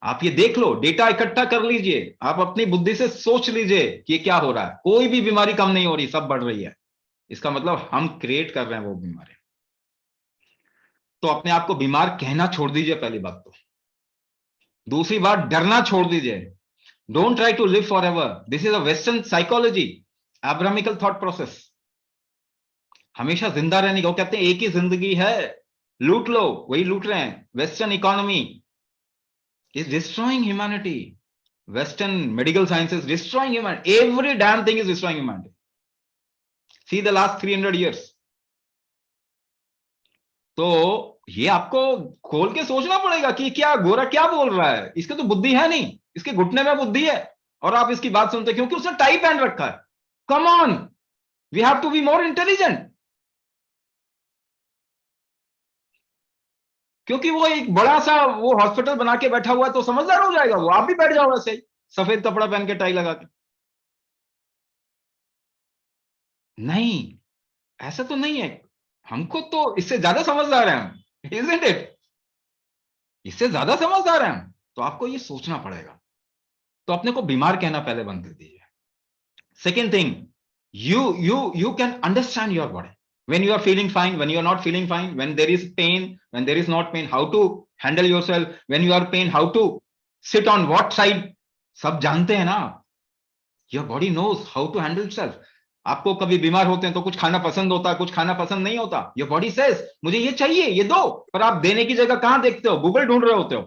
आप ये देख लो, data इकट्ठा कर लीजिए, आप अपनी बुद्धि से सोच लीजिए कि ये क्या हो रहा है। कोई भी बीमारी कम नहीं हो रही, सब बढ़ रही है। इसका मतलब हम क्रिएट कर रहे हैं वो बीमारी। तो अपने आप को बीमार कहना छोड़ दीजिए, पहली बात तो। दूसरी बात, डरना छोड़ दीजिए। Don't try to live forever. This is a western psychology, Abrahamical thought process. हमेशा जिंदा रहने को कहते हैं, एक ही जिंदगी है, लूट लो, वही लूट रहे हैं। Western economy is destroying humanity. Western medical science is destroying humanity. Every damn thing is destroying humanity. See the last 300 years. तो ये आपको खोल के सोचना पड़ेगा कि क्या गोरा क्या बोल रहा है। इसके तो बुद्धि है नहीं, इसके घुटने में बुद्धि है, और आप इसकी बात सुनते क्योंकि उसने टाई पहन रखा है। Come on, we have to be more intelligent. क्योंकि वो एक बड़ा सा वो हॉस्पिटल बना के बैठा हुआ है तो समझदार हो जाएगा वो। आप भी बैठ जाओ ऐसे ही, सफेद कपड़ा पहन के, टाई लगा के। नहीं, ऐसा तो नहीं है। हमको तो इससे ज्यादा समझदार है हम, isn't it? इससे ज्यादा समझदार है हम। तो आपको ये सोचना पड़ेगा। तो अपने को बीमार कहना पहले बंद कर दीजिए। Second thing, you can understand your body. When you are feeling fine, when you are not feeling fine, when there is pain, when there is not pain, how to handle yourself. When you are pain, how to sit on what side सब जानते हैं ना, your body knows how to handle self. आपको कभी बीमार होते हैं तो कुछ खाना पसंद होता है, कुछ खाना पसंद नहीं होता। योर बॉडी सेज मुझे ये चाहिए, ये दो, पर आप देने की जगह कहां देखते हो? गूगल ढूंढ रहे होते हो।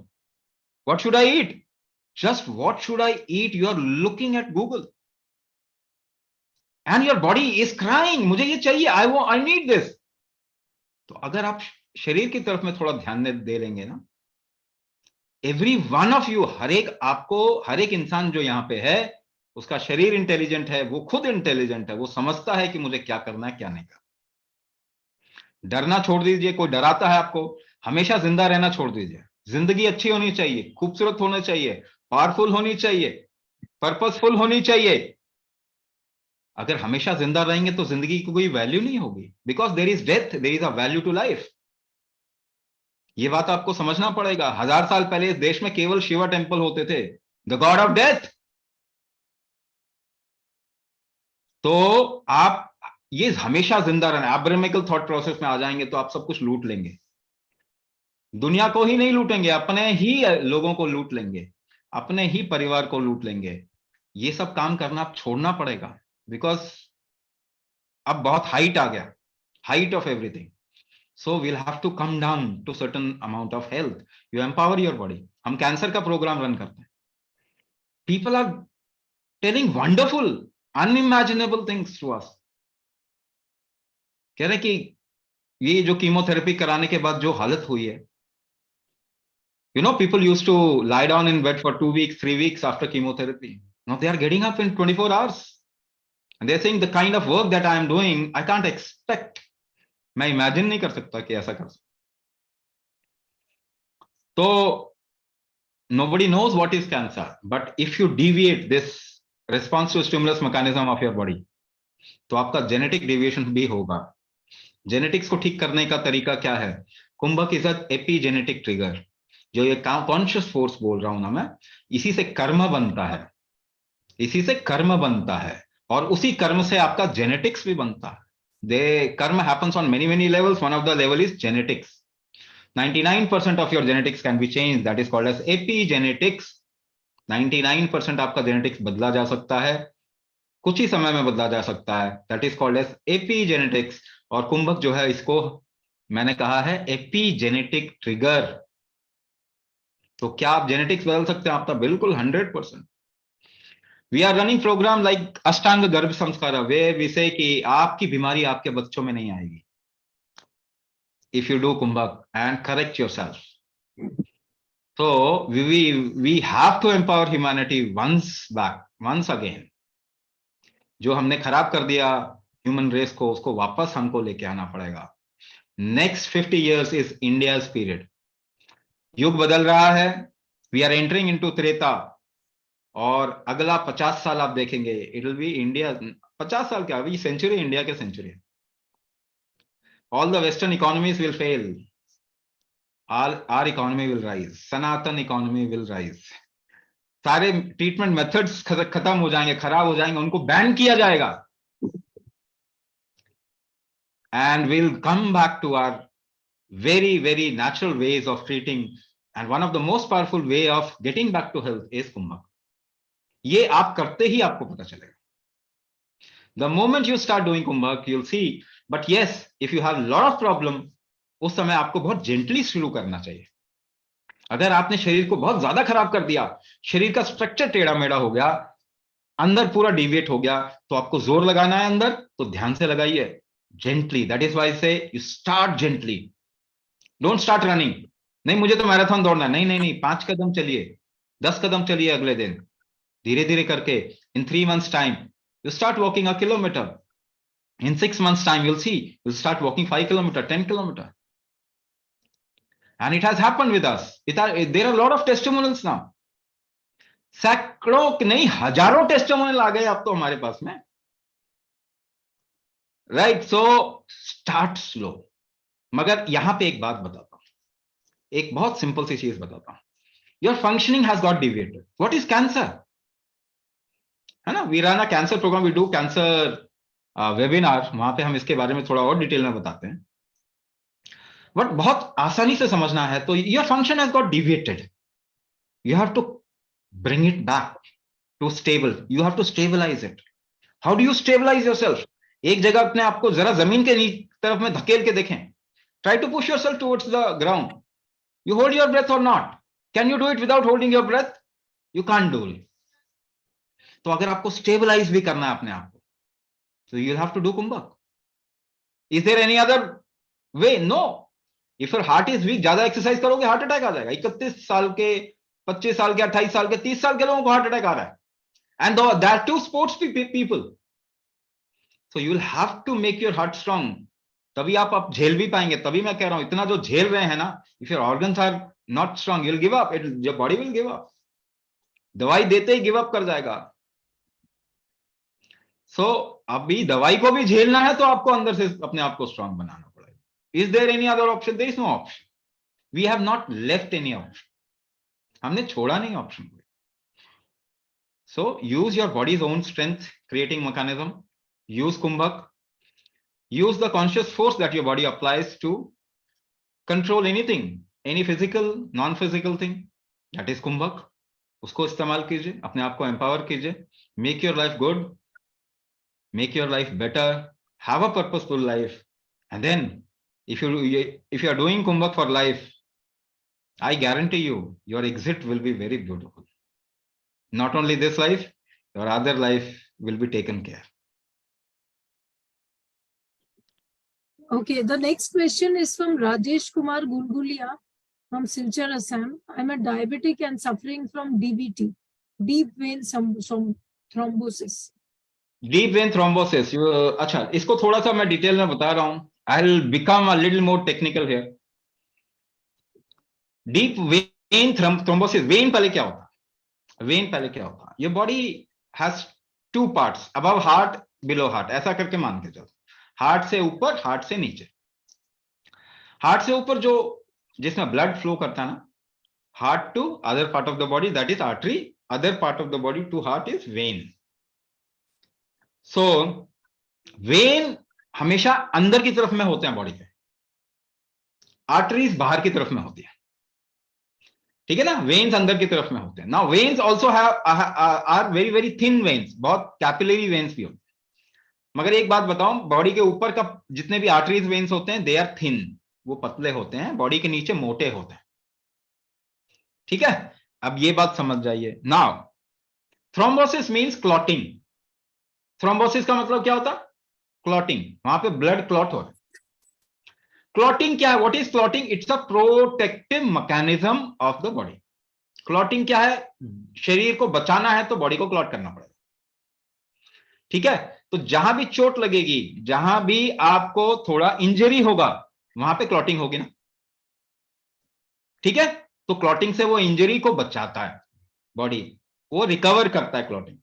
What should I eat? Just what should I eat, you are looking at Google and your body is crying, मुझे ये चाहिए, आई नीड दिस। तो अगर आप शरीर की तरफ में थोड़ा ध्यान दे लेंगे ना, एवरी वन ऑफ यू, हर एक आपको, हर एक इंसान जो यहां पे है, उसका शरीर इंटेलिजेंट है, वो खुद इंटेलिजेंट है, वो समझता है कि मुझे क्या करना है क्या नहीं करना। डरना छोड़ दीजिए, कोई डराता है आपको, हमेशा जिंदा रहना छोड़ दीजिए। जिंदगी अच्छी होनी चाहिए, खूबसूरत होना चाहिए, पावरफुल होनी चाहिए, पर्पसफुल होनी चाहिए। अगर हमेशा जिंदा रहेंगे तो जिंदगी की कोई वैल्यू नहीं होगी, because there is death, there is a value to life. ये बात आपको समझना पड़ेगा। 1000 साल पहले इस देश में केवल शिवा टेम्पल होते थे, द गॉड ऑफ डेथ। तो आप ये हमेशा जिंदा रहना, आप ब्रह्मिकल थॉट प्रोसेस में आ जाएंगे तो आप सब कुछ लूट लेंगे। दुनिया को ही नहीं लूटेंगे, अपने ही लोगों को लूट लेंगे, अपने ही परिवार को लूट लेंगे। ये सब काम करना आप छोड़ना पड़ेगा, बिकॉज अब बहुत हाइट आ गया, height of everything. So we'll have to come down to certain amount of health, you empower your body. हम कैंसर का प्रोग्राम रन करते हैं, people are telling wonderful unimaginable things to us. कह रहे कि ये जो कीमोथेरेपी कराने के बाद जो हालत हुई है, you know, people used to lie down in bed for 2 weeks, 3 weeks after chemotherapy. Now they are getting up in 24 hours. And they're saying the kind of work that I am doing, I can't expect. मैं imagine नहीं कर सकता कि ऐसा कर सकता। तो nobody knows what is cancer, but if you deviate this response to stimulus mechanism of your body, तो आपका जेनेटिक डेविएशन भी होगा। जेनेटिक्स को ठीक करने का तरीका क्या है? Kumbhak is a epigenetic trigger. जो ये कॉन्शियस फोर्स बोल रहा हूं ना मैं, इसी से कर्म बनता है, इसी से कर्म बनता है, और उसी कर्म से आपका जेनेटिक्स भी बनता है। दे कर्म happens on many many levels, one of the level is genetics. 99% of your genetics can be changed, that is called as epigenetics। 99% आपका जेनेटिक्स बदला जा सकता है, कुछ ही समय में बदला जा सकता है, that is called as epigenetics. और कुंभक जो है, इसको मैंने कहा है एपीजेनेटिक ट्रिगर। तो क्या आप जेनेटिक्स बदल सकते हैं? आपका बिल्कुल 100%। We are running program like Ashtang Garbh संस्कार, वे विषय कि आपकी बीमारी आपके बच्चों में नहीं आएगी if you do kumbhak and correct yourself. So we have to empower humanity once again। जो हमने खराब कर दिया ह्यूमन रेस को, उसको वापस हमको लेके आना पड़ेगा। Next 50 years is India's period. युग बदल रहा है, we are entering into Treta, और अगला 50 साल आप देखेंगे, इट विल बी इंडिया। 50 साल क्या, अभी सेंचुरी, इंडिया के century. All the western economies will fail, our economy will rise, Sanatan economy will rise. सारे ट्रीटमेंट मेथड्स खत्म हो जाएंगे, खराब हो जाएंगे, उनको बैन किया जाएगा, and will come back to our very very natural ways of treating, and one of the most powerful way of getting back to health is kumbhak। ये आप करते ही आपको पता चलेगा। The moment you start doing kumbhak, you'll see। But yes, if you have a lot of problem, उस समय आपको बहुत जेंटली शुरू करना चाहिए। अगर आपने शरीर को बहुत ज्यादा खराब कर दिया, शरीर का स्ट्रक्चर टेढ़ा मेढ़ा हो गया, अंदर पूरा डिविएट हो गया, तो आपको जोर लगाना है अंदर, तो ध्यान से लगाइए, जेंटली। दैट इज व्हाई से you start gently, don't start running. नहीं मुझे तो मैराथन दौड़ना है, नहीं नहीं नहीं, 5 कदम चलिए, 10 कदम चलिए अगले दिन, धीरे धीरे करके। इन 3 months time you start walking a kilometre, in 6 months time you'll see you start walking 5 kilometers, 10 kilometers। And it has happened with us। there are a lot of testimonials now। सैकड़ों नहीं हजारों टेस्टिमोनियल आ गए अब तो हमारे पास में, right. So start slow. मगर यहां पे एक बात बताता हूं, एक बहुत सिंपल सी चीज बताता हूं। Your functioning has got deviated. What is cancer? है ना, we run a cancer program, we do cancer webinar, वहां पे हम इसके बारे में थोड़ा और डिटेल में बताते हैं। बट बहुत आसानी से समझना है तो your function has got deviated, you have to bring it back. to stable. You have to stabilize it. How do you stabilize yourself? एक जगह अपने आप को जरा जमीन के तरफ में धकेल के देखें. Try to push yourself towards the ground. You hold your breath or not? Can you do it without holding your breath? You can't do it. तो अगर आपको stabilize भी करना है अपने आप को, so you'll have to do kumbhak. Is there any other way? No. If your heart is weak, ज्यादा एक्सरसाइज करोगे हार्ट अटैक आ जाएगा. 31 साल के, 25 साल के, 28 साल के, 30 साल के लोगों को हार्ट अटैक आ रहा है. And that too sports people. So you will have to make your heart strong. तभी आप झेल भी पाएंगे. तभी मैं कह रहा हूं इतना जो झेल रहे हैं ना, if your organs are not strong, you'll give up. Your body will give up. दवाई देते ही गिव अप कर जाएगा. So अभी दवाई को भी झेलना है तो आपको अंदर से अपने आप को स्ट्रांग बनाना पड़ेगा. Is there any other option? There is no option. We have not left any option. हमने छोड़ा नहीं ऑप्शन को. So use your body's own strength creating mechanism. Use kumbhak. Use the conscious force that your body applies to control anything, any physical, non-physical thing. That is kumbhak. उसको इस्तेमाल कीजिए, अपने आप को empower कीजिए. Make your life good. Make your life better. Have a purposeful life. And then if you are doing kumbhak for life, I guarantee you, your exit will be very beautiful. Not only this life, your other life will be taken care. Okay, the next question is from Rajesh Kumar Gulgulia from Silchar, Assam. I'm a diabetic and suffering from DVT, deep vein thrombosis. Deep vein thrombosis. अच्छा, इसको थोड़ा सा मैं detail में बता रहा हूं. I'll become a little more technical here. Deep vein thrombosis. Vein पहले क्या होता? Vein पहले क्या होता? Your body has two parts, above heart, below heart. ऐसा करके मान के चलो. हार्ट से ऊपर, हार्ट से नीचे. हार्ट से ऊपर जो जिसमें ब्लड फ्लो करता है ना, heart to other part of the body, that is artery. Other part of the body to heart is vein. So vein हमेशा अंदर की तरफ में होते हैं बॉडी के. आर्टरीज बाहर की तरफ में होती है. ठीक है ना. वेन्स अंदर की तरफ में होते हैं. Now veins also are very very thin veins. बहुत कैपिलरी वेन्स भी होते हैं. मगर एक बात बताऊं, बॉडी के ऊपर का जितने भी आर्टरीज वेन्स होते हैं, दे आर थिन. वो पतले होते हैं. बॉडी के नीचे मोटे होते हैं. ठीक है. अब ये बात समझ जाइए. Now thrombosis means clotting. Thrombosis का मतलब क्या होता है? क्लॉटिंग. वहां पे ब्लड क्लॉट हो रहा है. क्लॉटिंग क्या है? What is clotting? It's a protective mechanism of the body. Clotting क्या है? शरीर को बचाना है तो बॉडी को क्लॉट करना पड़ेगा. ठीक है. तो जहां भी चोट लगेगी, जहां भी आपको थोड़ा इंजरी होगा, वहां पे क्लॉटिंग होगी ना. ठीक है. तो क्लॉटिंग से वो इंजरी को बचाता है. बॉडी वो रिकवर करता है क्लॉटिंग.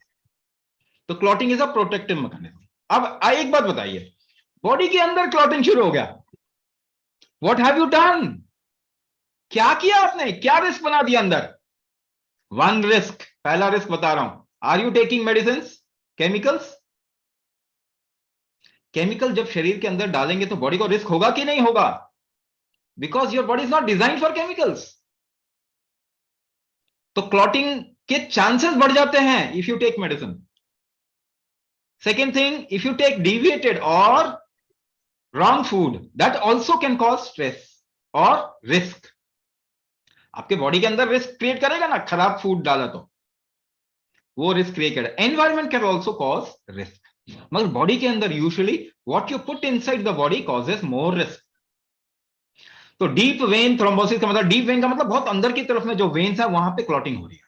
तो clotting is a protective mechanism. अब एक बात बताइए, बॉडी के अंदर क्लॉटिंग शुरू हो गया. What have you done? क्या किया आपने? क्या रिस्क बना दिया अंदर? One risk. पहला रिस्क बता रहा हूं. Are you taking medicine? Chemicals. Chemical जब शरीर के अंदर डालेंगे तो बॉडी को रिस्क होगा कि नहीं होगा? Because your body is not design for chemicals. तो क्लॉटिंग के चांसेस बढ़ जाते हैं if you take medicine. Second thing, if you take deviated or wrong food, that also can cause stress or risk. आपके बॉडी के अंदर risk create करेगा ना. खराब फूड डाला तो वो रिस्क क्रिएट करेगा. Environment can also cause risk. मगर बॉडी के अंदर usually what you put inside the body causes more risk. तो डीप वेन थ्रोम्बोसिस का मतलब, डीप वेन का मतलब बहुत अंदर की तरफ में जो वेन्स है वहां पे क्लॉटिंग हो रही है.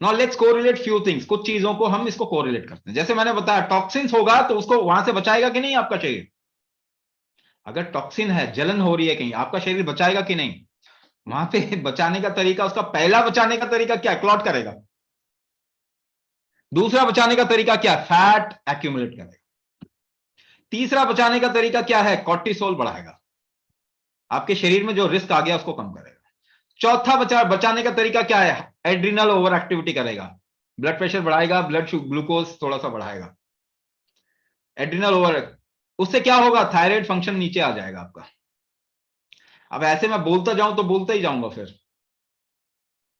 Now let's correlate few things. कुछ चीजों को हम इसको कोरिलेट करते हैं. जैसे मैंने बताया, टॉक्सिन्स होगा तो उसको वहां से बचाएगा कि नहीं आपका शरीर? अगर टॉक्सिन है, जलन हो रही है कहीं, आपका शरीर बचाएगा कि नहीं? वहां पे बचाने का तरीका, उसका पहला बचाने का तरीका क्या है? क्लॉट करेगा. दूसरा बचाने का तरीका क्या है? फैट एक्यूमुलेट करेगा. तीसरा बचाने का तरीका क्या है? कॉर्टिसोल बढ़ाएगा. आपके शरीर में जो रिस्क आ गया उसको कम करेगा. चौथा बचाने का तरीका क्या है? एड्रिनल ओवर एक्टिविटी करेगा. ब्लड प्रेशर बढ़ाएगा, ब्लड ग्लूकोज थोड़ा सा बढ़ाएगा. एड्रिनल ओवर, उससे क्या होगा? थायराइड फंक्शन नीचे आ जाएगा आपका. अब ऐसे मैं बोलता जाऊं तो बोलता ही जाऊंगा फिर,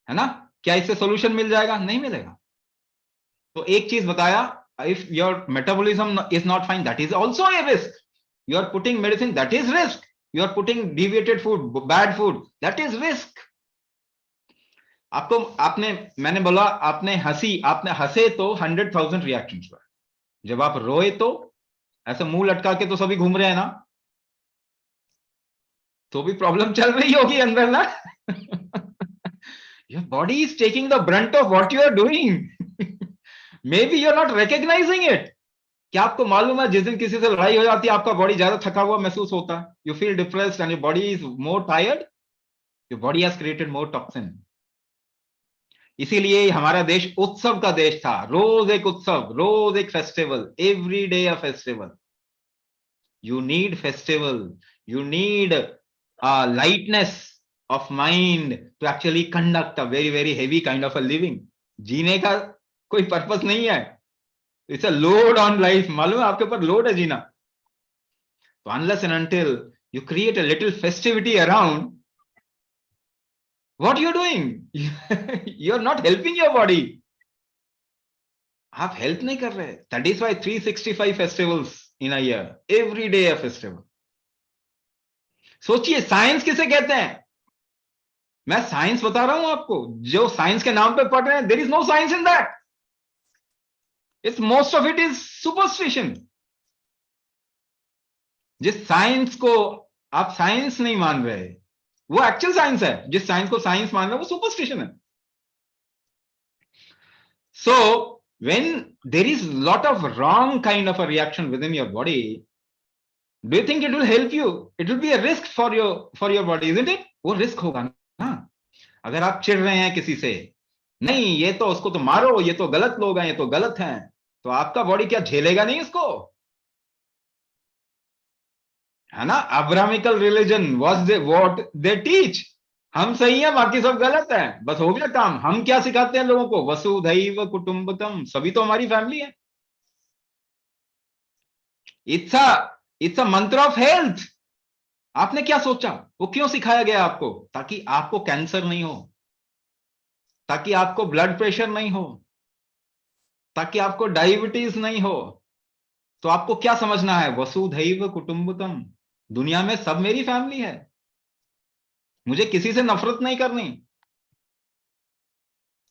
है ना. क्या इससे सोल्यूशन मिल जाएगा? नहीं मिलेगा. तो एक चीज बताया, if your metabolism is not fine, that is also a risk. You are putting medicine, that is risk. You are putting deviated food, bad food, that is risk. आपको आपने मैंने बोला आपने आपने हंसे तो 100,000 रिएक्शंस हुआ, जब आप रोए तो ऐसे मुंह लटका के तो सभी घूम रहे हैं ना, तो भी प्रॉब्लम चल रही होगी अंदर ना. Your body is taking the brunt of what you are doing. Maybe you are not recognizing it. क्या आपको मालूम है जिस दिन किसी से लड़ाई हो जाती है आपका बॉडी ज्यादा थका हुआ महसूस होता है, you feel depressed and your body is more tired, your body has created more toxin. इसीलिए हमारा देश उत्सव का देश था, रोज एक उत्सव, रोज एक festival, every day a festival. You need festival, you need lightness of mind to actually conduct a very very heavy kind of a living. जीने का कोई पर्पस नहीं है, it's a load on life. मालूम है आपके ऊपर लोड है जीना. तो unless and until you create a little festivity around, what you're doing, you're not helping your body. आप हेल्प नहीं कर रहे. That is why 365 festivals in a year, every day a festival. सोचिए साइंस किसे कहते हैं. मैं साइंस बता रहा हूं आपको, जो साइंस के नाम पे पढ़ रहे हैं, there is no science in that. It's most of it is superstition. जिस साइंस को आप साइंस नहीं मान रहे वो एक्चुअल साइंस है, जिस साइंस को साइंस मान रहे वो सुपरस्टिशन है. So when there is lot of wrong kind of a reaction within your body, do you think it will help you? It will be a risk for your body, isn't it? वो risk होगा ना. अगर आप चिढ़ रहे हैं किसी से, नहीं ये तो उसको तो मारो, ये तो गलत लोग हैं, ये तो गलत हैं, तो आपका बॉडी क्या झेलेगा नहीं इसको? है ना. Abrahamical religion what they teach, हम सही हैं बाकी सब गलत है, बस हो गया काम. हम क्या सिखाते हैं लोगों को? वसुधैव कुटुंबकम, सभी तो हमारी फैमिली है. इट्स अ मंत्र ऑफ हेल्थ. आपने क्या सोचा? वो क्यों सिखाया गया आपको? ताकि आपको कैंसर नहीं हो, ताकि आपको ब्लड प्रेशर नहीं हो, ताकि आपको डायबिटीज नहीं हो. तो आपको क्या समझना है? वसुधैव कुटुंबकम, दुनिया में सब मेरी फैमिली है, मुझे किसी से नफरत नहीं करनी,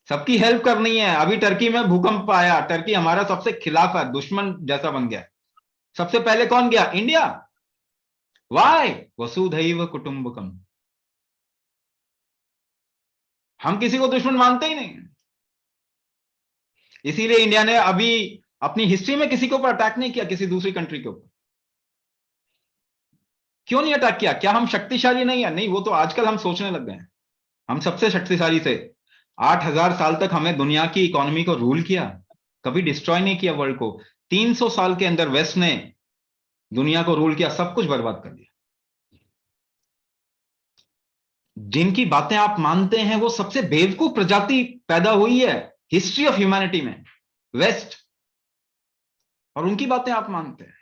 सबकी हेल्प करनी है. अभी टर्की में भूकंप आया, टर्की हमारा सबसे खिलाफ है, दुश्मन जैसा बन गया. सबसे पहले कौन गया? इंडिया. वाई? वसुधैव कुटुंबकम. हम किसी को दुश्मन मानते ही नहीं. इसीलिए इंडिया ने अभी अपनी हिस्ट्री में किसी के ऊपर अटैक नहीं किया, किसी दूसरी कंट्री के ऊपर. क्यों नहीं अटैक किया? क्या हम शक्तिशाली नहीं है? नहीं, वो तो आजकल हम सोचने लग गए हैं हम सबसे शक्तिशाली थे. 8,000 साल तक हमें दुनिया की इकोनॉमी को रूल किया, कभी डिस्ट्रॉय नहीं किया वर्ल्ड को. 300 साल के अंदर वेस्ट ने दुनिया को रूल किया, सब कुछ बर्बाद कर दिया. जिनकी बातें आप मानते हैं वो सबसे बेवकूफ प्रजाति पैदा हुई है हिस्ट्री ऑफ ह्यूमैनिटी में, वेस्ट, और उनकी बातें आप मानते हैं.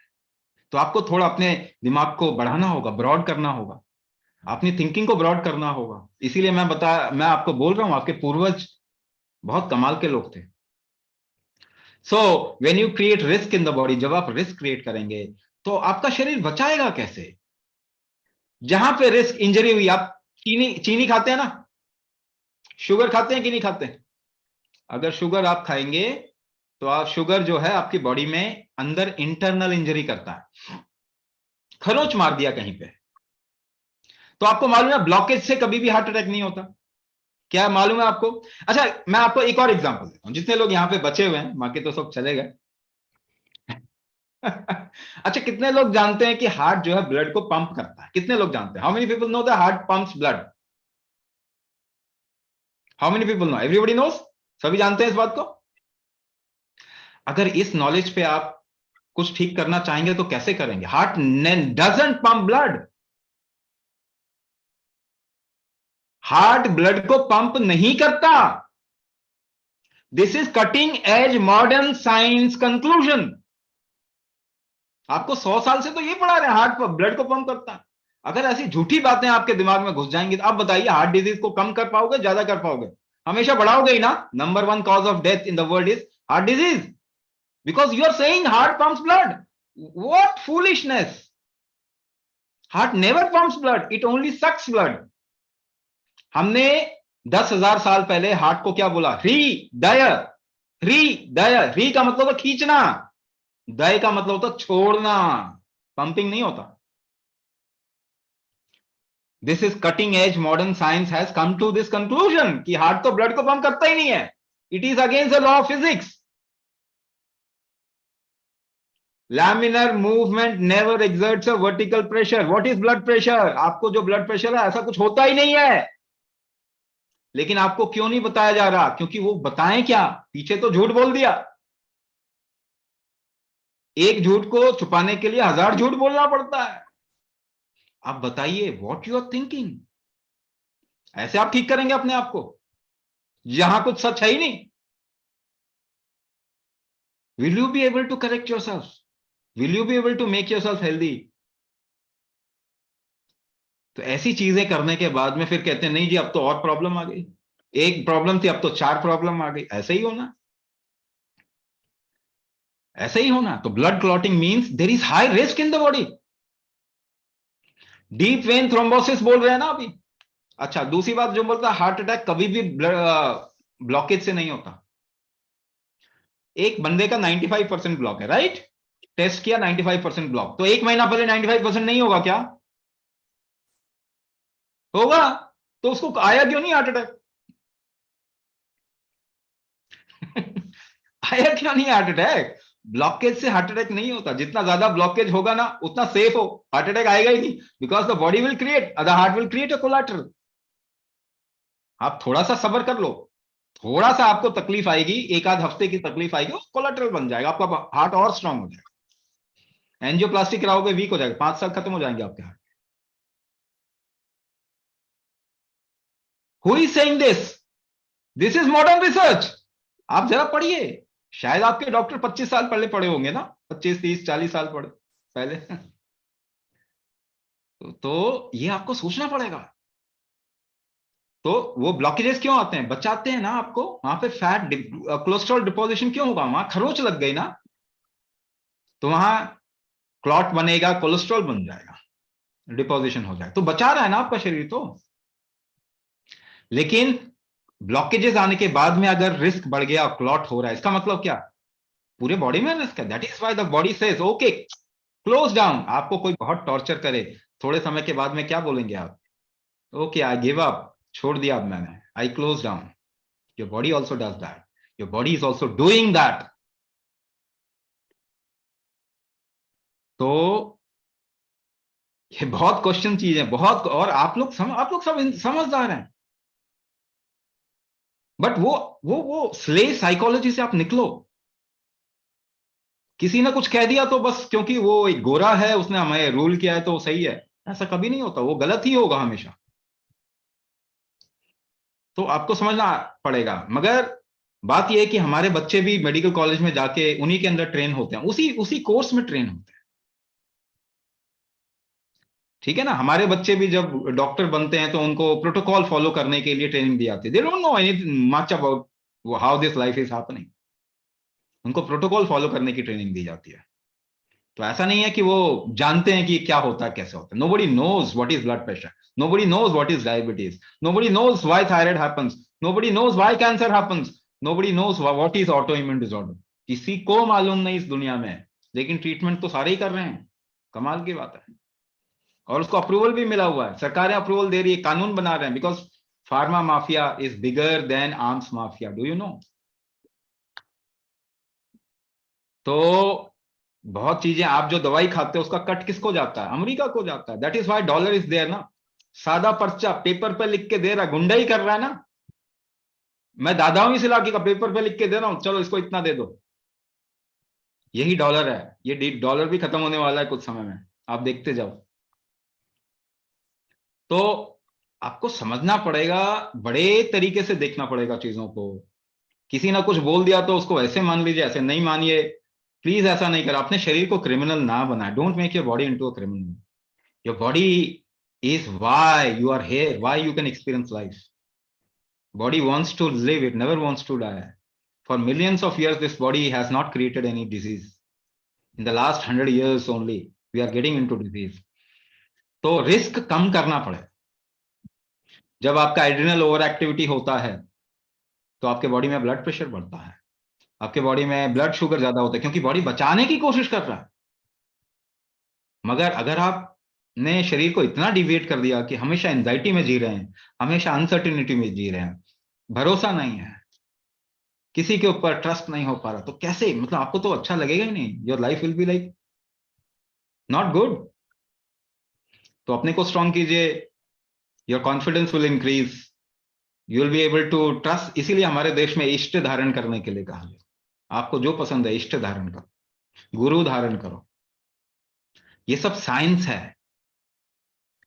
तो आपको थोड़ा अपने दिमाग को बढ़ाना होगा, ब्रॉड करना होगा, अपनी थिंकिंग को ब्रॉड करना होगा. इसीलिए मैं आपको बोल रहा हूं, आपके पूर्वज बहुत कमाल के लोग थे. सो when you create risk in the body, जब आप रिस्क क्रिएट करेंगे तो आपका शरीर बचाएगा कैसे? जहां पे रिस्क, इंजरी हुई, आप चीनी खाते हैं ना, शुगर खाते हैं कि नहीं खाते? अगर शुगर आप खाएंगे तो आप, शुगर जो है आपकी बॉडी में अंदर इंटरनल इंजरी करता है, खरोंच मार दिया कहीं पे. तो आपको मालूम है ब्लॉकेज से कभी भी हार्ट अटैक नहीं होता. क्या मालूम है आपको? अच्छा, मैं आपको एक और एग्जांपल देता हूं. जितने लोग यहां पे बचे हुए हैं, बाकी तो सब चले गए. अच्छा, कितने लोग जानते हैं कि हार्ट जो है ब्लड को पंप करता है? कितने लोग जानते हैं? How many people know the heart pumps blood? How many people know? Everybody knows. सभी जानते हैं इस बात को. अगर इस नॉलेज पे आप कुछ ठीक करना चाहेंगे तो कैसे करेंगे? Heart doesn't pump blood. Heart blood को पंप नहीं करता. This is cutting edge modern science conclusion. आपको 100 साल से तो ये पढ़ा रहे हैं हार्ट ब्लड को पंप करता है. अगर ऐसी झूठी बातें आपके दिमाग में घुस जाएंगी तो आप बताइए हार्ट डिजीज को कम कर पाओगे, ज्यादा कर पाओगे? हमेशा बढ़ाओगे ही ना. Number 1 cause of death in the world is heart disease, because you are saying heart pumps blood. What foolishness. Heart never pumps blood, it only sucks blood. हमने 10,000 साल पहले हार्ट को क्या बोला? हृदय. हृदय, री का मतलब होता खींचना, दय का मतलब होता छोड़ना, पंपिंग नहीं होता. This is cutting edge. Modern science has come to this conclusion कि हार्ट तो ब्लड को पंप करता ही नहीं है. It is against the law of physics. Laminar movement never exerts a vertical pressure. What is blood pressure? आपको जो blood pressure है ऐसा कुछ होता ही नहीं है. लेकिन आपको क्यों नहीं बताया जा रहा? क्योंकि वो बताएं क्या, पीछे तो झूठ बोल दिया. एक झूठ को छुपाने के लिए 1000 झूठ बोलना पड़ता है. आप बताइए व्हाट यू आर थिंकिंग. ऐसे आप ठीक करेंगे अपने आप को जहां कुछ सच है ही नहीं? Will you be able to correct yourself? Will you be able to make yourself healthy? तो ऐसी चीजें करने के बाद में फिर कहते हैं नहीं जी अब तो और प्रॉब्लम आ गई. एक प्रॉब्लम थी अब तो 4 प्रॉब्लम आ गई. ऐसे ही होना, ऐसे ही होना. तो blood clotting means there is high risk in the body. Deep vein thrombosis बोल रहे हैं ना अभी. अच्छा, दूसरी बात जो बोलता है हार्ट अटैक कभी भी ब्लॉकेज से नहीं होता. एक बंदे का 95% ब्लॉक है, राइट? टेस्ट किया 95% ब्लॉक, तो एक महीना पहले 95% नहीं होगा क्या? होगा. तो उसको आया क्यों नहीं हार्ट अटैक? आया क्यों नहीं हार्ट अटैक? ब्लॉकेज से हार्ट अटैक नहीं होता. जितना ज्यादा ब्लॉकेज होगा ना उतना सेफ हो, हार्ट अटैक आएगा ही नहीं. Because the body will create, the heart will create a collateral. आप थोड़ा सा सब्र कर लो. थोड़ा सा आपको तकलीफ आएगी, एक आध हफ्ते की तकलीफ आएगी, कोलैटरल बन जाएगा, आपका हार्ट और स्ट्रांग हो जाएगा. एंजियोप्लास्टी कराओगे वीक हो जाएगा, 5 साल खत्म हो जाएंगे आपके heart. Who is saying this? This is modern research. आप जरा पढ़िए. शायद आपके डॉक्टर 25 साल पहले पढ़े होंगे ना, 25 30 40 साल पढ़े पहले. तो ये आपको सोचना पड़ेगा. तो वो ब्लॉकेजेस क्यों आते हैं? बचाते हैं ना आपको. वहां पे फैट कोलेस्ट्रॉल डिपोजिशन क्यों होगा? वहां खरोच लग गई ना, तो वहां क्लॉट बनेगा, कोलेस्ट्रॉल बन जाएगा, डिपोजिशन हो जाएगा. तो बचा रहा है ना आपका शरीर तो. लेकिन ब्लॉकेजेस आने के बाद में अगर रिस्क बढ़ गया, क्लॉट हो रहा है, इसका मतलब क्या? पूरे बॉडी में रिस्क है. That is why the body says okay close down. आपको कोई बहुत टॉर्चर करे, थोड़े समय के बाद में क्या बोलेंगे आप? ओके आई गिव अप, छोड़ दिया अब मैंने, आई close down. Your body also does that. Your body is also doing that. तो ये बहुत क्वेश्चन चीज है, बहुत. और आप लोग सब समझदार हैं. बट वो स्लेव साइकोलॉजी से आप निकलो. किसी ने कुछ कह दिया तो बस क्योंकि वो एक गोरा है उसने हमें रूल किया है तो सही है, ऐसा कभी नहीं होता. वो गलत ही होगा हमेशा. तो आपको समझना पड़ेगा. मगर बात यह है कि हमारे बच्चे भी मेडिकल कॉलेज में जाके उन्हीं के अंदर ट्रेन होते हैं, उसी कोर्स में ट्रेन होते हैं. ठीक है ना? हमारे बच्चे भी जब डॉक्टर बनते हैं तो उनको प्रोटोकॉल फॉलो करने के लिए ट्रेनिंग दी जाती है. They don't know anything much about how this life is happening. उनको प्रोटोकॉल फॉलो करने की ट्रेनिंग दी जाती है. तो ऐसा नहीं है कि वो जानते हैं कि क्या होता है, कैसे होता है. Nobody knows what is blood pressure. Nobody knows what is diabetes. Nobody knows why thyroid happens. Nobody knows why cancer happens. Nobody knows what is auto immune disorder. किसी को मालूम नहीं इस दुनिया में. लेकिन ट्रीटमेंट तो सारे ही कर रहे हैं. कमाल की बात है. और उसको अप्रूवल भी मिला हुआ है. सरकारें अप्रूवल दे रही है, कानून बना रहे हैं. Because pharma mafia is bigger than arms mafia. Do you know? तो बहुत चीजें, आप जो दवाई खाते हो उसका कट किसको जाता है? अमेरिका को जाता है. That is why dollar is there ना. सादा पर्चा पेपर पे लिख के दे रहा है, गुंडा ही कर रहा है ना. मैं दादा हूं इस इलाके का, पेपर पे लिख के दे रहा हूं, चलो इसको इतना दे दो. यही डॉलर है. ये डॉलर भी खत्म होने वाला है कुछ समय में, आप देखते जाओ. तो आपको समझना पड़ेगा, बड़े तरीके से देखना पड़ेगा चीजों को. किसी ने कुछ बोल दिया तो उसको ऐसे मान लीजिए, ऐसे नहीं मानिए. प्लीज ऐसा नहीं करें. अपने शरीर को क्रिमिनल ना बनाए. Don't make your body into a criminal. Your body is why you are here, why you can experience life, Body wants to live, it never wants to die. For millions of years, this body has not created any disease. In the last 100 years only, we are getting into disease. तो risk कम करना पड़े. जब आपका adrenal over activity होता है तो आपके body में ब्लड प्रेशर बढ़ता है, आपके बॉडी में ब्लड शुगर ज्यादा होता है, क्योंकि बॉडी बचाने की कोशिश कर रहा है. मगर अगर आपने शरीर को इतना डिविएट कर दिया कि हमेशा एंजाइटी में जी रहे हैं, हमेशा अनसर्टिनिटी में जी रहे हैं, भरोसा नहीं है, किसी के ऊपर ट्रस्ट नहीं हो पा रहा, तो कैसे, मतलब आपको तो अच्छा लगेगा ही नहीं. Your life will be like not good. तो अपने को स्ट्रांग कीजिए, your confidence will increase, you will be able to trust. इसीलिए हमारे देश में इष्ट धारण करने के लिए कहा गया. आपको जो पसंद है इष्ट धारण करो, गुरु धारण करो. ये सब साइंस है,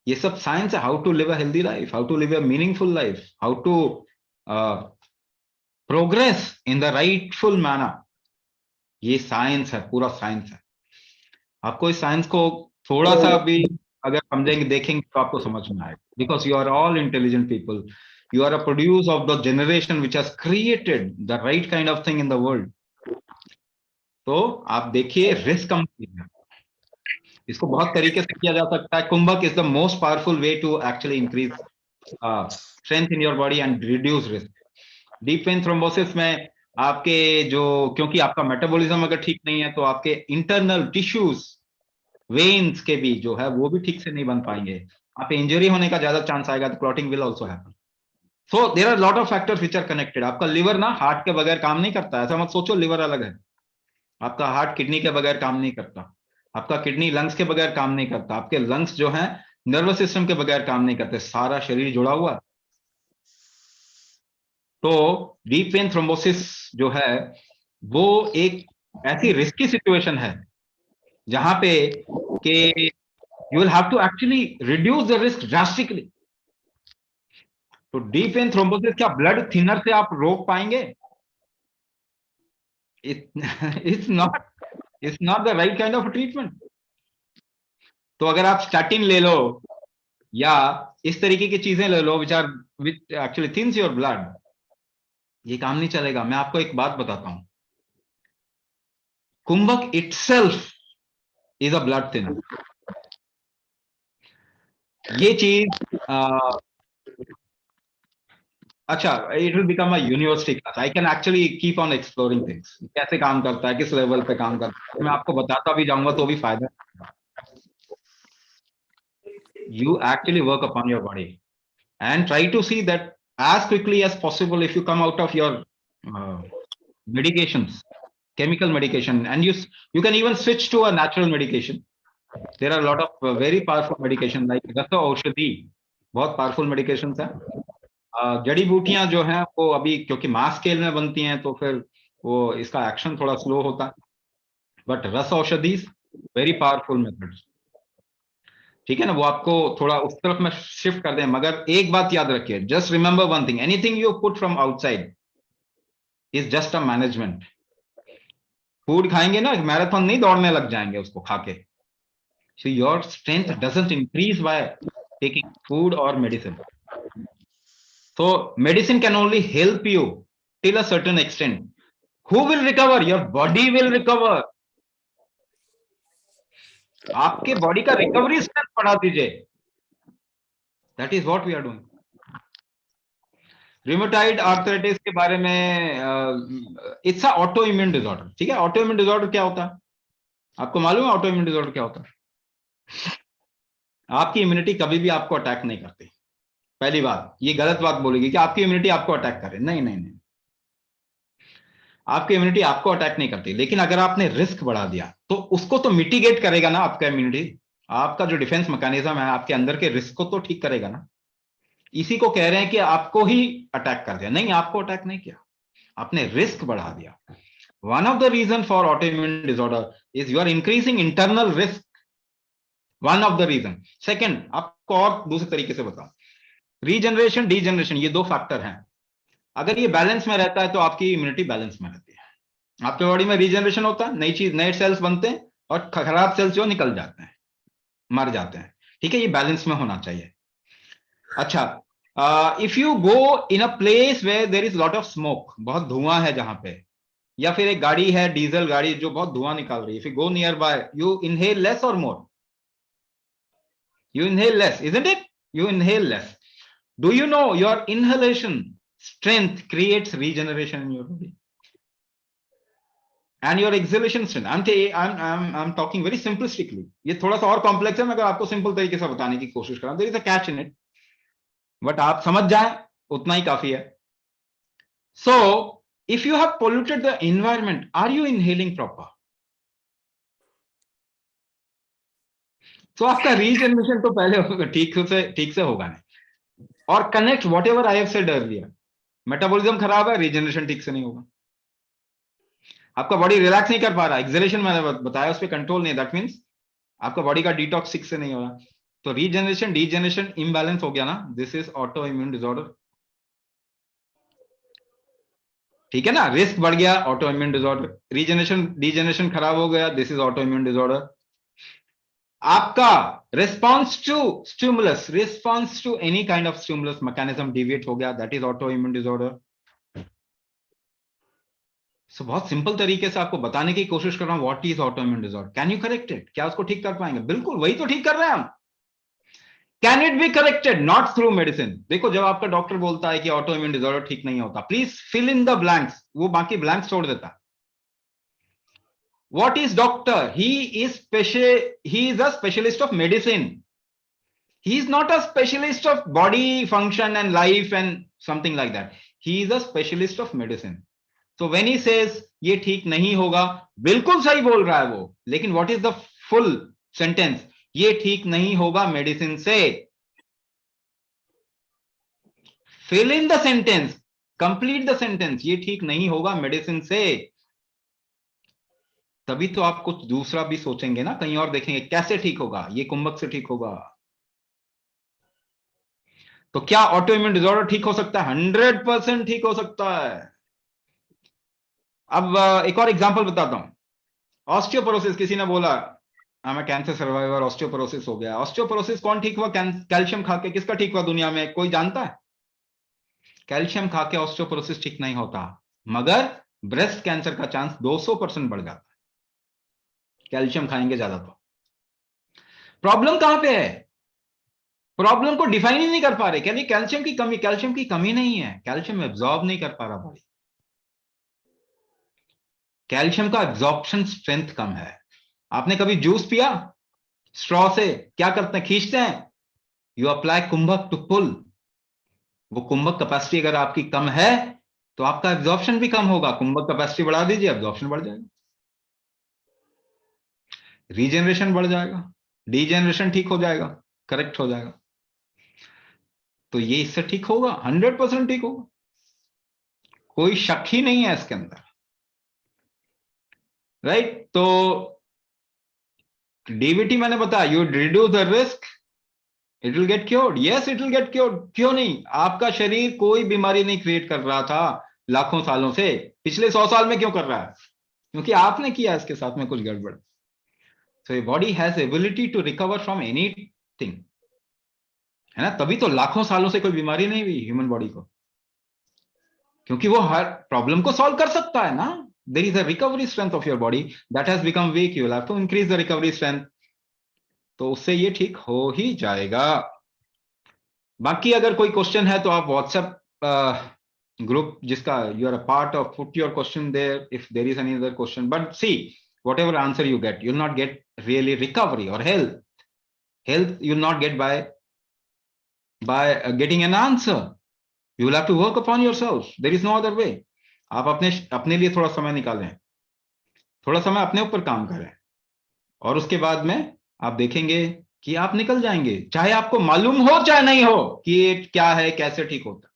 ये सब साइंस है. How to live a healthy life, how to live a meaningful life, how to progress in the rightful manner. ये साइंस है, पूरा साइंस है. आपको इस साइंस को थोड़ा सा भी अगर समझेंगे, देखेंगे, तो आपको समझ में आएगा. Because you are all intelligent people, you are a produce of the generation which has created the right kind of thing in the world. तो आप देखिए, रिस्क कम कीजिए. इसको बहुत तरीके से किया जा सकता है. Kumbhak is the most powerful way to actually increase strength in your body and reduce risk. Deep vein thrombosis में आपके जो, क्योंकि आपका मेटाबॉलिज्म अगर ठीक नहीं है तो आपके इंटरनल टिश्यूज, वेन्स के भी जो है वो भी ठीक से नहीं बन पाएंगे. आप इंजरी होने का ज्यादा चांस आएगा, तो clotting will also happen. So there are lot of factors which are connected. आपका लिवर ना हार्ट के बगैर काम नहीं करता. ऐसा मत सोचो लिवर अलग है. आपका हार्ट किडनी के बगैर काम नहीं करता, आपका किडनी लंग्स के बगैर काम नहीं करता, आपके लंग्स जो हैं नर्वस सिस्टम के बगैर काम नहीं करते. सारा शरीर जुड़ा हुआ. तो डीप वेन थ्रोम्बोसिस जो है वो एक ऐसी रिस्की सिचुएशन है जहां पे कि you will have to actually reduce the risk drastically. तो डीप वेन थ्रोम्बोसिस क्या ब्लड थिनर से आप रोक पाएंगे? It's not the right kind of treatment. तो अगर आप स्टैटिन ले लो या इस तरीके की चीजें ले लो which actually thins your blood, ये काम नहीं चलेगा. मैं आपको एक बात बताता हूं, kumbhak itself is a blood thinner. ये चीज अच्छा, it will become a university class. I can actually keep on exploring things, कैसे काम करता है, किस लेवल पे काम करता है, मैं आपको बताता भी जाऊंगा तो भी फायदा. You actually work upon your body and try to see that as quickly as possible. If you come out of your medications, chemical medication, and you can even switch to a natural medication. There are a lot of very powerful medication like रस औषधि, बहुत powerful medication है. जड़ी बूटियां जो हैं वो अभी क्योंकि मास स्केल में बनती हैं तो फिर वो इसका एक्शन थोड़ा स्लो होता है. बट रस औषधि वेरी पावरफुल मेथड्स. ठीक है ना, वो आपको थोड़ा उस तरफ में शिफ्ट कर दें. मगर एक बात याद रखिए, just remember one thing, anything you put from outside is just a management. Food खाएंगे ना, मैराथन नहीं दौड़ने लग जाएंगे उसको खा के. So your strength doesn't increase by taking food or medicine. So medicine can only help you till a certain extent. Who will recover? Your body will recover. आपके बॉडी का रिकवरी स्ट्रेंथ बढ़ा दीजिए. That is what we are doing. Rheumatoid arthritis के बारे में, it's a auto immune disorder. ठीक है, auto immune disorder क्या होता है आपको मालूम है? ऑटो इम्यून डिसऑर्डर क्या होता है? आपकी इम्यूनिटी कभी भी आपको अटैक नहीं करती. पहली बात, ये गलत बात बोलेगी कि आपकी इम्यूनिटी आपको अटैक करे. नहीं नहीं नहीं, आपकी इम्यूनिटी आपको अटैक नहीं करती. लेकिन अगर आपने रिस्क बढ़ा दिया तो उसको तो मिटिगेट करेगा ना आपका इम्यूनिटी. आपका जो डिफेंस मैकेनिज्म है आपके अंदर के रिस्क को तो ठीक करेगा ना. इसी को कह रहे हैं कि आपको ही अटैक कर दिया. नहीं, आपको अटैक नहीं किया, आपने रिस्क बढ़ा दिया. One of the reason for autoimmune disorder is you are increasing internal risk. One of the reason. Second, आपको और दूसरे तरीके से बताऊं, रीजनरेशन डीजनरेशन ये दो फैक्टर हैं. अगर ये बैलेंस में रहता है तो आपकी इम्यूनिटी बैलेंस में रहती है. आपके बॉडी में रीजनरेशन होता है, नई चीज, नए सेल्स बनते हैं और खराब सेल्स जो निकल जाते हैं, मर जाते हैं. ठीक है, ये बैलेंस में होना चाहिए. अच्छा, if you go in a place where there is lot of smoke, बहुत धुआं है जहां पे, या फिर एक गाड़ी है डीजल गाड़ी जो बहुत धुआं निकाल रही है, if you go near by, you inhale less और मोर? You inhale less, isn't it? You inhale less. Do you know your inhalation strength creates regeneration in your body? And your exhalation strength. I'm talking very simplistically. ये थोड़ा सा और complex है, मैं अगर आपको simple तरीके से बताने की कोशिश कर रहा हूं. There is a catch in it. But आप समझ जाए उतना ही काफी है. So, if you have polluted the environment, are you inhaling proper? तो आपका रीजनरेशन तो पहले ठीक से होगा नहीं. और connect what ever I have said earlier, metabolism खराब है, रीजनरेशन ठीक से नहीं होगा. आपका बॉडी रिलैक्स नहीं कर पा रहा, एक्सलेशन मैंने बताया उस पर कंट्रोल नहीं, दैट मीन्स आपका बॉडी का डिटॉक्स ठीक से नहीं हो रहा. तो रीजनरेशन डीजनरेशन इम्बैलेंस हो गया ना, this is auto immune disorder. ठीक है ना, रिस्क बढ़ गया, auto immune disorder. Regeneration degeneration खराब हो गया, this is auto immune disorder. आपका response to any kind of stimulus mechanism deviate हो गया, that is auto immune disorder. So बहुत सिंपल तरीके से आपको बताने की कोशिश कर रहा हूं, what is auto immune disorder. Can you correct it? क्या उसको ठीक कर पाएंगे? बिल्कुल, वही तो ठीक कर रहे हैं हम. Can it be corrected? Not through medicine. देखो, जब आपका डॉक्टर बोलता है कि ऑटो इम्यून डिसऑर्डर ठीक नहीं होता, please fill in the blanks, वो बाकी ब्लैंक्स छोड़ देता. What is doctor? He is a specialist of medicine. He is not a specialist of body function and life and something like that. He is a specialist of medicine. So when he says ये ठीक नहीं होगा, बिल्कुल सही बोल रहा है वो, लेकिन what is the full sentence? ये ठीक नहीं होगा मेडिसिन से. Fill in the sentence, complete the sentence. ये ठीक नहीं होगा मेडिसिन से. तभी तो आप कुछ दूसरा भी सोचेंगे ना, कहीं और देखेंगे कैसे ठीक होगा, ये कुंभक से ठीक होगा. तो क्या ऑटो इम्यून डिसऑर्डर ठीक हो सकता है? 100% ठीक हो सकता है. अब एक और एग्जांपल बताता हूं. ऑस्टियोपोरोसिस, किसी ने बोला मैं कैंसर सर्वाइवर, ऑस्टियोपोरोसिस हो गया. ऑस्टियोपोरोसिस कौन ठीक हुआ? कैल्शियम खा के. किसका ठीक हुआ दुनिया में, कोई जानता है? कैल्शियम खा के ऑस्टियोपोरोसिस ठीक नहीं होता, मगर ब्रेस्ट कैंसर का चांस 200% बढ़ जाता है कैल्शियम खाएंगे ज्यादा. तो प्रॉब्लम कहां पे है? प्रॉब्लम को डिफाइन ही नहीं कर पा रहे. क्या नहीं, कैल्शियम की कमी नहीं है, कैल्शियम एब्जॉर्ब नहीं कर पा रहा बॉडी. कैल्शियम का एब्जॉर्प्शन स्ट्रेंथ कम है. आपने कभी जूस पिया स्ट्रॉ से? क्या करते हैं, खींचते हैं. You apply kumbhak to pull. वो कुंभक कैपेसिटी अगर आपकी कम है तो आपका एब्जॉर्प्शन भी कम होगा. कुंभक कैपेसिटी बढ़ा दीजिए, एब्जॉर्प्शन बढ़ जाएगा, रीजनरेशन बढ़ जाएगा, डीजनरेशन ठीक हो जाएगा, करेक्ट हो जाएगा. तो ये इससे ठीक होगा, 100% ठीक होगा, कोई शक ही नहीं है इसके अंदर. राइट? तो डीवीटी मैंने बताया, you reduce the risk, it will get cured. Yes, it will get cured. क्यों नहीं? आपका शरीर कोई बीमारी नहीं क्रिएट कर रहा था लाखों सालों से, पिछले 100 साल में क्यों कर रहा है? क्योंकि आपने किया इसके साथ में कुछ गड़बड़. So your body has ability to recover from anything, है ना. तभी तो लाखों सालों से कोई बीमारी नहीं हुई ह्यूमन बॉडी को, क्योंकि वो हर प्रॉब्लम को सॉल्व कर सकता है ना. There is a recovery strength of your body that has become weak, you will have to increase the recovery strength. तो उससे ये ठीक हो ही जाएगा. बाकी अगर कोई क्वेश्चन है तो आप व्हाट्सएप ग्रुप जिसका you are a part of, put your question there if there is any other question. But see, whatever answer you get, you'll not get really recovery or health you'll not get by getting an answer. You will have to work upon yourself. There is no other way. आप अपने लिए थोड़ा समय निकालें, थोड़ा समय अपने ऊपर काम करें, और उसके बाद में आप देखेंगे कि आप निकल जाएंगे, चाहे आपको मालूम हो चाहे नहीं हो कि ये क्या है, कैसे ठीक होता.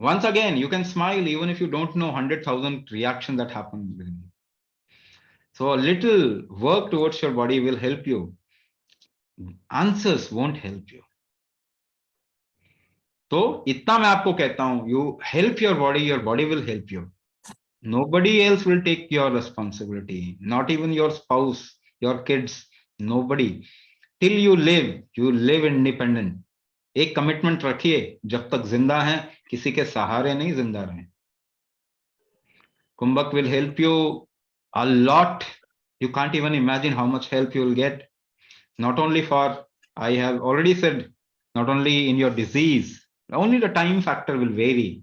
Once again, you can smile even if you don't know 100,000 reactions that happen within you. So a little work towards your body will help you. Answers won't help you. तो इतना मैं आपको कहता हूं, you help your body will help you. Nobody else will take your responsibility, not even your spouse, your kids, nobody. Till you live independent. एक commitment रखिए, जब तक जिंदा हैं किसी के सहारे नहीं जिंदा रहें. Kumbhak will help you a lot. You can't even imagine how much help you will get. Not only for, I have already said, not only in your disease, only the time factor will vary,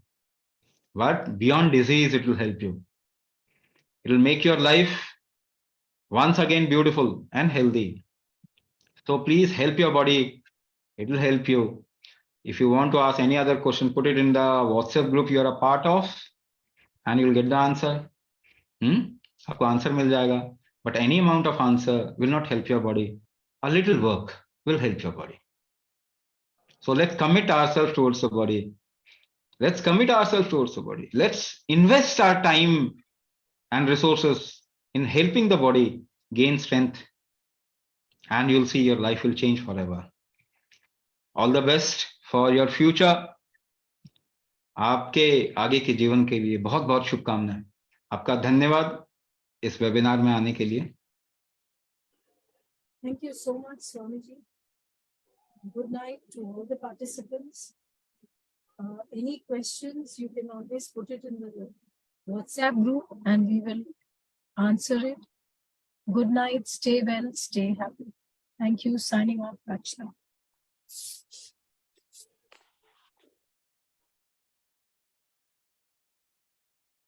but beyond disease, it will help you. It will make your life once again beautiful and healthy. So please help your body. It will help you. If you want to ask any other question, put it in the WhatsApp group you are a part of, and you'll get the answer. आपको answer मिल जाएगा. But any amount of answer will not help your body. A little work will help your body. So let's commit ourselves towards the body. Let's commit ourselves towards the body. Let's invest our time and resources in helping the body gain strength, and you'll see your life will change forever. All the best for your future. आपके आगे के जीवन के लिए बहुत बहुत शुभकामनाएं. आपका धन्यवाद इस वेबिनार में आने के लिए. Thank you so much, Swamiji. Good night to all the participants. Any questions, you can always put it in the WhatsApp group and we will answer it. Good night, stay well, stay happy. Thank you. Signing off, Rachna.